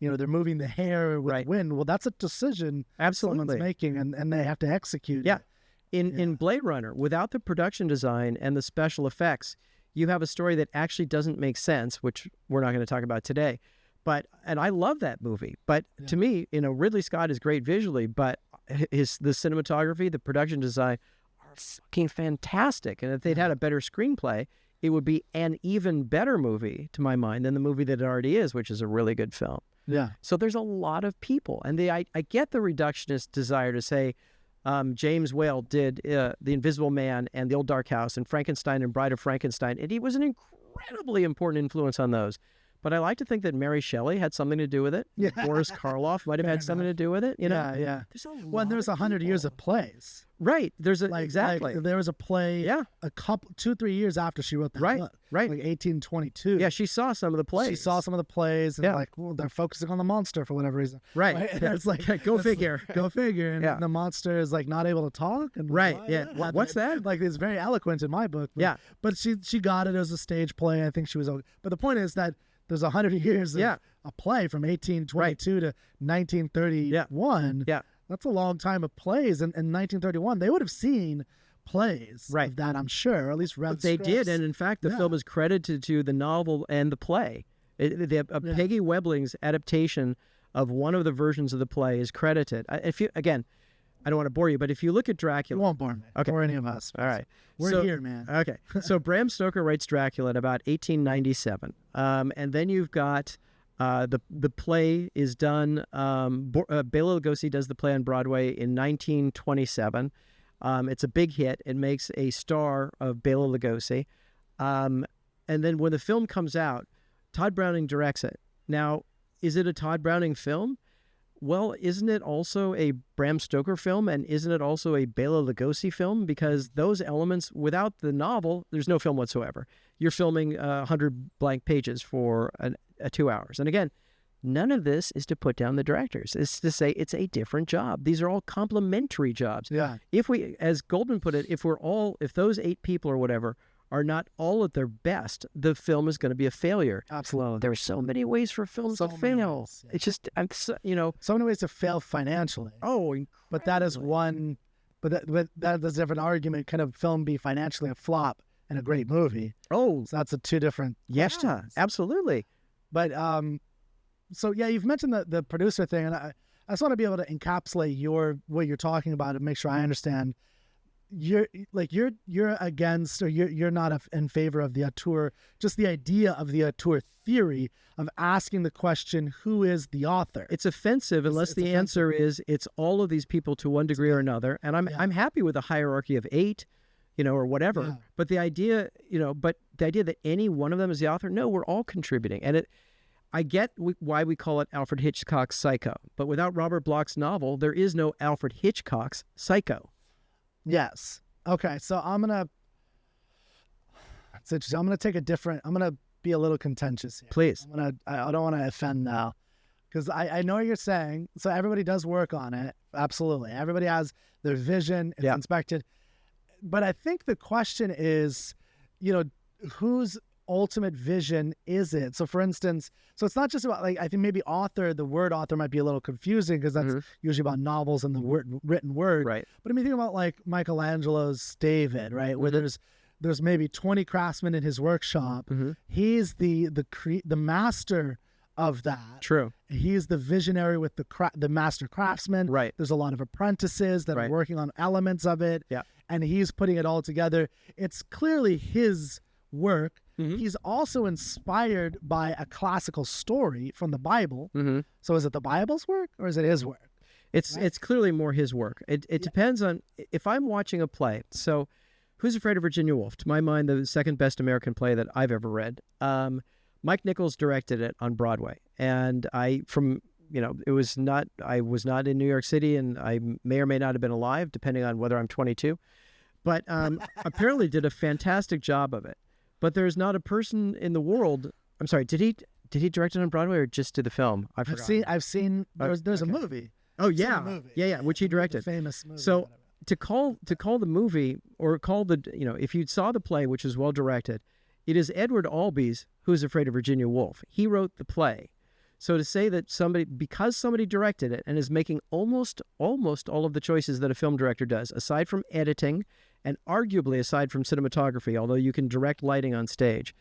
they're moving the hair with wind. Well, that's a decision someone's making, and they have to execute it. In Blade Runner, without the production design and the special effects, you have a story that actually doesn't make sense, which we're not going to talk about today. And I love that movie. But to me, Ridley Scott is great visually, but the cinematography, the production design are fucking fantastic. And if they'd had a better screenplay, it would be an even better movie, to my mind, than the movie that it already is, which is a really good film. Yeah. So there's a lot of people. And I get the reductionist desire to say, James Whale did The Invisible Man and The Old Dark House and Frankenstein and Bride of Frankenstein, and he was an incredibly important influence on those. but I like to think that Mary Shelley had something to do with it. Yeah. Boris Karloff might have had something to do with it. You know, Yeah. There's a Well, there's 100 years of plays. right. There's a exactly. There was a play. Yeah. A couple, 2-3 years after she wrote that book. Right. Like 1822. Yeah, she saw some of the plays. She saw some of the plays, and Yeah. like, well, they're focusing on the monster for whatever reason. Right. And it's like, Go that's- figure. Go figure. And Yeah. the monster is like not able to talk. And Right, what? yeah. What's that? Like, it's very eloquent in my book. But, Yeah. But she got it as a stage play. I think she was okay. But the point is that there's 100 years of Yeah. a play from 1822 to 1931. Yeah. That's a long time of plays. And in 1931, they would have seen plays Right. of that, I'm sure, or at least read But they did, scripts. and in fact, the Yeah. film is credited to the novel and the play. Peggy Webling's adaptation of one of the versions of the play is credited. If you again, I don't want to bore you, but if you look at It Dracula, won't bore me. Okay. Or any of us. all right, We're so- here, man. Okay, so Bram Stoker writes Dracula in about 1897, and then you've got the play is done. Bela Lugosi does the play on Broadway in 1927. It's a big hit. It makes a star of Bela Lugosi, and then when the film comes out, Todd Browning directs it. Now, is it a Todd Browning film? Well, isn't it also a Bram Stoker film, and isn't it also a Bela Lugosi film? Because those elements, without the novel, there's no film whatsoever. You're filming 100 blank pages for 2 hours. And again, none of this is to put down the directors. It's to say it's a different job. These are all complementary jobs. Yeah. If we, as Goldman put it, if those 8 people or whatever are not all at their best, the film is going to be a failure. Absolutely. There are so many ways for films So to many fail. ways, yeah. It's just, So many ways to fail financially. oh, But that is one. But that's a different argument. Can a film be financially a flop and a great movie? oh, So that's a two different. yes, questions. absolutely. But so yeah, you've mentioned the producer thing, and I just want to be able to encapsulate what you're talking about and make sure I understand. You're against, or you're not in favor of the auteur, just the idea of the auteur theory of asking the question, who is the author? It's offensive unless it's the answer is it's all of these people to one degree or another. And I'm happy with a hierarchy of 8, or whatever. Yeah. But the idea, that any one of them is the author, no, we're all contributing. And I get why we call it Alfred Hitchcock's Psycho, but without Robert Bloch's novel, there is no Alfred Hitchcock's Psycho. Yes. Okay. So I'm gonna take a different. I'm gonna be a little contentious here. Please. I don't want to offend now, because I know what you're saying. So everybody does work on it. Absolutely. Everybody has their vision. It's inspected. But I think the question is, whose ultimate vision is it? So for instance, so it's not just about, like, I think maybe the word author might be a little confusing, because that's usually about novels and the written word. Right. But I mean, think about like Michelangelo's David, right? Where there's maybe 20 craftsmen in his workshop. He's the master of that. True. He's the visionary with the master craftsman. Right. There's a lot of apprentices that are working on elements of it. Yeah. And he's putting it all together. It's clearly his work. He's also inspired by a classical story from the Bible. So is it the Bible's work or is it his work? It's clearly more his work. It depends on if I'm watching a play. So Who's Afraid of Virginia Woolf? To my mind, the second best American play that I've ever read. Mike Nichols directed it on Broadway. And I was not in New York City, and I may or may not have been alive, depending on whether I'm 22. But apparently did a fantastic job of it. But there's not a person in the world. I'm sorry. Did he direct it on Broadway or just did the film? I forgot. I've seen. There's a movie. Oh I've seen yeah, the movie. yeah, which he directed. The famous movie. So to call the movie, or call the if you saw the play, which is well directed, it is Edward Albee's Who's Afraid of Virginia Woolf. He wrote the play. So to say that because somebody directed it and is making almost all of the choices that a film director does, aside from editing and arguably aside from cinematography, although you can direct lighting on stage,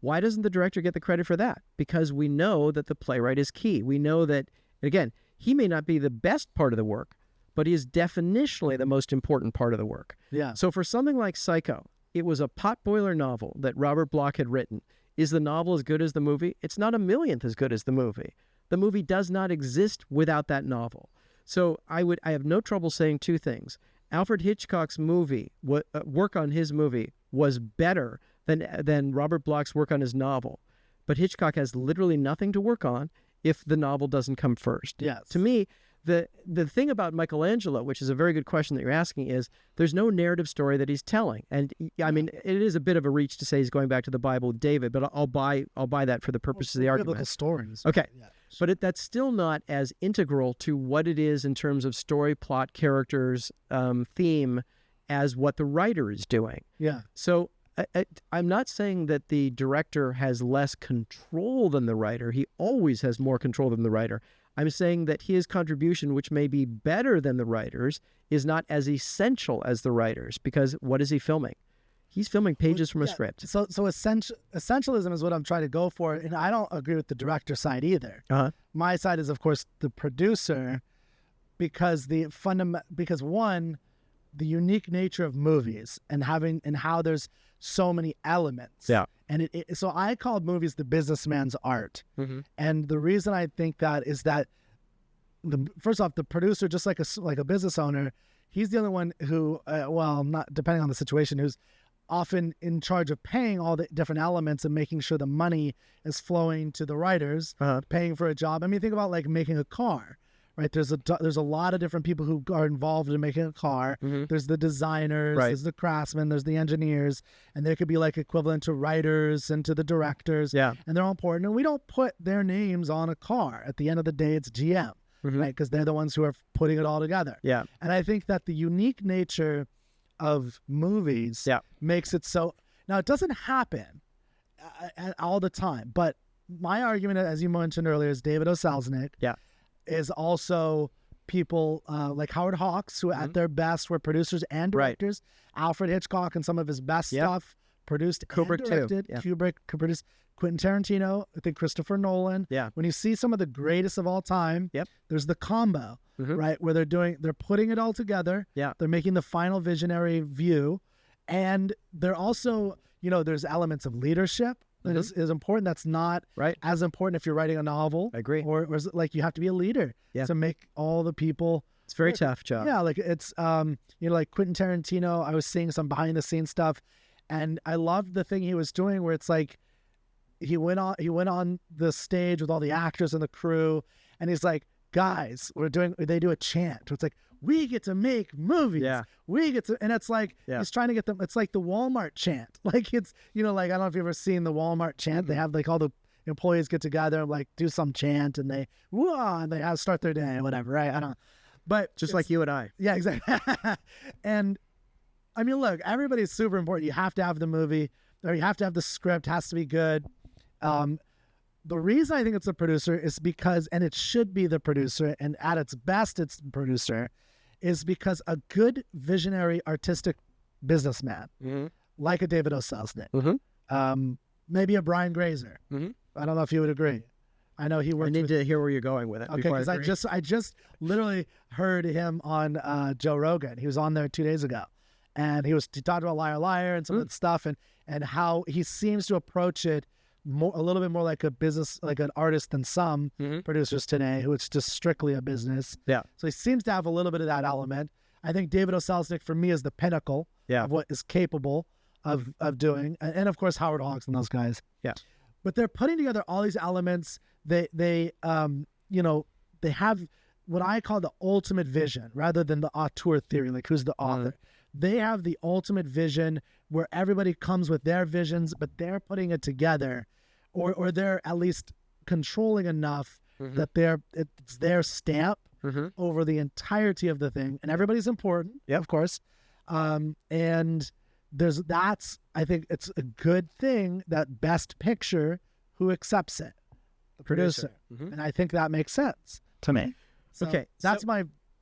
why doesn't the director get the credit for that? Because we know that the playwright is key. We know that, again, he may not be the best part of the work, but he is definitionally the most important part of the work. Yeah. So for something like Psycho, it was a potboiler novel that Robert Bloch had written. Is the novel as good as the movie? It's not a millionth as good as the movie. The movie does not exist without that novel. So I have no trouble saying two things. Alfred Hitchcock's movie, work on his movie, was better than Robert Bloch's work on his novel. but Hitchcock has literally nothing to work on if the novel doesn't come first. Yes. To me, the thing about Michelangelo, which is a very good question that you're asking, is there's no narrative story that he's telling. And I mean, it is a bit of a reach to say he's going back to the Bible with David, but I'll buy that for the purposes of the argument. Biblical stories. Okay. Yeah. But that's still not as integral to what it is in terms of story, plot, characters, theme, as what the writer is doing. Yeah. So I'm not saying that the director has less control than the writer. He always has more control than the writer. I'm saying that his contribution, which may be better than the writer's, is not as essential as the writer's, because what is he filming? He's filming pages from a script. So essentialism is what I'm trying to go for, and I don't agree with the director side either. My side is, of course, the producer, because one, the unique nature of movies and how there's so many elements. Yeah. And so I called movies the businessman's art. Mm-hmm. And the reason I think that is that first off, the producer, just like a business owner, he's the only one who, not depending on the situation, who's often in charge of paying all the different elements and making sure the money is flowing to the writers, paying for a job. I mean, think about like making a car. Right, there's a lot of different people who are involved in making a car. Mm-hmm. There's the designers, there's the craftsmen, there's the engineers, and there could be like equivalent to writers and to the directors. Yeah, and they're all important. And we don't put their names on a car. At the end of the day, it's GM, right? Because they're the ones who are putting it all together. Yeah, and I think that the unique nature of movies makes it so. Now, it doesn't happen all the time, but my argument, as you mentioned earlier, is David O. Selznick. Yeah. Is also people like Howard Hawks, who at their best were producers and directors. Right. Alfred Hitchcock and some of his best stuff produced Kubrick and directed. Too. Yeah. Kubrick produced. Quentin Tarantino, I think Christopher Nolan. Yeah. When you see some of the greatest of all time, there's the combo, right, where they're putting it all together. Yeah. They're making the final visionary view, and they're also, there's elements of leadership. That is important. That's not as important if you're writing a novel. I agree. Or is it like you have to be a leader to make all the people. It's a very tough job. Yeah, like it's like Quentin Tarantino. I was seeing some behind the scenes stuff, and I loved the thing he was doing where it's like he went on the stage with all the actors and the crew, and he's like, guys, they do a chant. It's like, we get to make movies. Yeah. We get to, and it's like, he's trying to get them. It's like the Walmart chant. Like it's, like, I don't know if you've ever seen the Walmart chant. They have like all the employees get together and like do some chant and they have start their day or whatever. Right. I don't know. But just like you and I. Yeah, exactly. And I mean, look, everybody's super important. You have to have the movie, or you have to have the script, has to be good. The reason I think it's the producer is because, and it should be the producer, and at its best, it's the producer, is because a good visionary artistic businessman, like a David O. Selznick, maybe a Brian Grazer. I don't know if you would agree. I know he worked. I need to hear where you're going with it. Okay, because I just literally heard him on Joe Rogan. He was on there 2 days ago, and he talked about Liar Liar and some of that stuff, and how he seems to approach it a little bit more like a business, like an artist than some producers today, who it's just strictly a business. Yeah. So he seems to have a little bit of that element. I think David O. Selznick, for me, is the pinnacle of what is capable of doing, and of course Howard Hawks and those guys. Yeah. But they're putting together all these elements. They have what I call the ultimate vision, rather than the auteur theory, like who's the author. They have the ultimate vision where everybody comes with their visions, but they're putting it together, or they're at least controlling enough that it's their stamp over the entirety of the thing. And everybody's important, of course. And I think it's a good thing that Best Picture, who accepts it? The producer. And I think that makes sense to me. So that's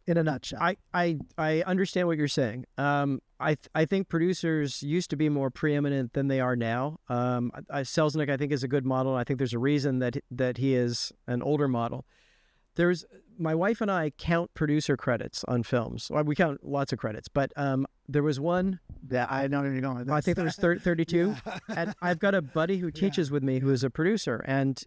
in a nutshell. I understand what you're saying. I think producers used to be more preeminent than they are now. Selznick, I think, is a good model. I think there's a reason that he is an older model. My wife and I count producer credits on films. Well, we count lots of credits, but there was one. Yeah, I know where you're going with this. I think there was 32. Yeah. And I've got a buddy who teaches with me who is a producer. And,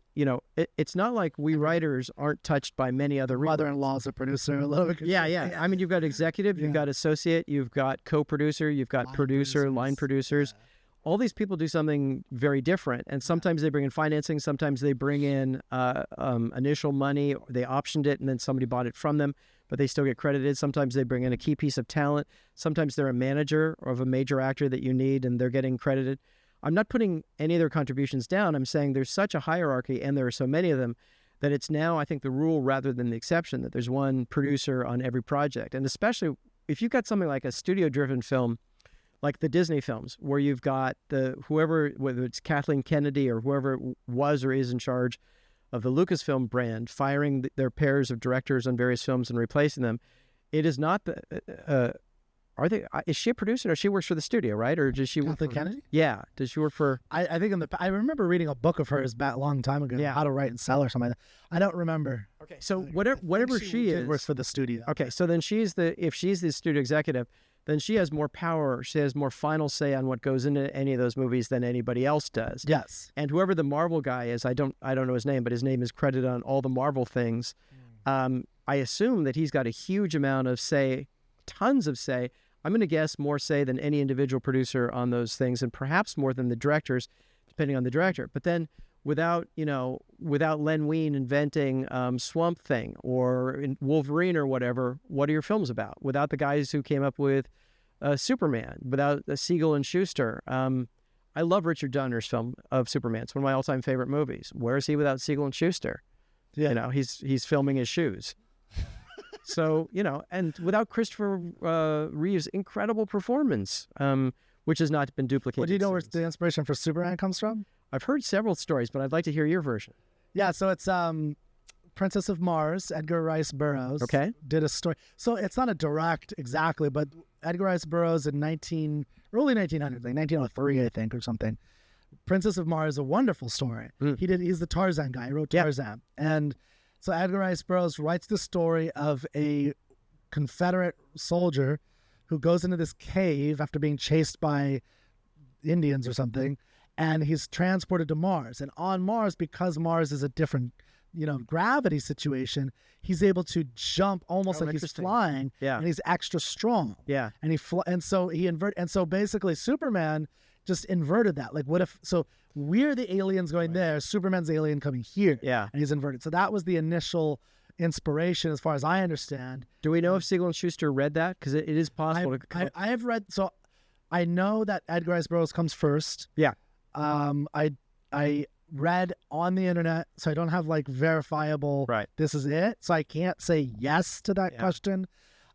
it's not like we writers aren't touched by many other mother-in-law's a producer a little bit. Yeah. I mean, you've got executive, you've got associate, you've got co-producer, you've got producer, line producers. all these people do something very different. And sometimes they bring in financing, sometimes they bring in initial money, or they optioned it and then somebody bought it from them, but they still get credited. Sometimes they bring in a key piece of talent. Sometimes they're a manager of a major actor that you need and they're getting credited. I'm not putting any of their contributions down. I'm saying there's such a hierarchy and there are so many of them that it's now, I think, the rule rather than the exception, that there's one producer on every project. And especially if you've got something like a studio-driven film, like the Disney films, where you've got whoever, whether it's Kathleen Kennedy or whoever was or is in charge of the Lucasfilm brand, firing their pairs of directors on various films and replacing them. It is not is she a producer? Or she works for the studio, right? Or does she work for Kennedy? Yeah. Does she work for? I think I remember reading a book of hers back a long time ago. Yeah. How to Write and Sell or something like that. I don't remember. Okay. So whatever she is, works for the studio. Okay. So then if she's the studio executive, then she has more power. She has more final say on what goes into any of those movies than anybody else does. Yes. And whoever the Marvel guy is, I don't know his name, but his name is credited on all the Marvel things. I assume that he's got a huge amount of say, tons of say. I'm going to guess more say than any individual producer on those things, and perhaps more than the directors, depending on the director. But then without Len Wein inventing Swamp Thing or Wolverine or whatever, what are your films about? Without the guys who came up with Superman, without Siegel and Schuster. I love Richard Donner's film of Superman. It's one of my all-time favorite movies. Where is he without Siegel and Schuster? Yeah. He's filming his shoes. So, and without Christopher Reeve's incredible performance, which has not been duplicated. Well, do you know where the inspiration for Superman comes from? I've heard several stories, but I'd like to hear your version. Yeah, so it's Princess of Mars, Edgar Rice Burroughs. Okay. Did a story. So it's not a direct exactly, but Edgar Rice Burroughs in early 1900s, like 1903, I think, or something. Princess of Mars is a wonderful story. He's the Tarzan guy. He wrote Tarzan. And so Edgar Rice Burroughs writes the story of a Confederate soldier who goes into this cave after being chased by Indians or something, and he's transported to Mars. And on Mars, because Mars is a different, gravity situation, he's able to jump almost like he's flying, and he's extra strong. Yeah. And so basically Superman just inverted that. Like, what if, so we're the aliens going there, Superman's the alien coming here. Yeah. And he's inverted. So that was the initial inspiration, as far as I understand. Do we know if Siegel and Schuster read that? Because it is possible. I have read, so I know that Edgar Rice Burroughs comes first. Yeah. I read on the internet, so I don't have like verifiable, this is it. So I can't say yes to that question.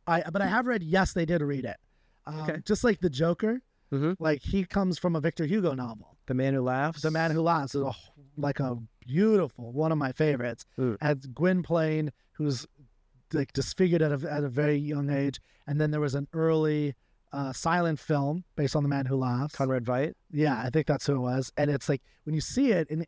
But I have read, yes, they did read it. Just like the Joker. Like, he comes from a Victor Hugo novel. The Man Who Laughs? The Man Who Laughs is like a beautiful, one of my favorites. Has Gwynplaine, who's like disfigured at a very young age. And then there was an early silent film based on The Man Who Laughs. Conrad Veidt? Yeah, I think that's who it was. And it's like, when you see it, and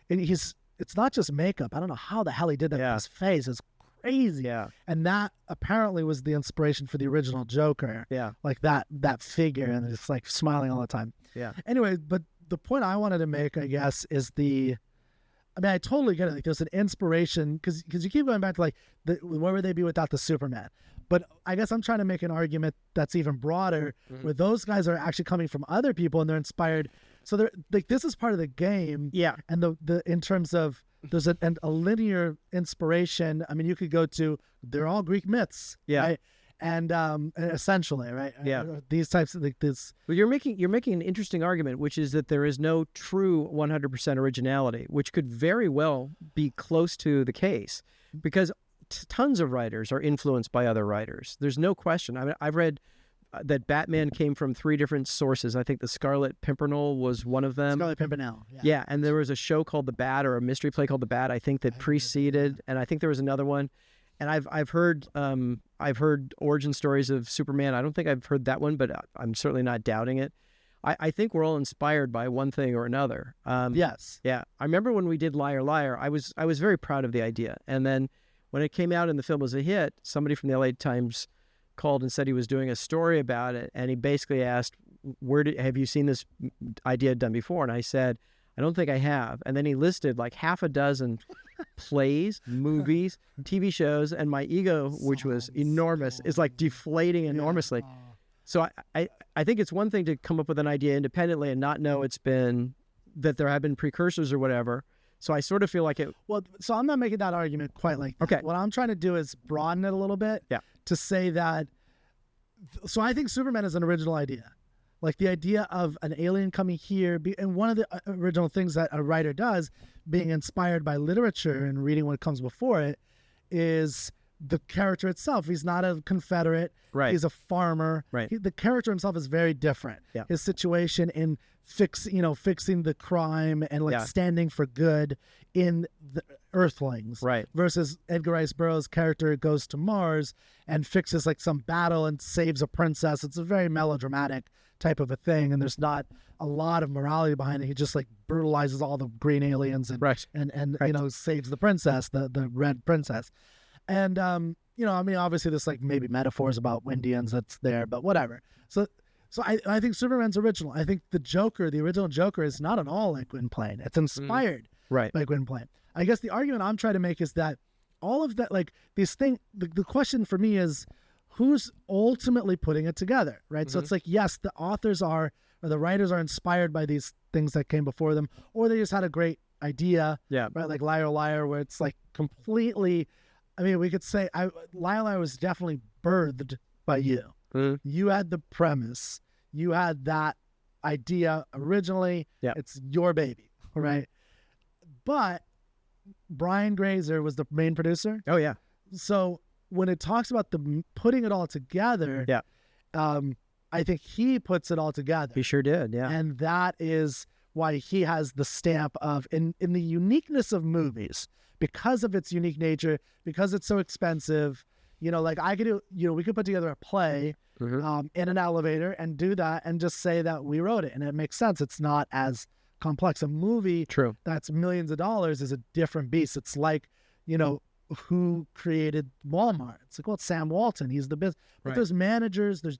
it's not just makeup. I don't know how the hell he did that with his face. It's crazy. Yeah. And that apparently was the inspiration for the original Joker. Yeah. Like that figure, and it's like smiling all the time. Yeah. Anyway, but the point I wanted to make, I guess, is I totally get it. Like, there's an inspiration, because you keep going back to like, where would they be without the Superman? But I guess I'm trying to make an argument that's even broader, where those guys are actually coming from other people and they're inspired. So they're like, this is part of the game. Yeah. And the in terms of, there's a linear inspiration. I mean, you could go to, they're all Greek myths. Yeah. Right? And essentially, right? Yeah. These types of, like, this. Well, you're making an interesting argument, which is that there is no true 100% originality, which could very well be close to the case, because tons of writers are influenced by other writers. There's no question. I mean, I've read that Batman came from 3 different sources. I think the Scarlet Pimpernel was one of them. Scarlet Pimpernel. Yeah, and there was a show called The Bat, or a mystery play called The Bat, I think, that preceded, and I think there was another one. And I've heard origin stories of Superman. I don't think I've heard that one, but I'm certainly not doubting it. I think we're all inspired by one thing or another. Yes. Yeah. I remember when we did Liar Liar, I was very proud of the idea. And then when it came out and the film was a hit, somebody from the LA Times called and said he was doing a story about it, and he basically asked, have you seen this idea done before? And I said, I don't think I have. And then he listed like half a dozen plays, movies, TV shows, and my ego, which was enormous, is like deflating enormously. So I think it's one thing to come up with an idea independently and not know that there have been precursors or whatever. So I sort of feel like it. Well, so I'm not making that argument quite like that. Okay. What I'm trying to do is broaden it a little bit. Yeah. To say that. So I think Superman is an original idea. Like the idea of an alien coming here. And one of the original things that a writer does, being inspired by literature and reading what comes before it, is the character itself. He's not a Confederate. Right. He's a farmer. Right. The character himself is very different. Yeah. His situation in fixing the crime and like standing for good in the Earthlings. Right. Versus Edgar Rice Burroughs' character goes to Mars and fixes like some battle and saves a princess. It's a very melodramatic type of a thing, and there's not a lot of morality behind it. He just like brutalizes all the green aliens and and saves the princess, the red princess. And I mean, obviously there's like maybe metaphors about Indians that's there, but whatever. So I think Superman's original. I think the original Joker is not at all like Gwynplaine. It's inspired by Gwynplaine. I guess the argument I'm trying to make is that all of that, like these things, the question for me is who's ultimately putting it together, right? So it's like, yes, the authors or the writers are inspired by these things that came before them, or they just had a great idea, right? Like Liar Liar, where it's like completely, I mean, we could say Liar Liar was definitely birthed by you. You had the premise. You had that idea originally. It's your baby, right? But Brian Grazer was the main producer. Oh, yeah. So when it talks about the putting it all together, I think he puts it all together. He sure did, yeah. And that is why he has the stamp of, in the uniqueness of movies, because of its unique nature, because it's so expensive, like I could do, we could put together a play in an elevator and do that and just say that we wrote it. And it makes sense. It's not as complex. A movie that's millions of dollars is a different beast. It's like, who created Walmart? It's like, well, it's Sam Walton. He's the business. But there's managers, there's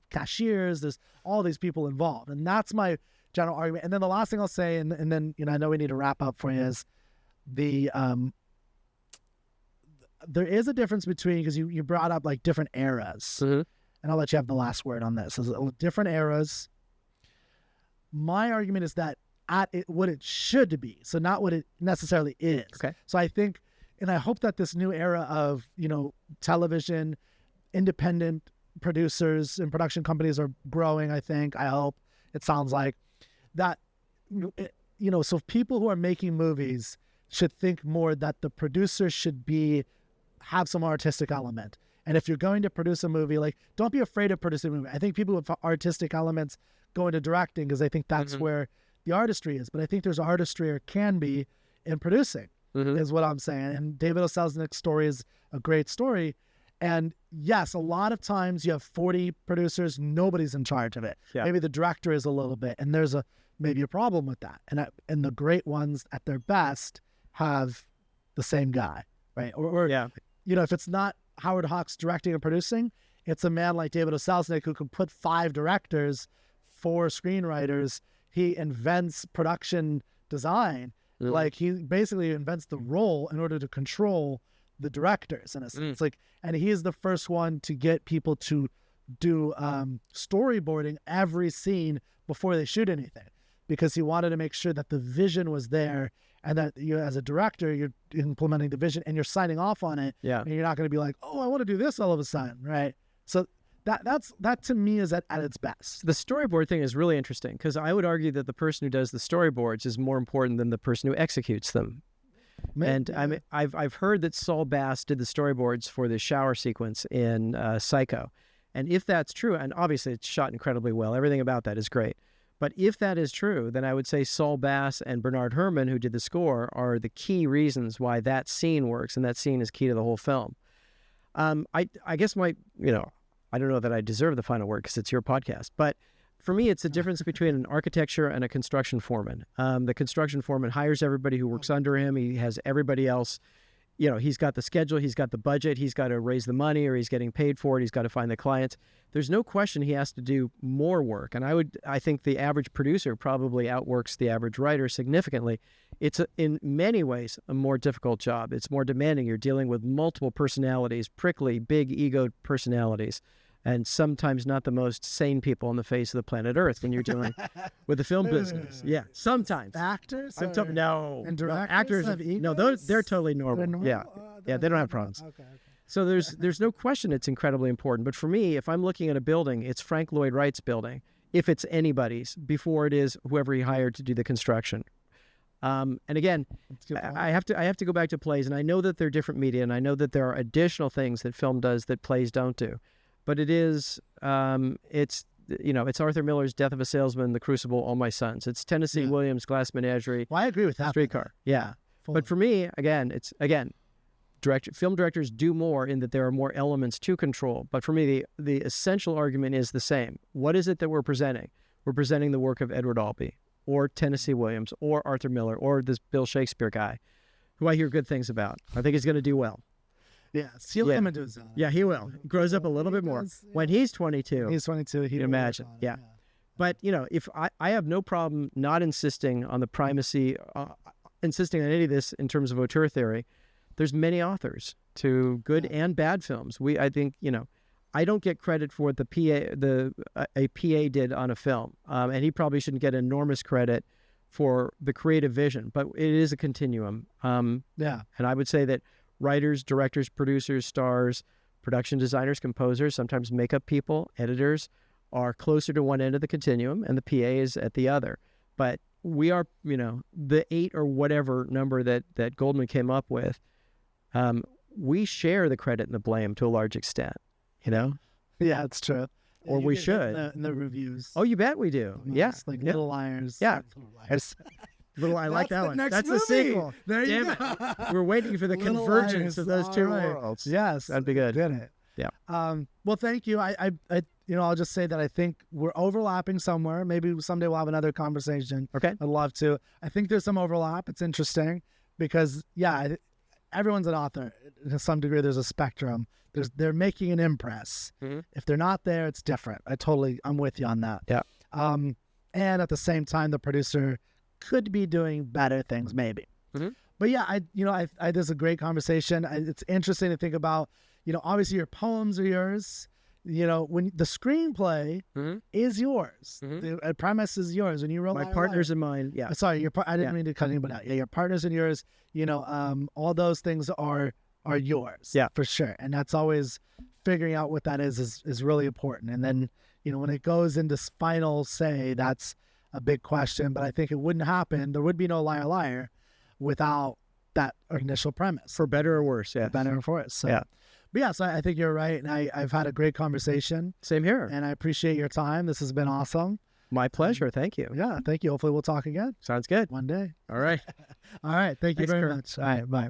cashiers, there's all these people involved. And that's my general argument. And then the last thing I'll say, and then, I know we need to wrap up for you, is there is a difference between, because you brought up like different eras, and I'll let you have the last word on this. There's different eras. My argument is that what it should be, so not what it necessarily is. Okay. So I think, and I hope that this new era of, television, independent producers and production companies are growing, I hope. It sounds like that, so people who are making movies should think more that the producer should have some artistic element. And if you're going to produce a movie, like, don't be afraid of producing a movie. I think people with artistic elements go into directing because I think that's where the artistry is. But I think there's artistry, or can be, in producing, is what I'm saying. And David O. Selznick's story is a great story. And yes, a lot of times you have 40 producers, nobody's in charge of it. Yeah. Maybe the director is a little bit, and there's maybe a problem with that. And the great ones at their best have the same guy, right? Or if it's not Howard Hawks directing and producing, it's a man like David O. Selznick who can put 5 directors, 4 screenwriters. He invents production design. Like, he basically invents the role in order to control the directors, in a sense. Like, and he's the first one to get people to do storyboarding every scene before they shoot anything, because he wanted to make sure that the vision was there, and that you, as a director, you're implementing the vision and you're signing off on it. Yeah. And you're not going to be like, oh, I want to do this all of a sudden, right? So that to me is at its best. The storyboard thing is really interesting, because I would argue that the person who does the storyboards is more important than the person who executes them. And I've heard that Saul Bass did the storyboards for the shower sequence in Psycho. And if that's true, and obviously it's shot incredibly well, everything about that is great. But if that is true, then I would say Saul Bass and Bernard Herrmann, who did the score, are the key reasons why that scene works, and that scene is key to the whole film. I guess I don't know that I deserve the final word because it's your podcast, but for me, it's a difference between an architecture and a construction foreman. The construction foreman hires everybody who works under him. He has everybody else. He's got the schedule, he's got the budget, he's got to raise the money, or he's getting paid for it, he's got to find the clients. There's no question he has to do more work. And I think the average producer probably outworks the average writer significantly. It's in many ways a more difficult job. It's more demanding. You're dealing with multiple personalities, prickly, big egoed personalities. and sometimes not the most sane people on the face of the planet Earth when you're dealing with the film business. Yeah, sometimes. Actors? No. And No, directors actors. have No, egos? they're totally normal. They're normal? Yeah. Yeah, they don't have problems. Okay. So there's no question it's incredibly important. But for me, if I'm looking at a building, it's Frank Lloyd Wright's building, if it's anybody's, before it is whoever he hired to do the construction. And again, I have to go back to plays, and I know that they're different media, and I know that there are additional things that film does that plays don't do. But it's Arthur Miller's Death of a Salesman, The Crucible, All My Sons. It's Tennessee Williams' Glass Menagerie. Well, I agree with that. Streetcar. Yeah. Fully. But for me, film directors do more in that there are more elements to control. But for me, the essential argument is the same. What is it that we're presenting? We're presenting the work of Edward Albee, or Tennessee Williams, or Arthur Miller, or this Bill Shakespeare guy, who I hear good things about. I think he's going to do well. Yeah, seal him into his own. Yeah, he will. He grows up a little bit more. When he's 22. He's 22. He can imagine. Yeah. But, if I have no problem not insisting on the primacy, insisting on any of this in terms of auteur theory. There's many authors to good and bad films. I think, I don't get credit for what a PA did on a film. And he probably shouldn't get enormous credit for the creative vision, but it is a continuum. And I would say that writers, directors, producers, stars, production designers, composers, sometimes makeup people, editors are closer to one end of the continuum, and the PA is at the other. But we are, the 8 or whatever number that Goldman came up with, we share the credit and the blame to a large extent, Yeah, it's true. Or we should. In the reviews. Oh, you bet we do. Yeah. Like Little Liars. Yeah. Little Liars. I like that one. That's the sequel. There you Damn go. it. We're waiting for the Little convergence Liars. of those two All right. worlds. Yes. That'd be good. Did it. Yeah. Well, thank you. I'll just say that I think we're overlapping somewhere. Maybe someday we'll have another conversation. Okay. I'd love to. I think there's some overlap. It's interesting because, everyone's an author. To some degree, there's a spectrum. They're making an impress. Mm-hmm. If they're not there, it's different. I'm with you on that. Yeah. And at the same time, the producer could be doing better things, maybe. Mm-hmm. But yeah, this is a great conversation. It's interesting to think about. Obviously your poems are yours. When the screenplay is yours, the premise is yours. When you wrote My partners and mine, yeah. Sorry, I didn't mean to cut anybody out. Yeah, your partners and yours. All those things are yours. Yeah, for sure. And that's always figuring out what that is really important. And then when it goes into final say, that's a big question. But I think it wouldn't happen. There would be no Liar Liar without that initial premise, for better or worse. Yeah, for better or for worse. So. Yeah. But yeah, so I think you're right, and I've had a great conversation. Same here. And I appreciate your time. This has been awesome. My pleasure. Thank you. Yeah, thank you. Hopefully we'll talk again. Sounds good. One day. All right. All right. Thank you Thanks, very Kurt. much. All right. Bye.